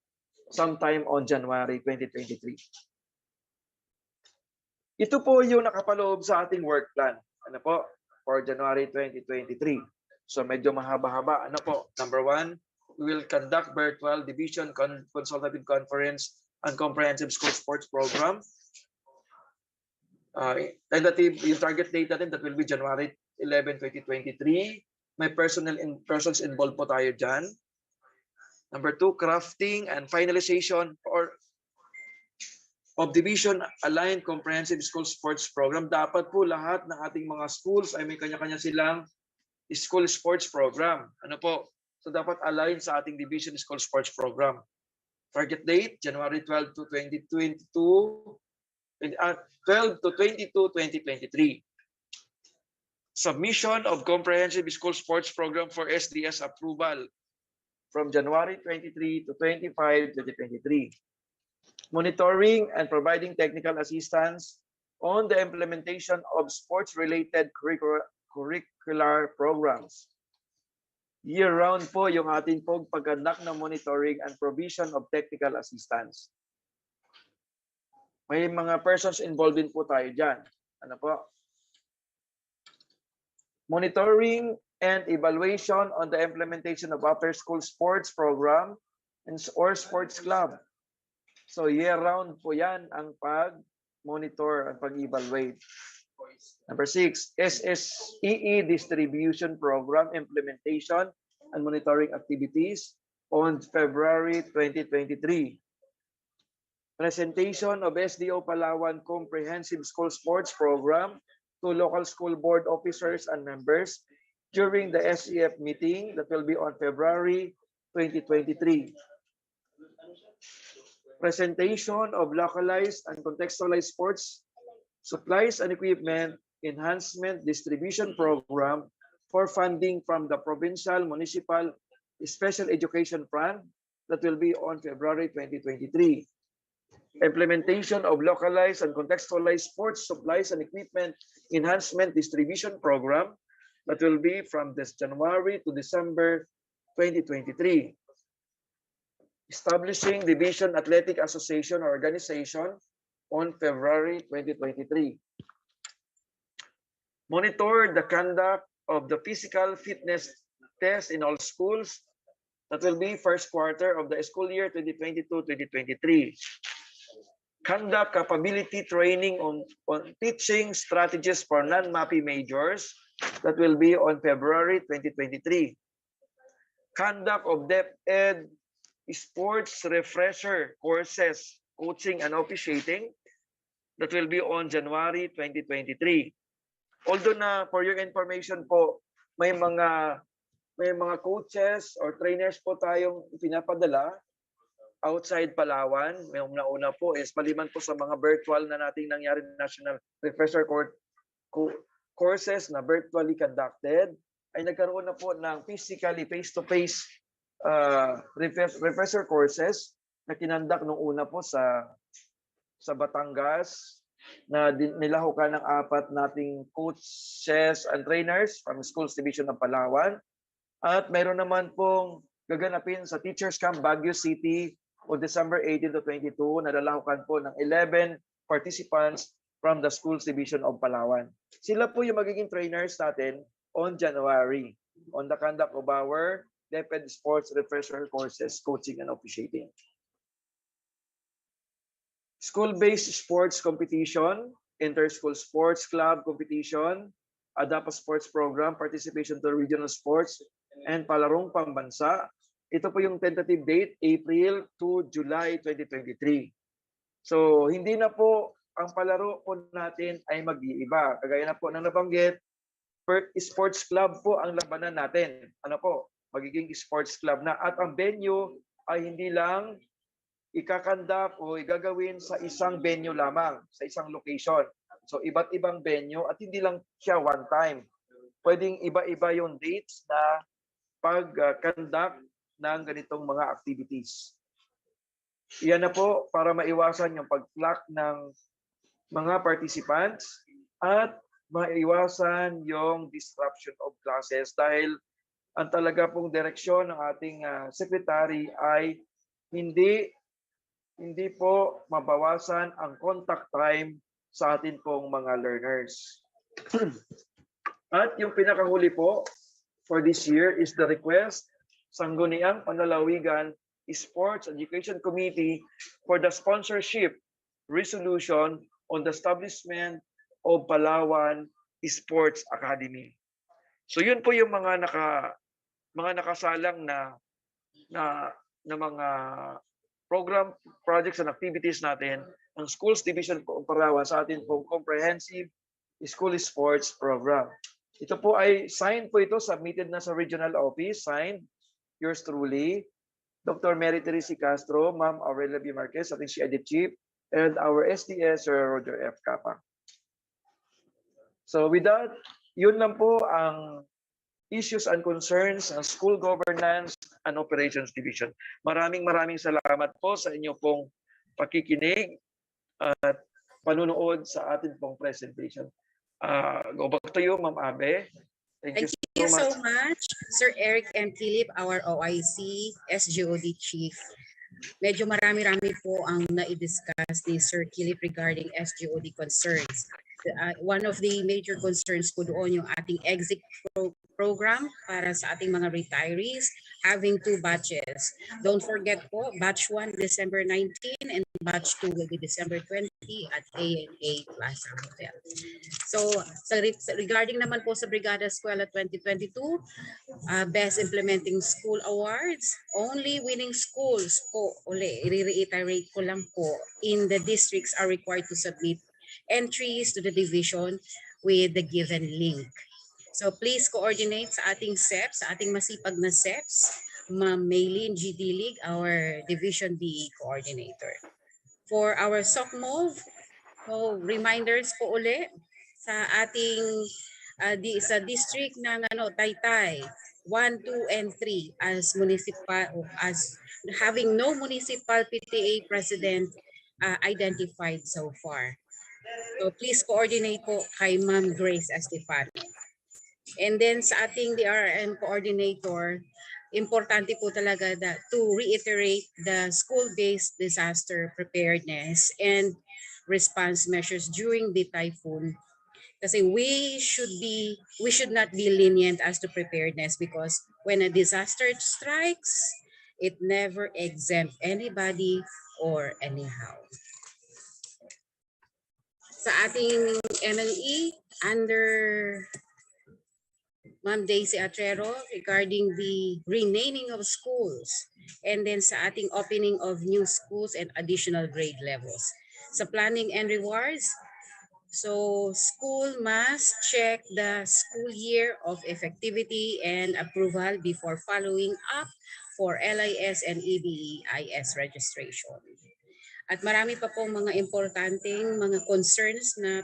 sometime on January 2023. Ito po yung nakapaloob sa ating work plan for January 2023. So medyo mahaba-haba. Number 1, we will conduct virtual division consultative conference and comprehensive school sports program. Tentative, yung target date natin, that will be January 11, 2023. May persons involved po tayo dyan. Number 2, crafting and finalization of division-aligned comprehensive school sports program. Dapat po lahat ng ating mga schools ay may kanya-kanya silang school sports program. So dapat align sa ating division school sports program. Target date, January 12 to 22, 2023. Submission of comprehensive school sports program for SDS approval from January 23 to 25, 2023. Monitoring and providing technical assistance on the implementation of sports-related curricular programs. Year-round po yung ating pagkandak ng monitoring and provision of technical assistance. May mga persons involved din po tayo dyan. Monitoring and evaluation on the implementation of after-school sports program or sports club. So year-round po yan ang pag-monitor at pag-evaluate. Number 6, SSEE distribution program implementation and monitoring activities on February 2023. Presentation of SDO Palawan Comprehensive School Sports Program to local school board officers and members during the SEF meeting that will be on February 2023. Presentation of localized and contextualized sports supplies and equipment enhancement distribution program for funding from the provincial municipal special education fund that will be on February 2023. Implementation of localized and contextualized sports supplies and equipment enhancement distribution program that will be from this January to December 2023. Establishing Division Athletic Association or Organization on February 2023. Monitor the conduct of the physical fitness test in all schools. That will be first quarter of the school year 2022-2023. Conduct capability training on teaching strategies for non-MAPI majors. That will be on February 2023. Conduct of DepEd sports refresher courses, coaching and officiating. That will be on January 2023. Although na for your information po, may mga coaches or trainers po tayong pinapadala outside Palawan. May nauna po is maliban po sa mga virtual na nating nangyari national refresher courses na virtually conducted, ay nagkaroon na po ng physically face-to-face refresher courses na kinandak nung una po sa Batangas, na nilahukan ng 4 nating coaches and trainers from Schools Division ng Palawan. At mayroon naman pong gaganapin sa Teachers Camp Baguio City on December 18 to 22, nalalahukan po ng 11 participants from the Schools Division of Palawan. Sila po yung magiging trainers natin on January on the conduct of our DepEd Sports Refresher Courses, Coaching and Officiating. School-based sports competition, inter-school sports club competition, ADAPA sports program, participation to regional sports, and palarong pambansa. Ito po yung tentative date, April to July 2023. So, hindi na po ang palaro po natin ay mag-iiba. Kagaya na po ng nabanggit, per sports club po ang labanan natin. Ano po? Magiging sports club na. At ang venue ay hindi lang ikakandak o igagawin sa isang venue lamang, sa isang location. So, iba't ibang venue at hindi lang siya one time. Pwedeng iba-iba yung dates na pag-conduct ng ganitong mga activities. Iyan na po para maiwasan yung pag-flock ng mga participants at maiwasan yung disruption of classes dahil ang talaga pong direksyon ng ating secretary ay hindi po mabawasan ang contact time sa atin pong mga learners. At yung pinakahuli po for this year is the request Sangguniang Panlalawigan Sports Education Committee for the sponsorship resolution on the establishment of Palawan Sports Academy. So yun po yung mga nakasalang na mga program, projects and activities natin ng Schools Division of Palawan sa atin pong Comprehensive School Sports Program. Ito po ay signed po ito, submitted na sa regional office, signed, yours truly, Dr. Mary Teresi Castro, Ma'am Aurelia B. Marquez, ating CID Chief, and our SDS, Sir Roger F. Capa. So with that, yun lang po ang issues and concerns ng School Governance and Operations Division. Maraming salamat po sa inyo pong pakikinig at panunood sa atin pong presentation. Go back to you, Ma'am Abe. Thank you so much, Sir Eric M. Philip, our OIC, SGOD Chief. Medyo marami-rami po ang na-discuss ni Sir Philip regarding SGOD concerns. One of the major concerns po doon yung ating exit program para sa ating mga retirees, having 2 batches. Don't forget po, batch 1 December 19 and batch 2 will be December 20 at A&A Plaza Hotel. So, regarding naman po sa Brigada Eskwela 2022, Best Implementing School Awards, only winning schools po, i-reiterate ko lang po, in the districts are required to submit entries to the division with the given link. So please coordinate sa ating SEPs, sa ating masipag na SEPs, Ma'am Maylene G. Dilig, our Division DE Coordinator. For our SOCMOV, so reminders po uli sa ating sa district ng Taytay, 1, 2, and 3 as having no municipal PTA president identified so far. So please coordinate po kay Ma'am Grace Estefano. And then sa ating DRM coordinator, importante po talaga to reiterate the school-based disaster preparedness and response measures during the typhoon. Kasi we should not be lenient as to preparedness because when a disaster strikes, it never exempts anybody or anyhow. Sa ating MLE, under Ma'am Daisy Atrero, regarding the renaming of schools, and then sa ating opening of new schools and additional grade levels. Sa planning and rewards, So school must check the school year of effectivity and approval before following up for LIS and EBEIS registration. At marami pa pong mga importanteng mga concerns na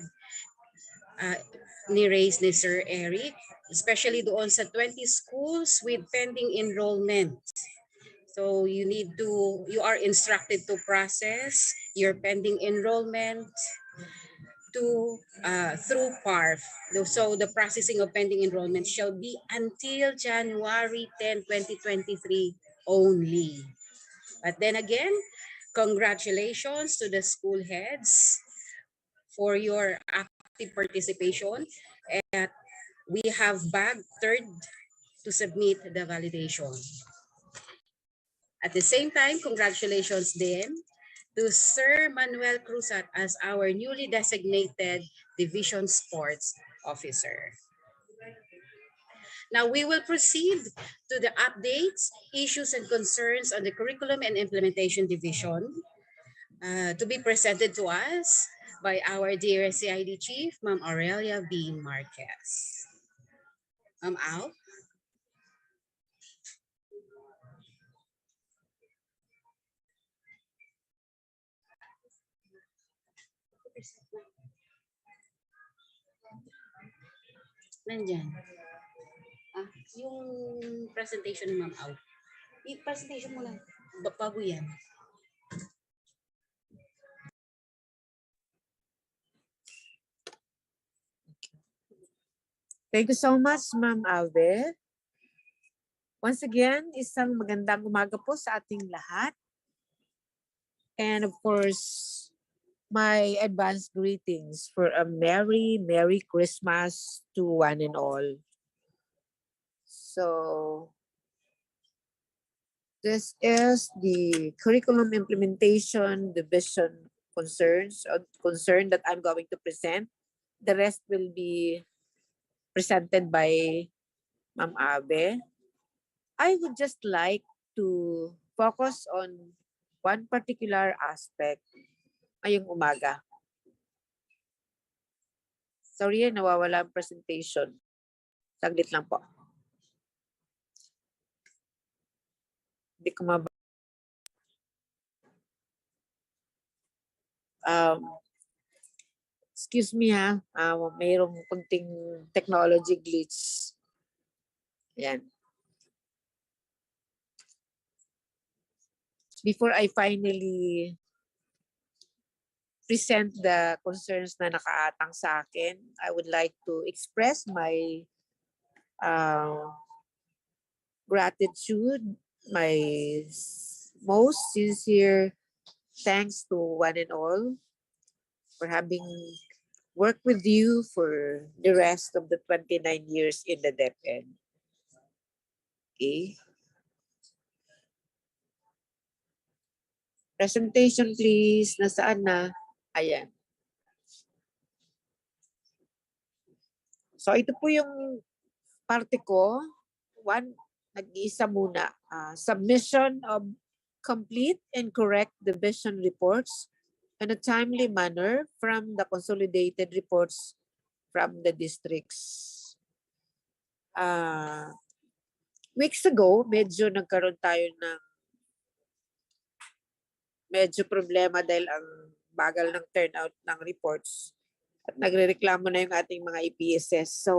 ni-raise ni Sir Eric, especially doon sa 20 schools with pending enrollment. So you are instructed to process your pending enrollment through PARF. So the processing of pending enrollment shall be until January 10, 2023 only. But then again, congratulations to the school heads for your active participation. And we have bagged third to submit the validation. At the same time, congratulations din to Sir Manuel Cruzat as our newly designated Division Sports Officer. Now we will proceed to the updates, issues, and concerns on the Curriculum and Implementation Division to be presented to us by our dear CID Chief, Ma'am Aurelia B. Marquez. Ma'am Au. Nandyan. Yung presentation ni Ma'am Au. I-presentation mo lang. Bago yan. Thank you so much, Ma'am Alve. Once again, isang magandang umaga po sa ating lahat. And of course, my advanced greetings for a Merry Christmas to one and all. So, this is the Curriculum Implementation Division concern that I'm going to present. The rest will be presented by Ma'am Abe. I would just like to focus on one particular aspect ngayong umaga. Sorry, nawawala ang presentation. Saglit lang po. Hindi ko excuse me ha, mayroong kunting technology glitch. Ayan. Before I finally present the concerns na nakaatang sa akin, I would like to express my gratitude, my most sincere thanks to one and all for having worked with you for the rest of the 29 years in the DepEd. Okay. Presentation please. Nasaan na? Ayan. So ito po yung parte ko. One, nag-iisa muna. Submission of complete and correct division reports in a timely manner from the consolidated reports from the districts. Weeks ago, medyo nagkaroon tayo ng medyo problema dahil ang bagal ng turnout ng reports at nagrereklamo na yung ating mga EPSS. So,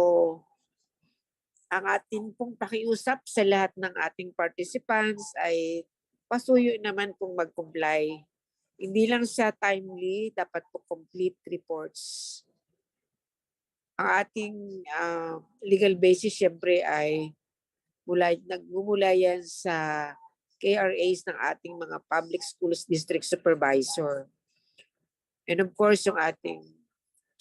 ang ating pong pakiusap sa lahat ng ating participants ay pasuyo naman kung mag-comply. Hindi lang siya timely, dapat po complete reports. Ang ating legal basis syempre ay nagmumula yan sa KRAs ng ating mga public schools district supervisor. And of course, yung ating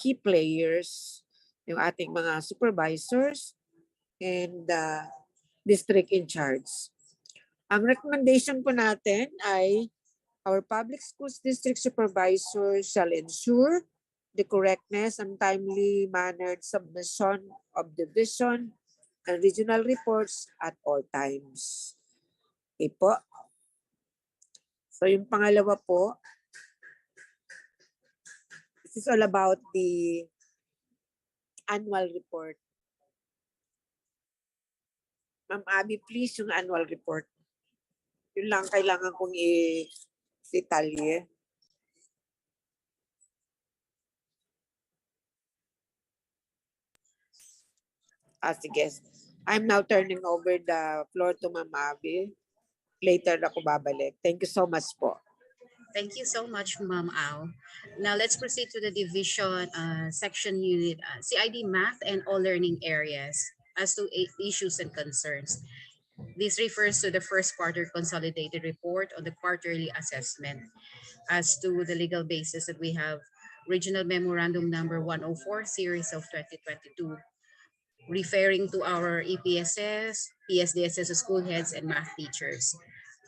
key players, yung ating mga supervisors and district in charge. Ang recommendation po natin ay our public schools district supervisor shall ensure the correctness and timely mannered submission of division and regional reports at all times. Okay po. So yung pangalawa po, This is all about the annual report. Ma'am Abby, please, yung annual report. Yun lang kailangan kong i-detalye. Sige. I'm now turning over the floor to Ma'am Abby. Later ako babalik. Thank you so much po. Thank you so much, Ma'am Au. Now let's proceed to the division section unit, CID Math and all learning areas as to issues and concerns. This refers to the first quarter consolidated report on the quarterly assessment. As to the legal basis that we have Regional Memorandum number 104, series of 2022, referring to our EPSS, PSDSS school heads and math teachers.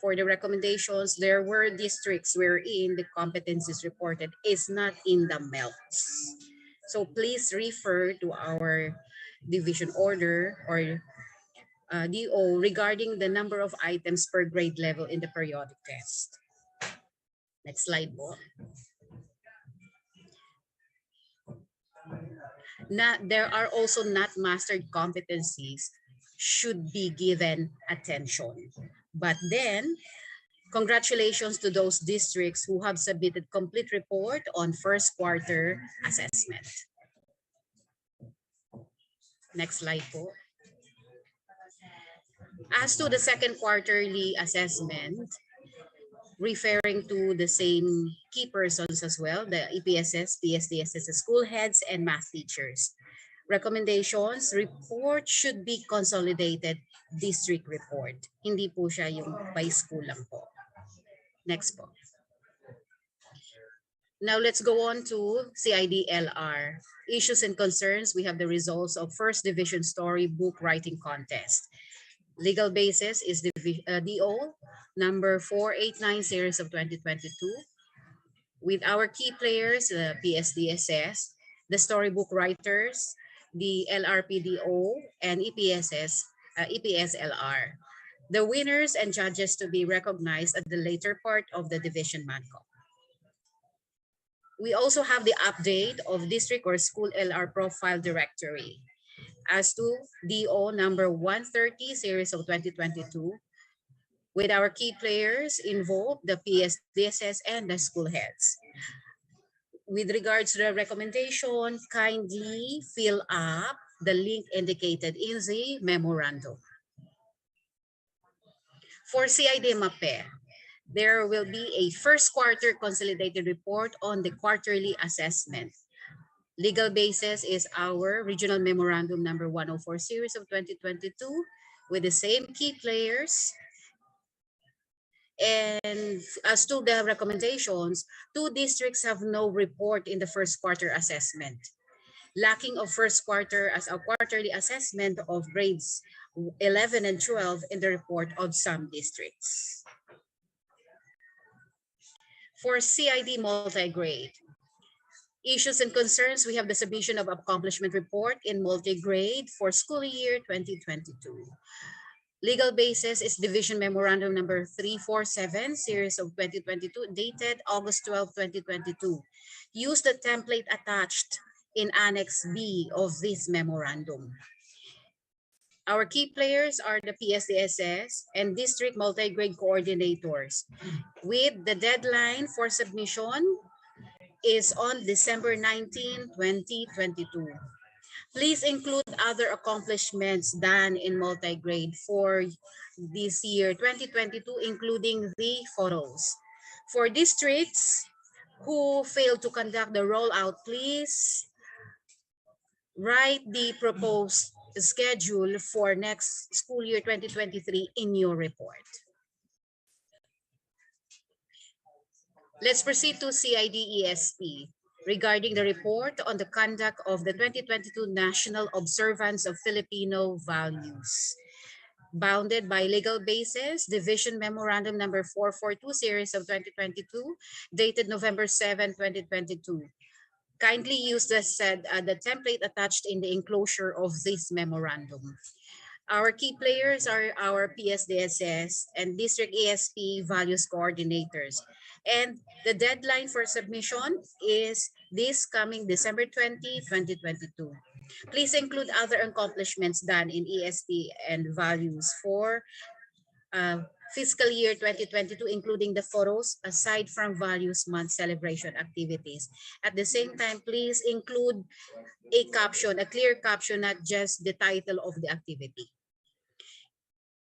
For the recommendations, there were districts wherein the competencies reported is not in the MELCs. So please refer to our division order or DO regarding the number of items per grade level in the periodic test. Next slide po. There are also not mastered competencies should be given attention. But then, congratulations to those districts who have submitted complete report on first quarter assessment. Next slide po. As to the second quarterly assessment, referring to the same key persons as well, the EPSS, PSDSS, school heads, and math teachers. Recommendations, report should be consolidated district report. Hindi po siya yung by school lang po. Next po. Now let's go on to CID-LR. Issues and concerns, we have the results of first division storybook writing contest. Legal basis is the DO number 489 series of 2022. With our key players, the PSDSS, the storybook writers, the LRPDO, and EPSLR. The winners and judges to be recognized at the later part of the division MANCO. We also have the update of district or school LR profile directory. As to DO number 130 series of 2022, with our key players involved, the PSDSS and the school heads. With regards to the recommendation, kindly fill up the link indicated in the memorandum. For CID MAPE, there will be a first quarter consolidated report on the quarterly assessment. Legal basis is our Regional Memorandum number 104 series of 2022 with the same key players. And as to the recommendations, 2 districts have no report in the first quarter assessment. Lacking of first quarter as a quarterly assessment of grades 11 and 12 in the report of some districts. For CID multi-grade, issues and concerns, we have the submission of accomplishment report in multi-grade for school year 2022. Legal basis is Division Memorandum number 347, series of 2022, dated August 12, 2022. Use the template attached in Annex B of this memorandum. Our key players are the PSDSS and district multi-grade coordinators, with the deadline for submission is on December 19, 2022. Please include other accomplishments done in multi-grade for this year, 2022, including the photos. For districts who failed to conduct the rollout, please write the proposed schedule for next school year 2023 in your report. Let's proceed to CID-ESP. Regarding the report on the conduct of the 2022 National Observance of Filipino Values. Bounded by legal basis, Division Memorandum number 442, series of 2022, dated November 7, 2022. Kindly use the template attached in the enclosure of this memorandum. Our key players are our PSDSS and District ESP Values Coordinators. And the deadline for submission is this coming December 20, 2022. Please include other accomplishments done in ESP and values for fiscal year 2022, including the photos aside from Values Month celebration activities. At the same time, please include a caption, a clear caption, not just the title of the activity.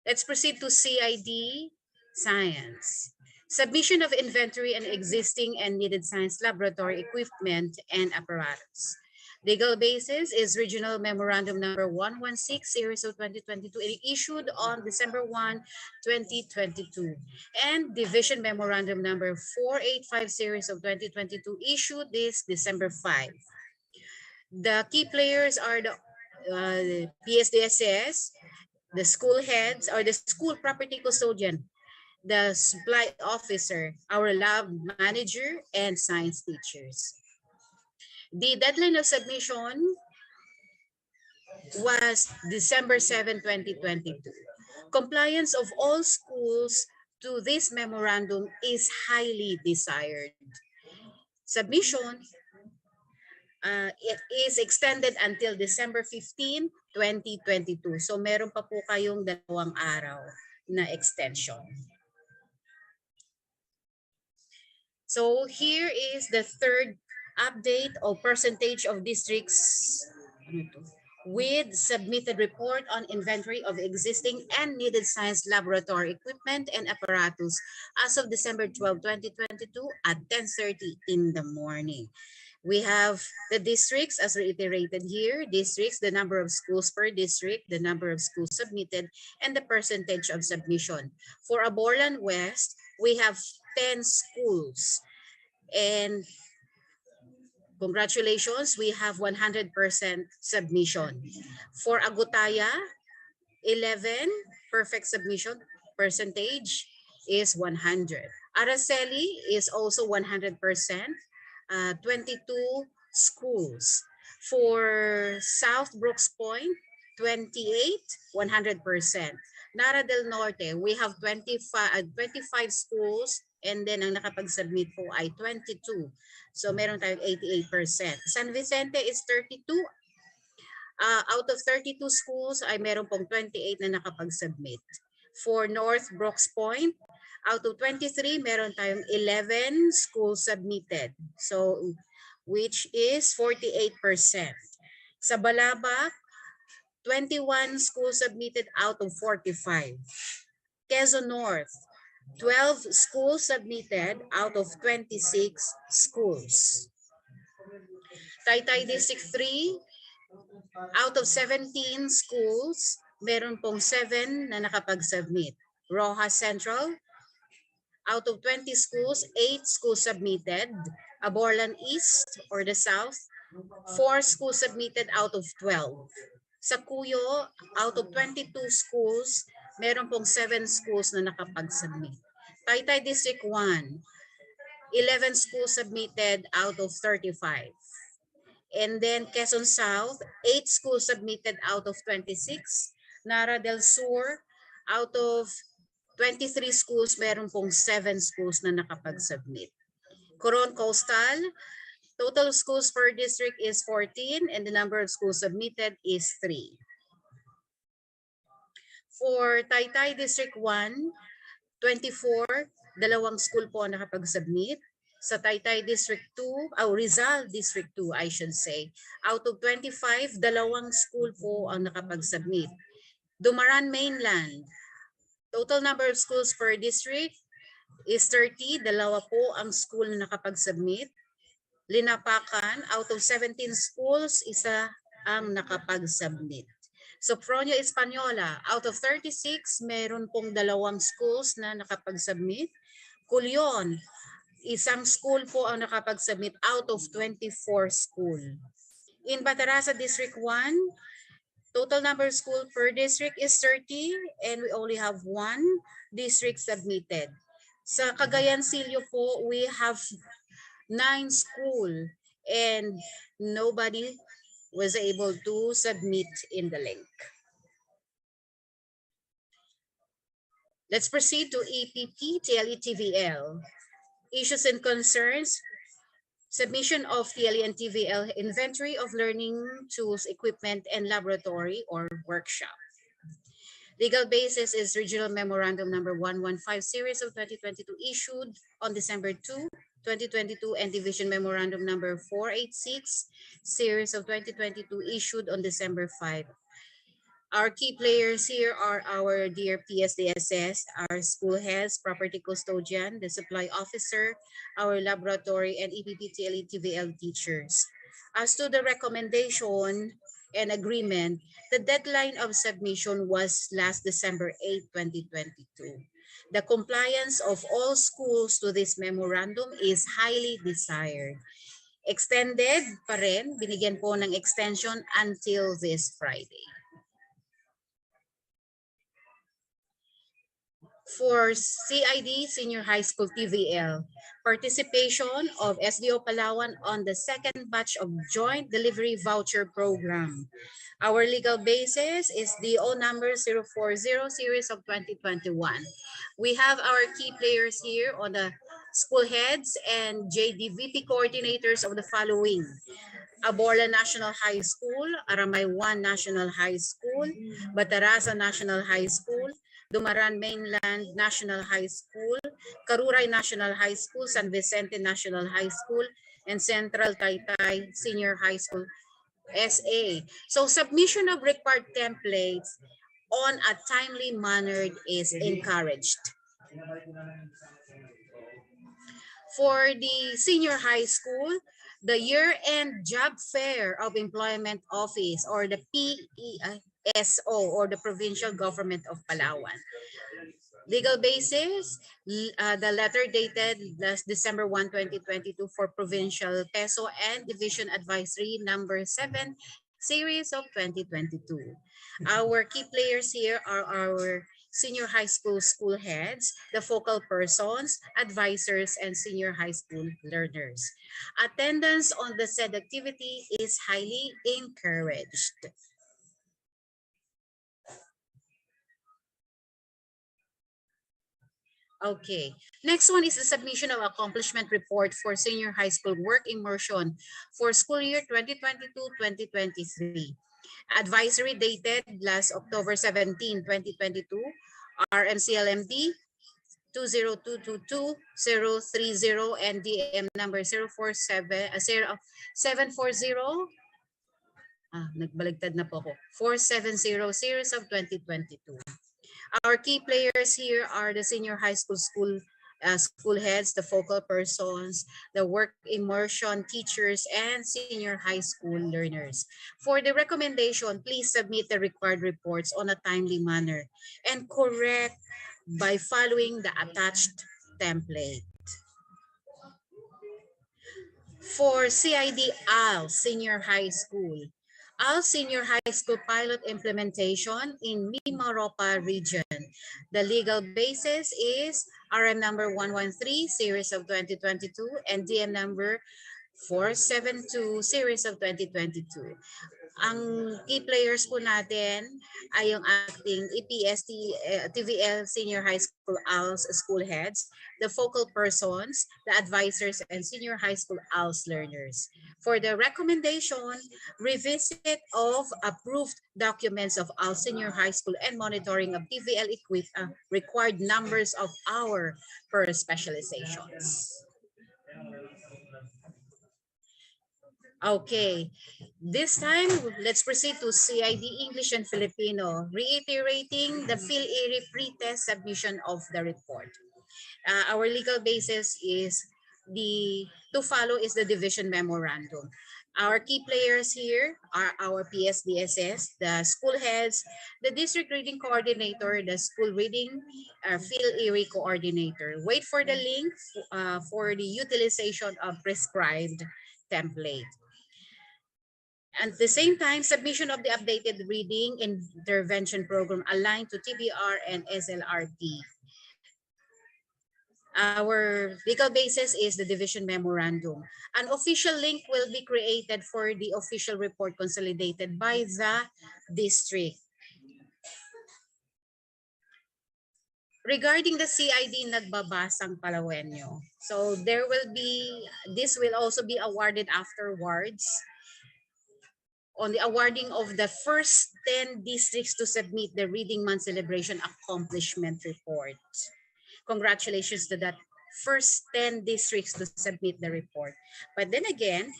Let's proceed to CID Science. Submission of inventory and existing and needed science laboratory equipment and apparatus. Legal basis is Regional Memorandum Number 116 Series of 2022 issued on December 1, 2022. And Division Memorandum Number 485 Series of 2022 issued this December 5. The key players are the PSDSS, the school heads or the school property custodian, the supply officer, our lab manager, and science teachers. The deadline of submission was December 7, 2022. Compliance of all schools to this memorandum is highly desired. Submission it is extended until December 15, 2022. So meron pa po kayong 2 araw na extension. So here is the third update of percentage of districts with submitted report on inventory of existing and needed science laboratory equipment and apparatus as of December 12, 2022 at 10:30 in the morning. We have the districts as reiterated here, districts, the number of schools per district, the number of schools submitted, and the percentage of submission. For Aborlan West, we have 10 schools. And congratulations, we have 100% submission. For Agutaya, 11, perfect submission percentage is 100. Araceli is also 100%. 22 schools. For South Brooks Point, 28, 100%. Nara del Norte, we have 25 schools and then ang nakapag-submit po ay 22. So meron tayong 88%. San Vicente is 32. Out of 32 schools ay meron pong 28 na nakapag-submit. For North Brooks Point, out of 23, meron tayong 11 schools submitted. So, which is 48%. Sa Balabac, 21 schools submitted out of 45. Quezon North, 12 schools submitted out of 26 schools. Taytay District 3, out of 17 schools, meron pong 7 na nakapag-submit. Rojas Central, out of 20 schools, 8 schools submitted. Aborlan East or the South, 4 schools submitted out of 12. Sa Cuyo, out of 22 schools, meron pong 7 schools na nakapag-submit. Taytay District 1, 11 schools submitted out of 35. And then Quezon South, 8 schools submitted out of 26. Nara del Sur, out of 23 schools, meron pong 7 schools na nakapag-submit. Coron Coastal, total schools per district is 14 and the number of schools submitted is 3. For Taytay District 1, 24, dalawang school po nakapag-submit. Sa Taytay District 2, Rizal District 2 I should say, out of 25, dalawang school po ang nakapag-submit. Dumaran Mainland, total number of schools per district is 30. Dalawa po ang school na nakapag-submit. Linapakan, out of 17 schools, isa ang nakapag-submit. Sofronio Española, out of 36, meron pong dalawang schools na nakapag-submit. Culion, isang school po ang nakapag-submit out of 24 school. In Batarasa District 1, total number of school per district is 30 and we only have 1 district submitted. Sa Cagayan Silio po, we have 9 school and nobody was able to submit in the link. Let's proceed to EPP TLE-TVL. Issues and concerns. Submission of TLE and TVL inventory of learning tools, equipment, and laboratory or workshop. Legal basis is Regional Memorandum number 115 series of 2022 issued on December 2, 2022 and Division Memorandum number 486 series of 2022 issued on December 5. Our key players here are our dear PSDSS, our school heads, property custodian, the supply officer, our laboratory, and EPPTLE TVL teachers. As to the recommendation and agreement, the deadline of submission was last December 8, 2022. The compliance of all schools to this memorandum is highly desired. Extended pa rin, binigyan po ng extension until this Friday. For CID, Senior High School TVL, participation of SDO Palawan on the second batch of Joint Delivery Voucher Program. Our legal basis is DO number 040 series of 2021. We have our key players here on the school heads and JDVP coordinators of the following: Aborla National High School, Aramay 1 National High School, Batarasa National High School, Dumaran Mainland National High School, Karuray National High School, San Vicente National High School, and Central Taytay Senior High School, SA. So submission of required templates on a timely manner is encouraged. For the senior high school, the year-end job fair of Employment Office or the PESO or the Provincial Government of Palawan. Legal basis, the letter dated last December 1, 2022 for Provincial Peso and Division Advisory number 7 series of 2022. Our key players here are our senior high school school heads, the focal persons, advisors, and senior high school learners. Attendance on the said activity is highly encouraged. Okay, next one is the submission of accomplishment report for senior high school work immersion for school year 2022-2023. Advisory dated last October 17, 2022, RMCLMD 20222-030 and DM number 740, nagbaligtad na po ako, 470 series of 2022. Our key players here are the senior high school school heads, the focal persons, the work immersion teachers, and senior high school learners. For the recommendation, please submit the required reports on a timely manner and correct by following the attached template. For CID AL, Senior High School, AL Senior High School pilot implementation in Mimaropa region. The legal basis is RM number 113 series of 2022 and DM number 472 series of 2022. Ang key players po natin ay yung acting EPST TVL Senior High School ALS school heads, the focal persons, the advisors, and senior high school ALS learners. For the recommendation, revisit of approved documents of ALS Senior High School and monitoring of TVL required numbers of hour per specializations. Okay, this time let's proceed to CID English and Filipino, reiterating the PhilErie pre-test submission of the report. Our legal basis is to follow is the division memorandum. Our key players here are our PSDSS, the school heads, the district reading coordinator, the school reading PhilErie coordinator. Wait for the link for the utilization of prescribed template. At the same time, submission of the updated reading intervention program aligned to TBR and SLRT. Our legal basis is the division memorandum. An official link will be created for the official report consolidated by the district. regarding the CID nagbabasang Palawenyo. So this will also be awarded afterwards on the awarding of the first 10 districts to submit the Reading Month Celebration Accomplishment Report. Congratulations to that first 10 districts to submit the report. But then again,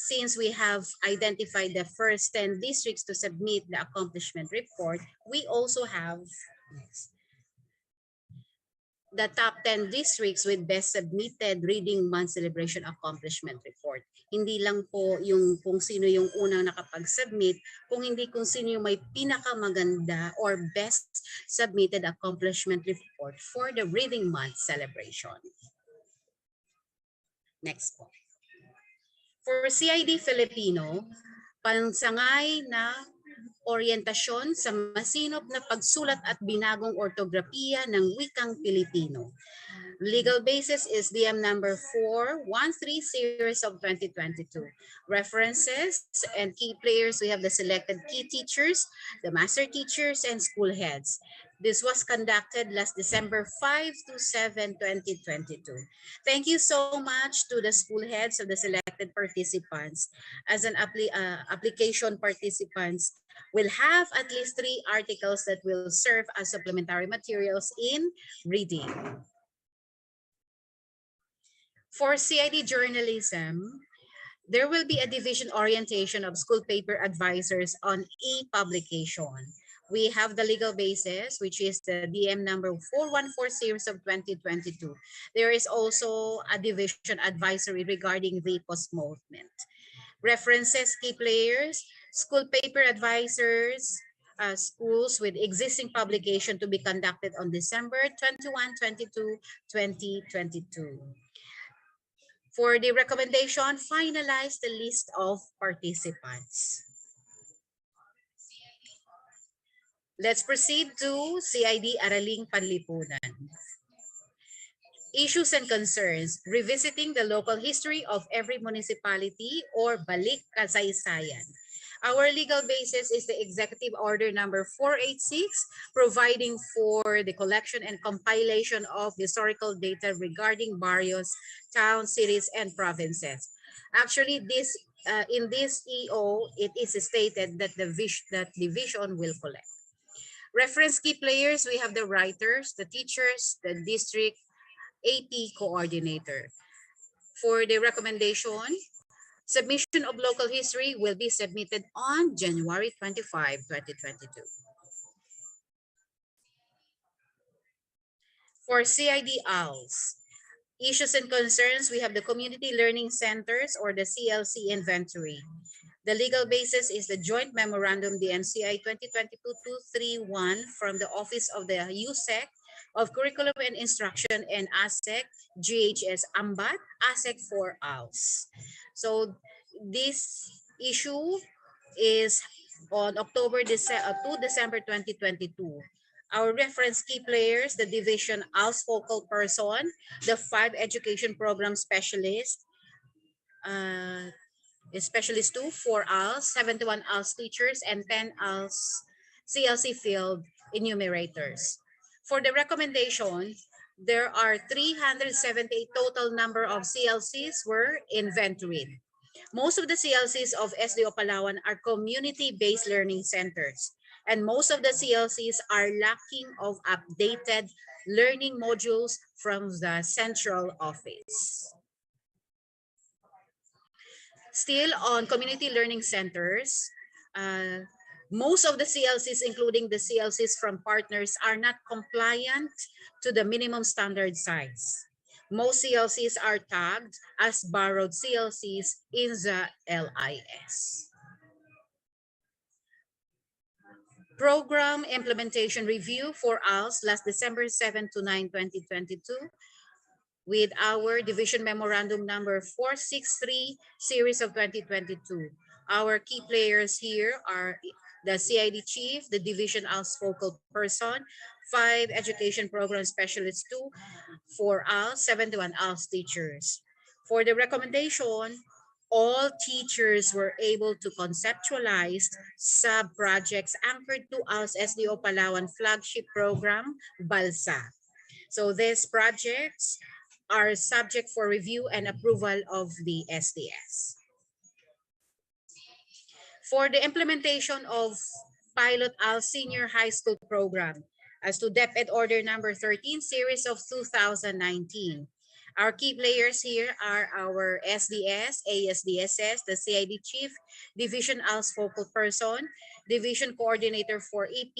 since we have identified the first 10 districts to submit the accomplishment report, we also have the top 10 districts with best submitted Reading Month Celebration Accomplishment Report. Hindi lang po yung kung sino yung unang nakapag-submit, kung hindi kung sino yung may pinakamaganda or best submitted accomplishment report for the Reading Month celebration. Next po. For CID Filipino, pansangay na oryentasyon sa masinop na pagsulat at binagong ortografiya ng wikang Pilipino. Legal basis is DM number 413 series of 2022. References and key players, we have the selected key teachers, the master teachers, and school heads. This was conducted last December 5 to 7, 2022. Thank you so much to the school heads of the selected participants. As an application participants will have at least 3 articles that will serve as supplementary materials in reading. For CID journalism, there will be a division orientation of school paper advisors on e-publication. We have the legal basis, which is the DM number 414 series of 2022. There is also a division advisory regarding the post movement. References, key players, school paper advisors, schools with existing publication to be conducted on December 21, 22, 2022. For the recommendation, finalize the list of participants. Let's proceed to CID Araling Panlipunan. Issues and concerns, revisiting the local history of every municipality or balik kasaysayan. Our legal basis is the Executive Order number 486, providing for the collection and compilation of historical data regarding barrios, towns, cities, and provinces. Actually, in this EO, it is stated that the division will collect. Reference key players, we have the writers, the teachers, the district AP coordinator. For the recommendation, submission of local history will be submitted on January 25, 2022. For CID ALS, issues and concerns, we have the Community Learning Centers or the CLC inventory. The legal basis is the Joint Memorandum DMCI 2022-231 from the Office of the USEC of Curriculum and Instruction and ASEC, GHS AMBAT, ASEC for ALS. So this issue is on October 2 December 2022. Our reference key players, the division ALS focal person, the 5 education program specialists, Specialist 2, 4 ALS, 71 ALS teachers, and 10 ALS CLC field enumerators. For the recommendation, there are 378 total number of CLCs were inventoried. Most of the CLCs of SDO Palawan are community-based learning centers, and most of the CLCs are lacking of updated learning modules from the central office. Still on community learning centers, most of the CLCs, including the CLCs from partners, are not compliant to the minimum standard size. Most CLCs are tagged as borrowed CLCs in the LIS. Program implementation review for ALS last December 7 to 9, 2022. With our division memorandum number 463 series of 2022. Our key players here are the CID chief, the division ALS focal person, 5 education program specialists, 2 for ALS, 71 ALS teachers. For the recommendation, All teachers were able to conceptualize sub-projects anchored to us SDO Palawan flagship program, BALSA. So these projects are subject for review and approval of the SDS. For the implementation of Pilot AL Senior High School Program, as to DepEd Order number 13, series of 2019. Our key players here are our SDS, ASDSS, the CID Chief, Division ALS Focal Person, Division Coordinator for EP,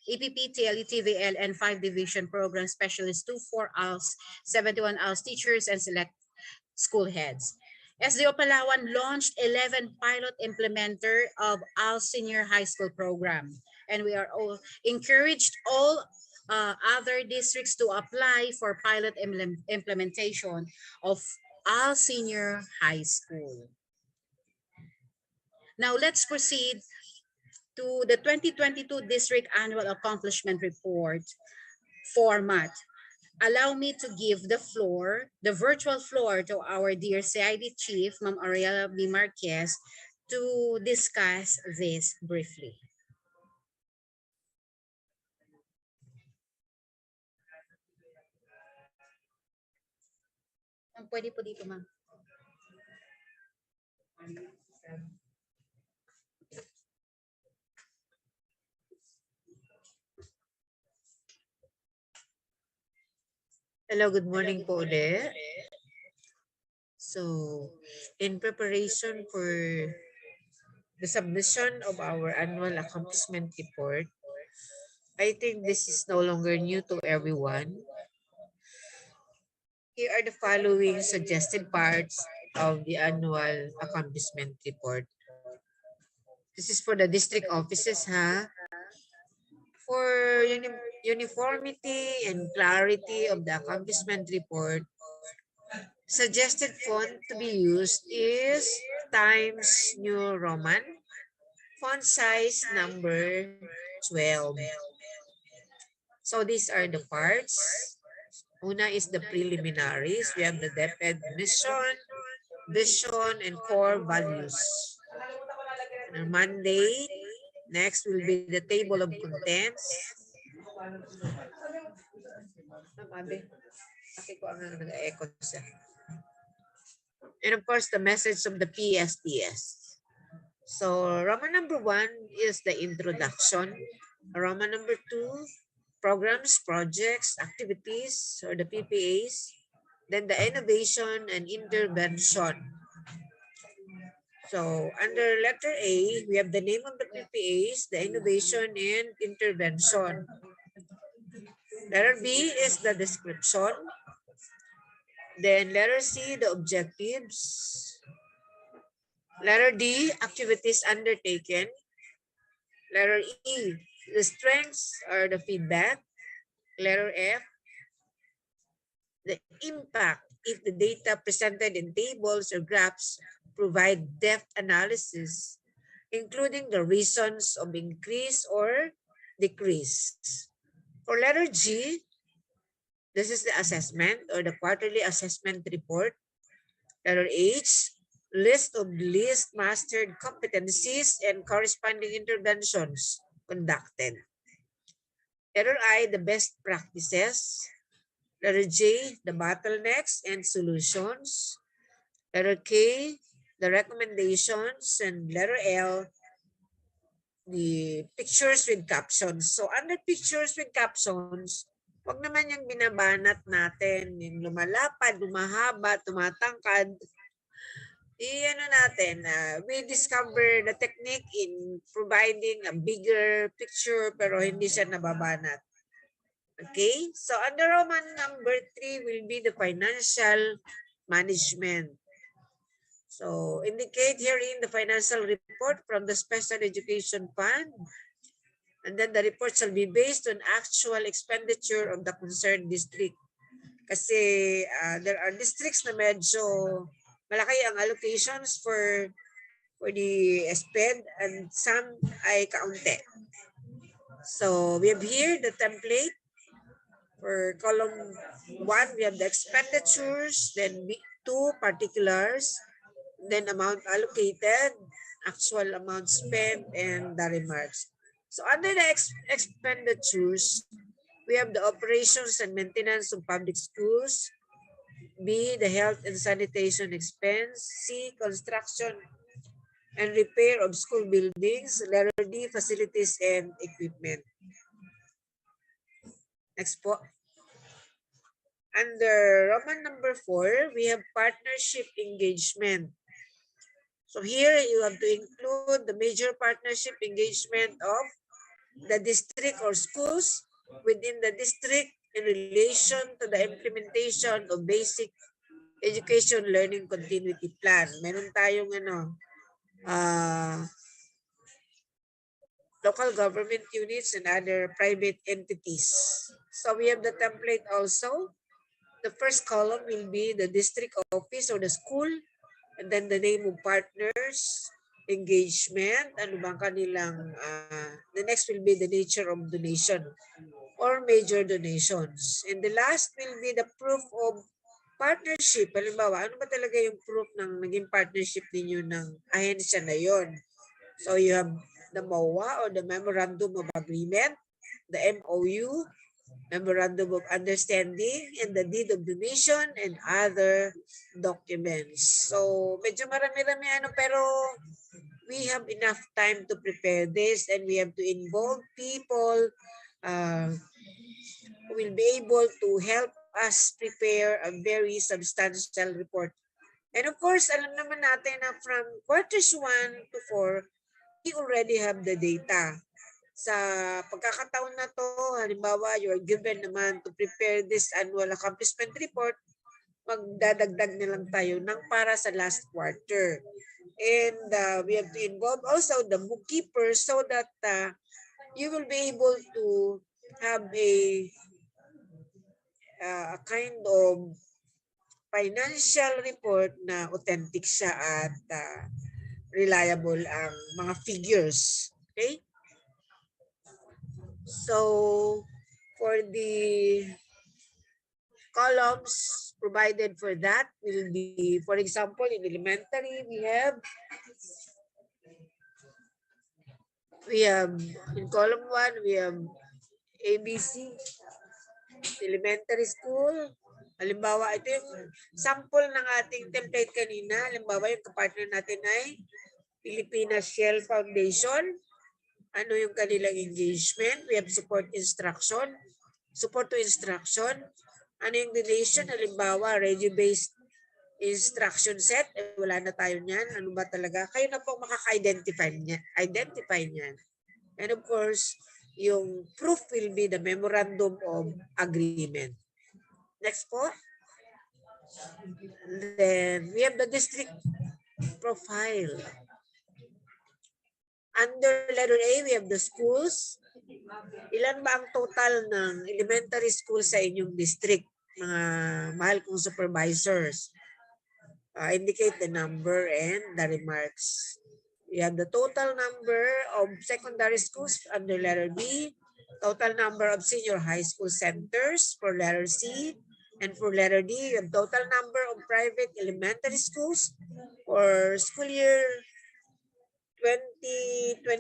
EPP, TLE, TVL, and 5 Division Program Specialists, 24 ALS, 71 ALS teachers, and select school heads. SDO Palawan launched 11 pilot implementer of AL Senior High School Program. And we are all encouraged all other districts to apply for pilot implementation of AL Senior High School. Now let's proceed to the 2022 District Annual Accomplishment Report format. Allow me to give the floor, the virtual floor, to our dear CID Chief, Ma'am Ariela B. Marquez, to discuss this briefly. Pwede po dito, ma'am. Hello, good morning po ulit. So, in preparation for the submission of our annual accomplishment report, I think this is no longer new to everyone. Here are the following suggested parts of the annual accomplishment report. This is for the district offices, ha? For uniformity and clarity of the accomplishment report, suggested font to be used is Times New Roman, font size number 12. So these are the parts. Una is the preliminaries. We have the DepEd mission, vision, and core values. On Monday, next will be the table of contents. And of course, the message of the PSTS. So Roman number 1 is the introduction. Roman number 2, programs, projects, activities, or the PPAs. Then the innovation and intervention. So under letter A, we have the name of the PPAs, the innovation and intervention. Letter B is the description. Then letter C, the objectives. Letter D, activities undertaken. Letter E, the strengths or the feedback. Letter F, the impact if the data presented in tables or graphs provide depth analysis, including the reasons of increase or decrease. For letter G, this is the assessment or the quarterly assessment report. Letter H, list of least mastered competencies and corresponding interventions conducted. Letter I, the best practices. Letter J, the bottlenecks and solutions. Letter K, the recommendations. And letter L, the pictures with captions. So under pictures with captions, wag naman yung binabanat natin, yung lumalapad, lumahaba, tumatangkad. I-ano natin, we discover the technique in providing a bigger picture pero hindi siya nababanat. Okay, so under Roman number 3 will be the financial management. So indicate herein the financial report from the Special Education Fund. And then the report shall be based on actual expenditure of the concerned district. Kasi there are districts na medyo malaki ang allocations for the SPED and some ay kaunti. So we have here the template. For column 1, we have the expenditures, then 2, particulars, then amount allocated, actual amount spent, and the remarks. So under the expenditures, we have the operations and maintenance of public schools. B, the health and sanitation expense. C, construction and repair of school buildings. Letter D, facilities and equipment. Next po. Under Roman number 4, we have partnership engagement. So here you have to include the major partnership engagement of the district or schools within the district in relation to the implementation of basic education learning continuity plan. Meron tayong local government units and other private entities. So we have the template also. The first column will be the district office or the school, and then the name of partners, engagement, ano bang kanilang, the next will be the nature of donation or major donations. And the last will be the proof of partnership. Halimbawa, ano ba talaga yung proof ng naging partnership ninyo ng ahensya na yon? So you have the MOA or the Memorandum of Agreement, the MOU, Memorandum of Understanding, and the Deed of Donation, and other documents. So medyo marami-rami pero we have enough time to prepare this, and we have to involve people who will be able to help us prepare a very substantial report. And of course, alam naman natin na from quarters 1 to 4, we already have the data. Sa pagkakataon na to, halimbawa, you are given naman to prepare this annual accomplishment report, magdadagdag na lang tayo ng para sa last quarter. And we have to involve also the bookkeeper so that you will be able to have a kind of financial report na authentic siya at reliable ang mga figures. Okay? So, for the columns provided for that will be, for example, in elementary, we have in column 1, we have ABC, elementary school. Halimbawa, ito yung sample ng ating template kanina. Halimbawa, yung kapartner natin ay Pilipinas Shell Foundation. Ano yung kanilang engagement? We have support instruction. Support to instruction. Ano yung donation? Halimbawa, radio-based instruction set. Wala na tayo niyan. Ano ba talaga? Kayo na po makaka-identify niyan. And of course, yung proof will be the memorandum of agreement. Next po. Then, we have the district profile. Under letter A, we have the schools. Ilan ba ang total ng elementary school sa inyong district, mga mahal kong supervisors? Indicate the number and the remarks. We have the total number of secondary schools under letter B, total number of senior high school centers for letter C, and for letter D, we have total number of private elementary schools for school year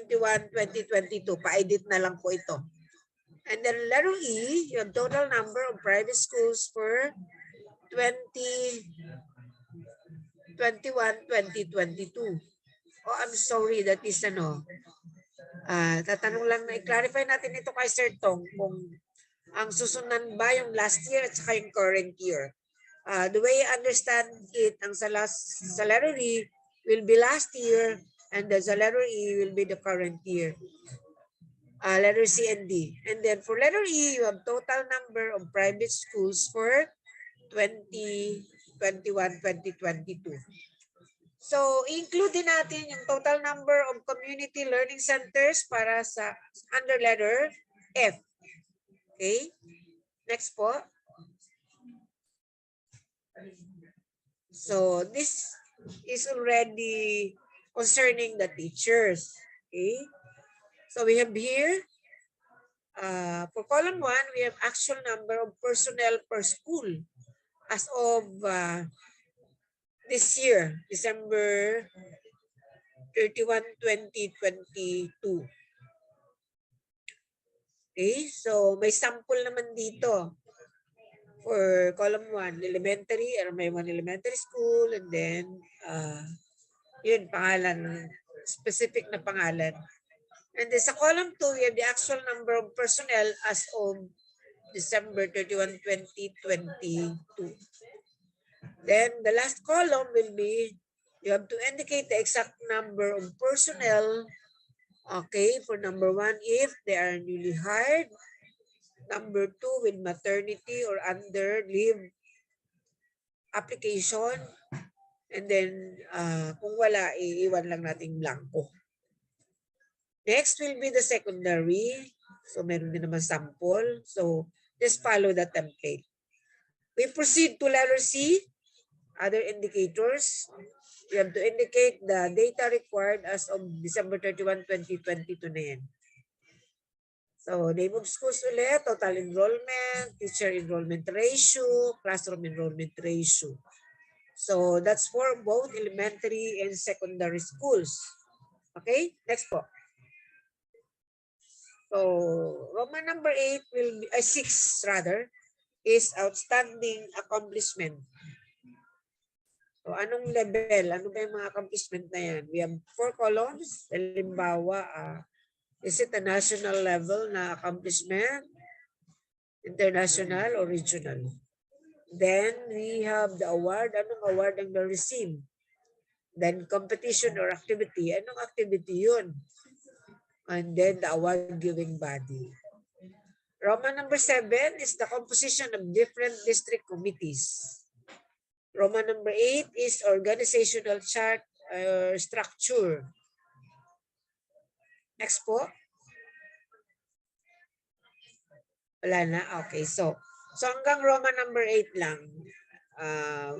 2021-2022. Pa-edit na lang po ito. And then letter E, you have total number of private schools for 2021-2022. Oh, I'm sorry, that is tatanong lang na i-clarify natin ito kay Sir Tong kung ang susunan ba yung last year at saka yung current year. The way I understand it, ang sa letter E will be last year, and the letter E will be the current year. Letter C and D. And then for letter E, you have total number of private schools for 2021-2022. So, include din natin yung total number of community learning centers para sa under letter F. Okay? Next po. So, this is already concerning the teachers. Okay? So, we have here, for column 1, we have actual number of personnel per school as of this year, December 31, 2022. Okay, so may sample naman dito for column 1, elementary, or may one elementary school, and then yun, pangalan, specific na pangalan. And then sa column 2, we have the actual number of personnel as of December 31, 2022. Then the last column will be, you have to indicate the exact number of personnel. Okay, for number 1, if they are newly hired. Number 2, with maternity or under leave application. And then, kung wala, iiwan lang natin blanco. Next will be the secondary. So, meron din naman sample. So, just follow the template. We proceed to letter C, other indicators. You have to indicate the data required as of December 31, 2022 na yan. So, name of schools ulit, total enrollment, teacher enrollment ratio, classroom enrollment ratio. So, that's for both elementary and secondary schools. Okay, next po. So, Roman number 8 will be, 6 rather, is outstanding accomplishment. So, anong level? Ano ba yung mga accomplishment na yan? We have 4 columns. Halimbawa, is it a national level na accomplishment? International or regional? Then, we have the award. Anong award ang na-receive? Then, competition or activity. Anong activity yun? And then, the award-giving body. Roman number 7 is the composition of different district committees. Roman number 8 is organizational chart structure. Next po. Wala na? Okay. So hanggang Roman number 8 lang.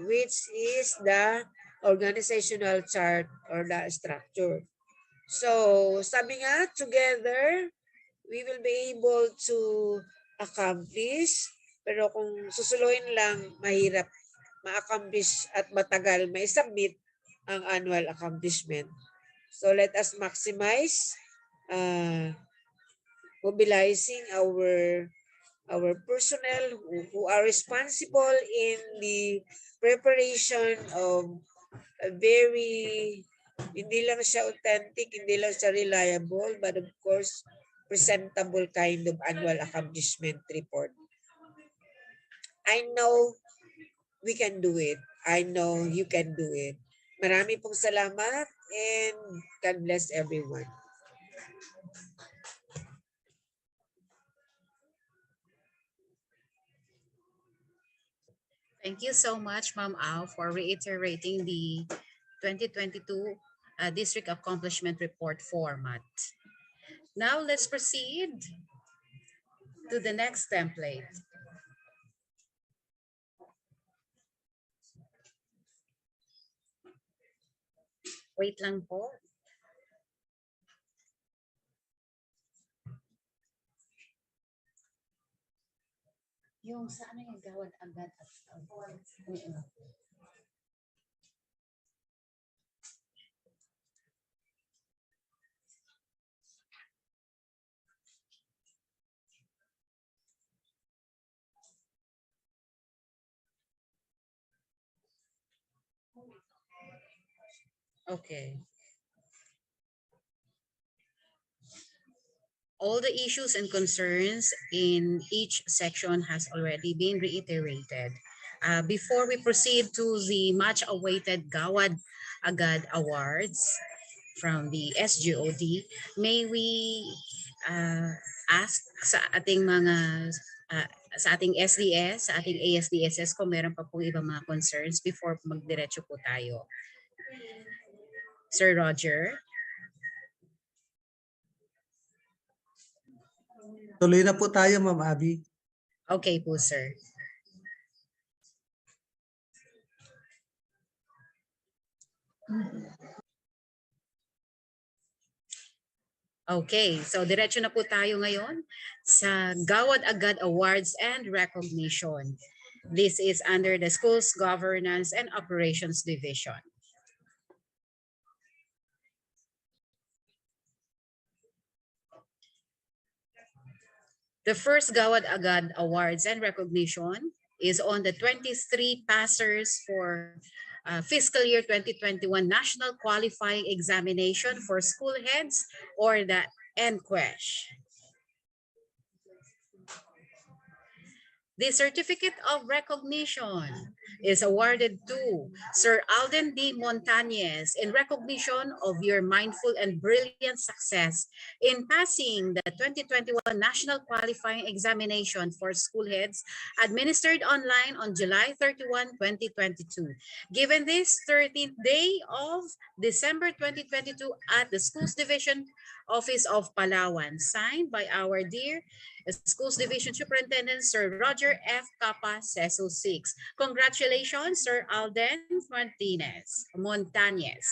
Which is the organizational chart or the structure. So, sabi nga, together, we will be able to accomplish. Pero kung susuluin lang, mahirap ma-accomplish at matagal mai-submit ang annual accomplishment. So let us maximize mobilizing our personnel who are responsible in the preparation of a very, hindi lang siya authentic, hindi lang siya reliable, but of course, presentable kind of annual accomplishment report. I know we can do it. I know you can do it. Marami pong salamat and God bless everyone. Thank you so much, Ma'am Au, for reiterating the 2022 District Accomplishment Report format. Now, let's proceed to the next template. Wait lang po. Yung sa ano yung gawad agad at okay. All the issues and concerns in each section has already been reiterated. Before we proceed to the much-awaited Gawad Agad Awards from the SGOD, may we ask sa ating mga sa ating SDS, sa ating ASDSS kung meron pa pong ibang mga concerns before magdiretso po tayo. Sir Roger? Tuloy na po tayo, Ma'am Abby. Okay po, sir. Okay, so diretso na po tayo ngayon sa Gawad Agad Awards and Recognition. This is under the Schools Governance and Operations Division. The first Gawad Agad Awards and Recognition is on the 23 passers for fiscal year 2021 National Qualifying Examination for School Heads, or the NQESH. The Certificate of Recognition is awarded to Sir Alden D. Montañez in recognition of your mindful and brilliant success in passing the 2021 National Qualifying Examination for School Heads administered online on July 31, 2022. Given this 13th day of December 2022 at the Schools Division Office of Palawan, signed by our dear Schools Division Superintendent Sir Roger F. Capa, CESO 6. Congratulations, Sir Alden Montañez.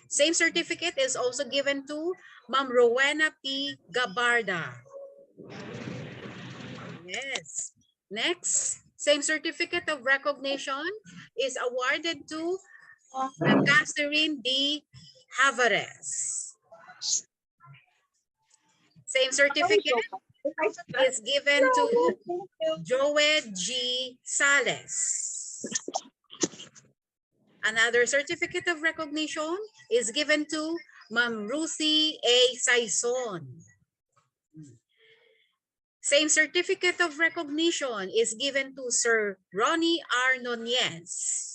Same certificate is also given to Ma'am Rowena P. Gabarda. Yes. Next, same certificate of recognition is awarded to Ma'am Catherine D. Havares. Same certificate is given to Joed G. Sales. Another certificate of recognition is given to Ma'am Ruthie A. Saison. Same certificate of recognition is given to Sir Ronnie R. Nunez.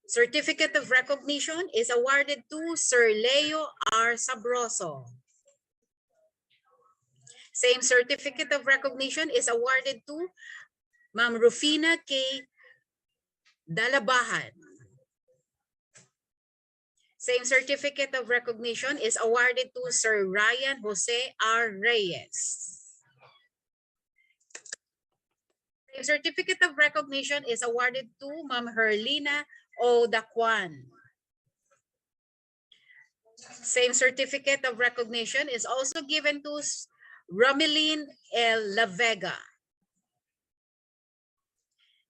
Certificate of recognition is awarded to Sir Leo R. Sabroso. Same certificate of recognition is awarded to Ma'am Rufina K. Dalabahan. Same certificate of recognition is awarded to Sir Ryan Jose R. Reyes. Same certificate of recognition is awarded to Ma'am Herlina O. Daquan. Same certificate of recognition is also given to Romeline L. La Vega.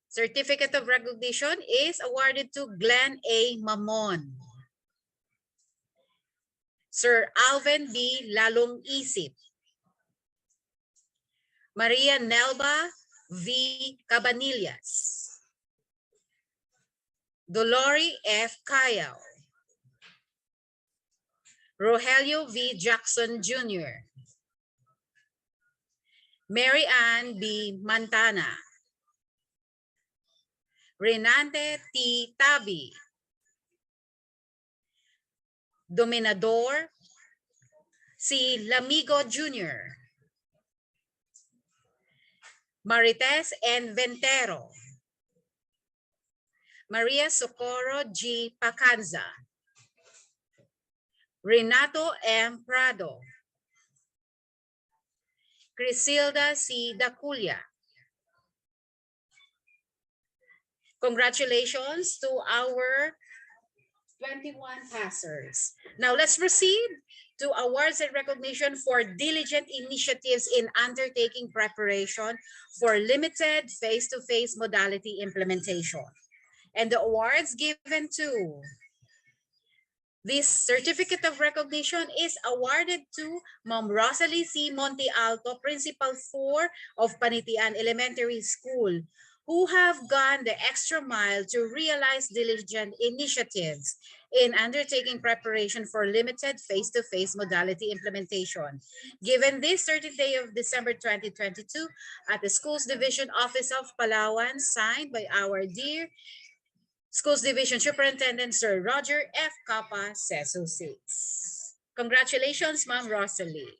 Certificate of recognition is awarded to Glenn A. Mamon. Sir Alvin B. Lalong Isip. Maria Nelba V. Cabanillas. Dolori F. Cayaw. Rogelio V. Jackson Jr. Mary Ann B. Mantana. Renante T. Tabi. Dominador C. Lamigo Jr. Marites N. Ventero. Maria Socorro G. Pacanza. Renato M. Prado. Crisilda C. Daculia. Congratulations to our 21 passers. Now let's proceed to awards and recognition for diligent initiatives in undertaking preparation for limited face-to-face modality implementation. And the awards given to this certificate of recognition is awarded to Ma'am Rosalie C. Monte Alto, Principal 4 of Panitian Elementary School, who have gone the extra mile to realize diligent initiatives in undertaking preparation for limited face-to-face modality implementation. Given this 30th day of December 2022 at the Schools Division Office of Palawan, signed by our dear Schools Division Superintendent Sir Roger F. Capa, CESO 6. Congratulations, Ma'am Rosalie.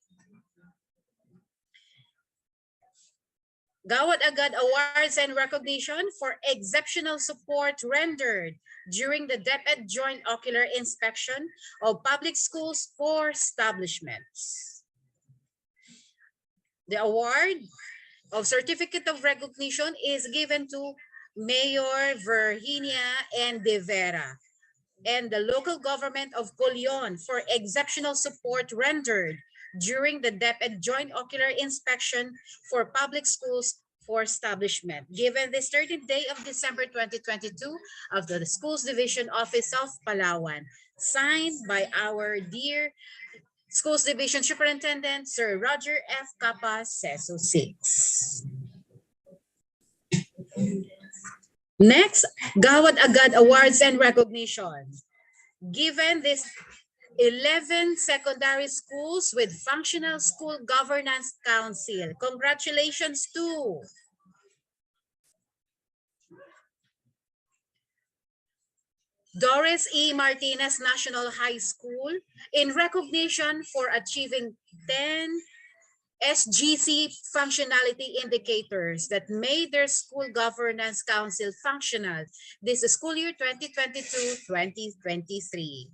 Gawad Agad Awards and Recognition for exceptional support rendered during the DepEd Joint Ocular Inspection of Public Schools for Establishments. The award of Certificate of Recognition is given to Mayor Virginia N. De Vera and the local government of Colion for exceptional support rendered during the DepEd Joint Ocular Inspection for Public Schools for establishment. Given this 13th day of December 2022 of the Schools Division Office of Palawan, signed by our dear Schools Division Superintendent, Sir Roger F. Capa, CESO 6. Next, Gawad Agad Awards and Recognition. Given this 11 secondary schools with functional school governance council. Congratulations to Doris E. Martinez National High School in recognition for achieving 10 SGC functionality indicators that made their school governance council functional this school year 2022-2023.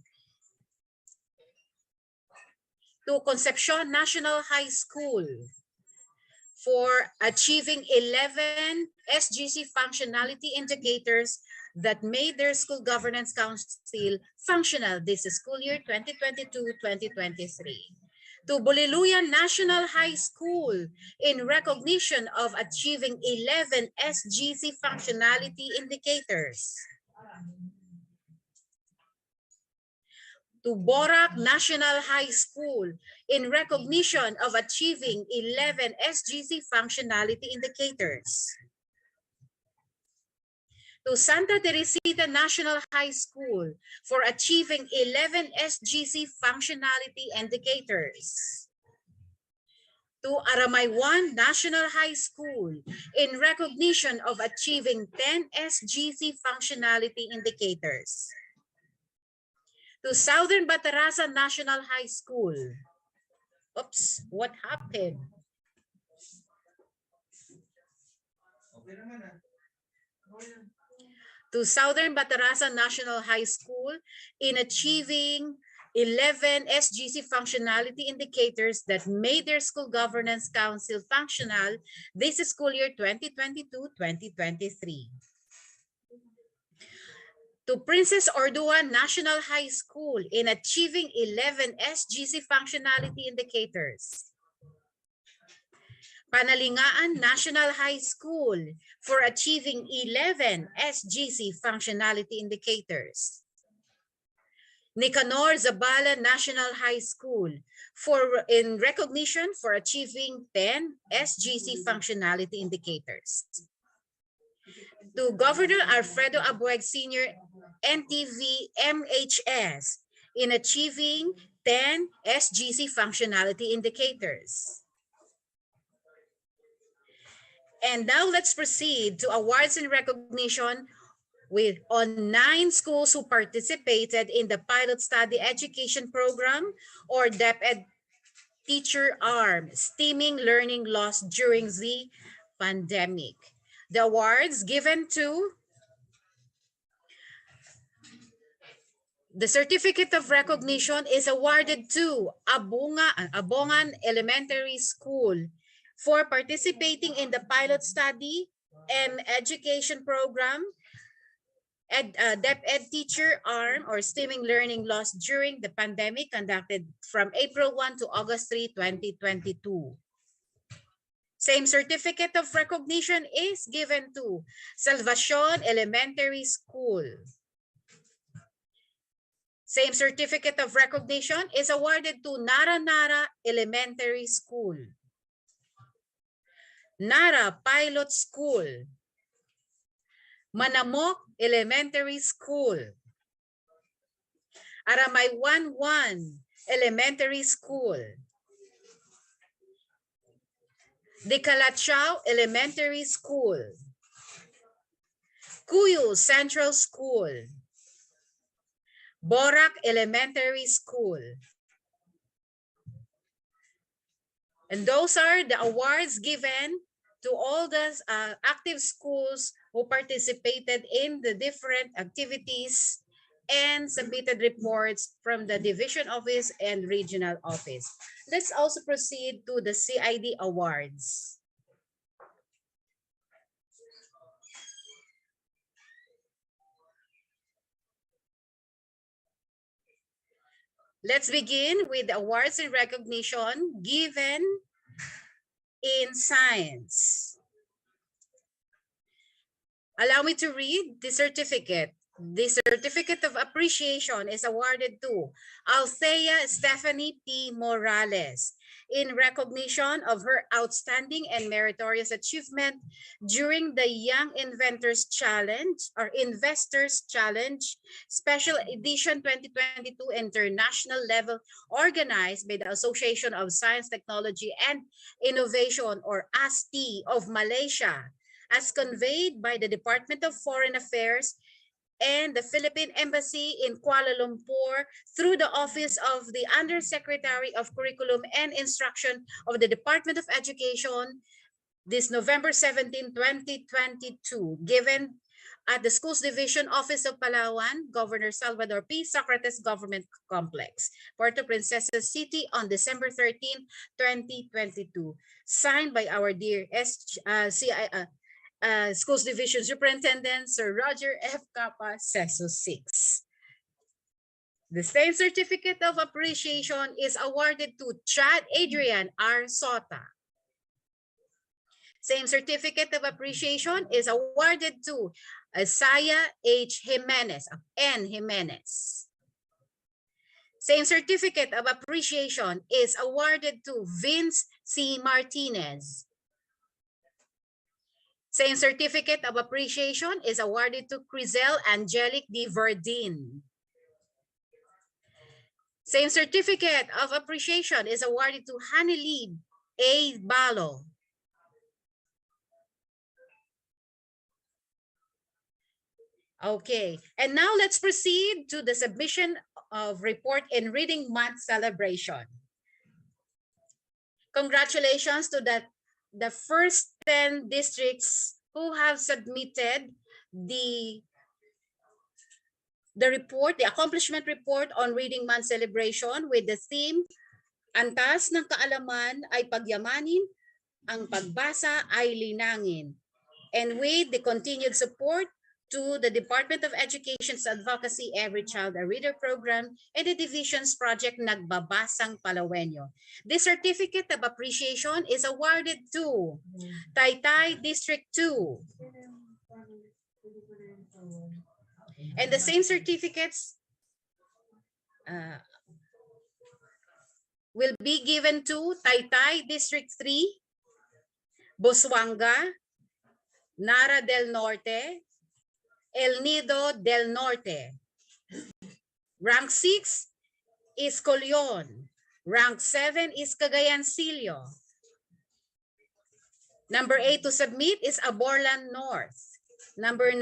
To Concepcion National High School for achieving 11 SGC functionality indicators that made their school governance council functional this school year 2022-2023. To Buliluyan National High School in recognition of achieving 11 SGC functionality indicators. To Borac National High School in recognition of achieving 11 SGC functionality indicators. To Santa Teresita National High School for achieving 11 SGC functionality indicators. To Aramaywan National High School in recognition of achieving 10 SGC functionality indicators. To Southern Batarasa National High School. Oops, what happened? To Southern Batarasa National High School in achieving 11 SGC functionality indicators that made their school governance council functional this school year 2022-2023. To Princess Ordua National High School in achieving 11 SGC functionality indicators. Panalingaan National High School for achieving 11 SGC functionality indicators. Nicanor Zabala National High School in recognition for achieving 10 SGC functionality indicators. To Governor Alfredo Abueg Sr. NTV MHS in achieving 10 SGC functionality indicators. And now let's proceed to awards and recognition on 9 schools who participated in the Pilot Study Education Program or DepEd Teacher Arm, Stemming Learning Loss during the pandemic. The awards given to the certificate of recognition is awarded to Abongan Elementary School for participating in the Pilot Study and Education Program, DepEd Teacher Arm or Stemming Learning Loss during the pandemic conducted from April 1 to August 3, 2022. Same certificate of recognition is given to Salvacion Elementary School. Same certificate of recognition is awarded to Nara Elementary School, Nara Pilot School, Manamok Elementary School, Aramaywan 1 Elementary School, Dicalachao Elementary School, Cuyo Central School, Borac Elementary School. And those are the awards given to all the active schools who participated in the different activities and submitted reports from the division office and regional office. Let's also proceed to the CID awards. Let's begin with the awards and recognition given in science. Allow me to read the certificate. The certificate of appreciation is awarded to Althea Stephanie P. Morales in recognition of her outstanding and meritorious achievement during the Young Inventors Challenge or Investors Challenge Special Edition 2022 International Level organized by the Association of Science, Technology, and Innovation or ASTI of Malaysia, as conveyed by the Department of Foreign Affairs and the Philippine Embassy in Kuala Lumpur through the Office of the Undersecretary of Curriculum and Instruction of the Department of Education this November 17, 2022, given at the Schools Division Office of Palawan, Governor Salvador P. Socrates Government Complex, Puerto Princesa City on December 13, 2022. Signed by our dear Schools Division Superintendent, Sir Roger F. Capa, CESO 6. The same certificate of appreciation is awarded to Chad Adrian R. Sota. Same certificate of appreciation is awarded to Isaiah H. Jimenez, N. Jimenez. Same certificate of appreciation is awarded to Vince C. Martinez. Same certificate of appreciation is awarded to Crizel Angelic D. Verdin. Same certificate of appreciation is awarded to Hanilib A. Balo. Okay, and now let's proceed to the submission of report in Reading Month celebration. Congratulations to the first 10 districts who have submitted the report, the accomplishment report on Reading Month celebration with the theme, ang taas ng kaalaman ay pagyamanin, ang pagbasa ay linangin. And with the continued support to the Department of Education's Advocacy Every Child a Reader program and the division's project Nagbabasang Palawenyo. This certificate of appreciation is awarded to Taytay District 2. And the same certificates will be given to Taytay District 3, Busuanga, Nara del Norte, El Nido del Norte. Rank 6 is Colyon. Rank 7 is Cagayancillo. Number 8 to submit is Aborlan North. Number 9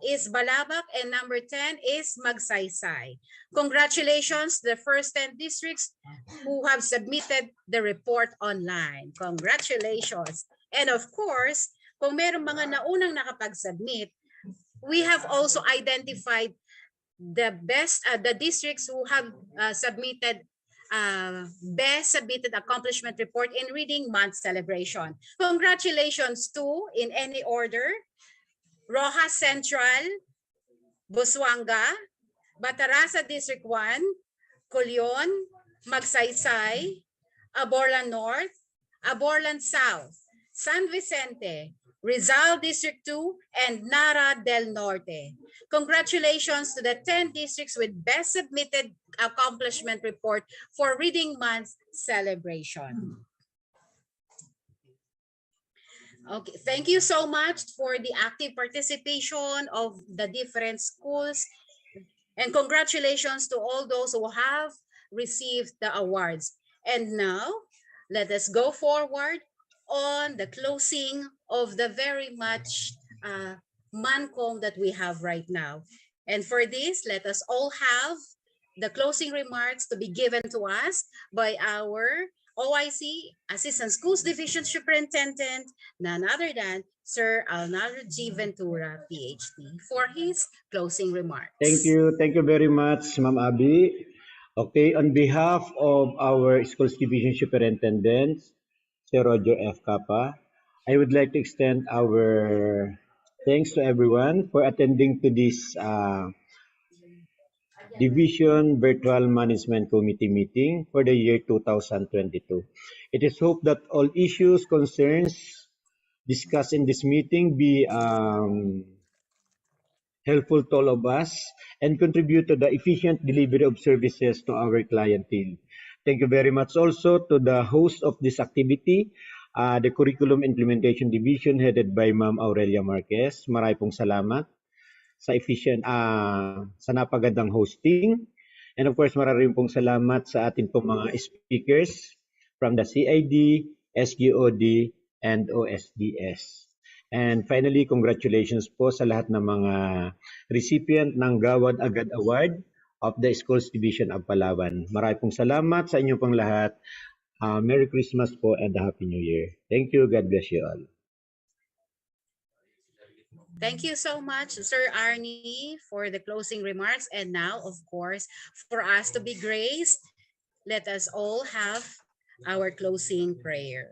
is Balabac, and number 10 is Magsaysay. Congratulations to the first 10 districts who have submitted the report online. Congratulations. And of course, kung meron mga naunang nakapag-submit, we have also identified the best, the districts who have submitted best submitted accomplishment report in Reading Month celebration. Congratulations to, in any order, Rojas Central, Busuanga, Batarasa District 1, Colyon, Magsaysay, Aborlan North, Aborlan South, San Vicente, Rizal District 2, and Nara del Norte. Congratulations to the 10 districts with best submitted accomplishment report for Reading Month celebration. Okay, thank you so much for the active participation of the different schools, and congratulations to all those who have received the awards. And now, let us go forward on the closing of the very much mancom that we have right now. And for this, let us all have the closing remarks to be given to us by our OIC Assistant Schools Division Superintendent, none other than Sir Alnaro G. Ventura, PhD, for his closing remarks. Thank you very much, Ma'am Abby. Okay, on behalf of our Schools Division Superintendent, Sir Roger F. Capa, I would like to extend our thanks to everyone for attending to this Division Virtual Management Committee meeting for the year 2022. It is hoped that all issues, concerns discussed in this meeting be helpful to all of us, and contribute to the efficient delivery of services to our clientele. Thank you very much also to the host of this activity, the Curriculum Implementation Division headed by Ma'am Aurelia Marquez. Marami pong salamat sa sa napagandang hosting. And of course, maraming pong salamat sa ating pong mga speakers from the CID, SGOD, and OSDS. And finally, congratulations po sa lahat ng mga recipient ng Gawad Agad Award of the Schools Division of Palawan. Maraming pong salamat sa inyo pong lahat. Merry Christmas po and Happy New Year. Thank you. God bless you all. Thank you so much, Sir Arnie, for the closing remarks. And now, of course, for us to be graced, let us all have our closing prayer.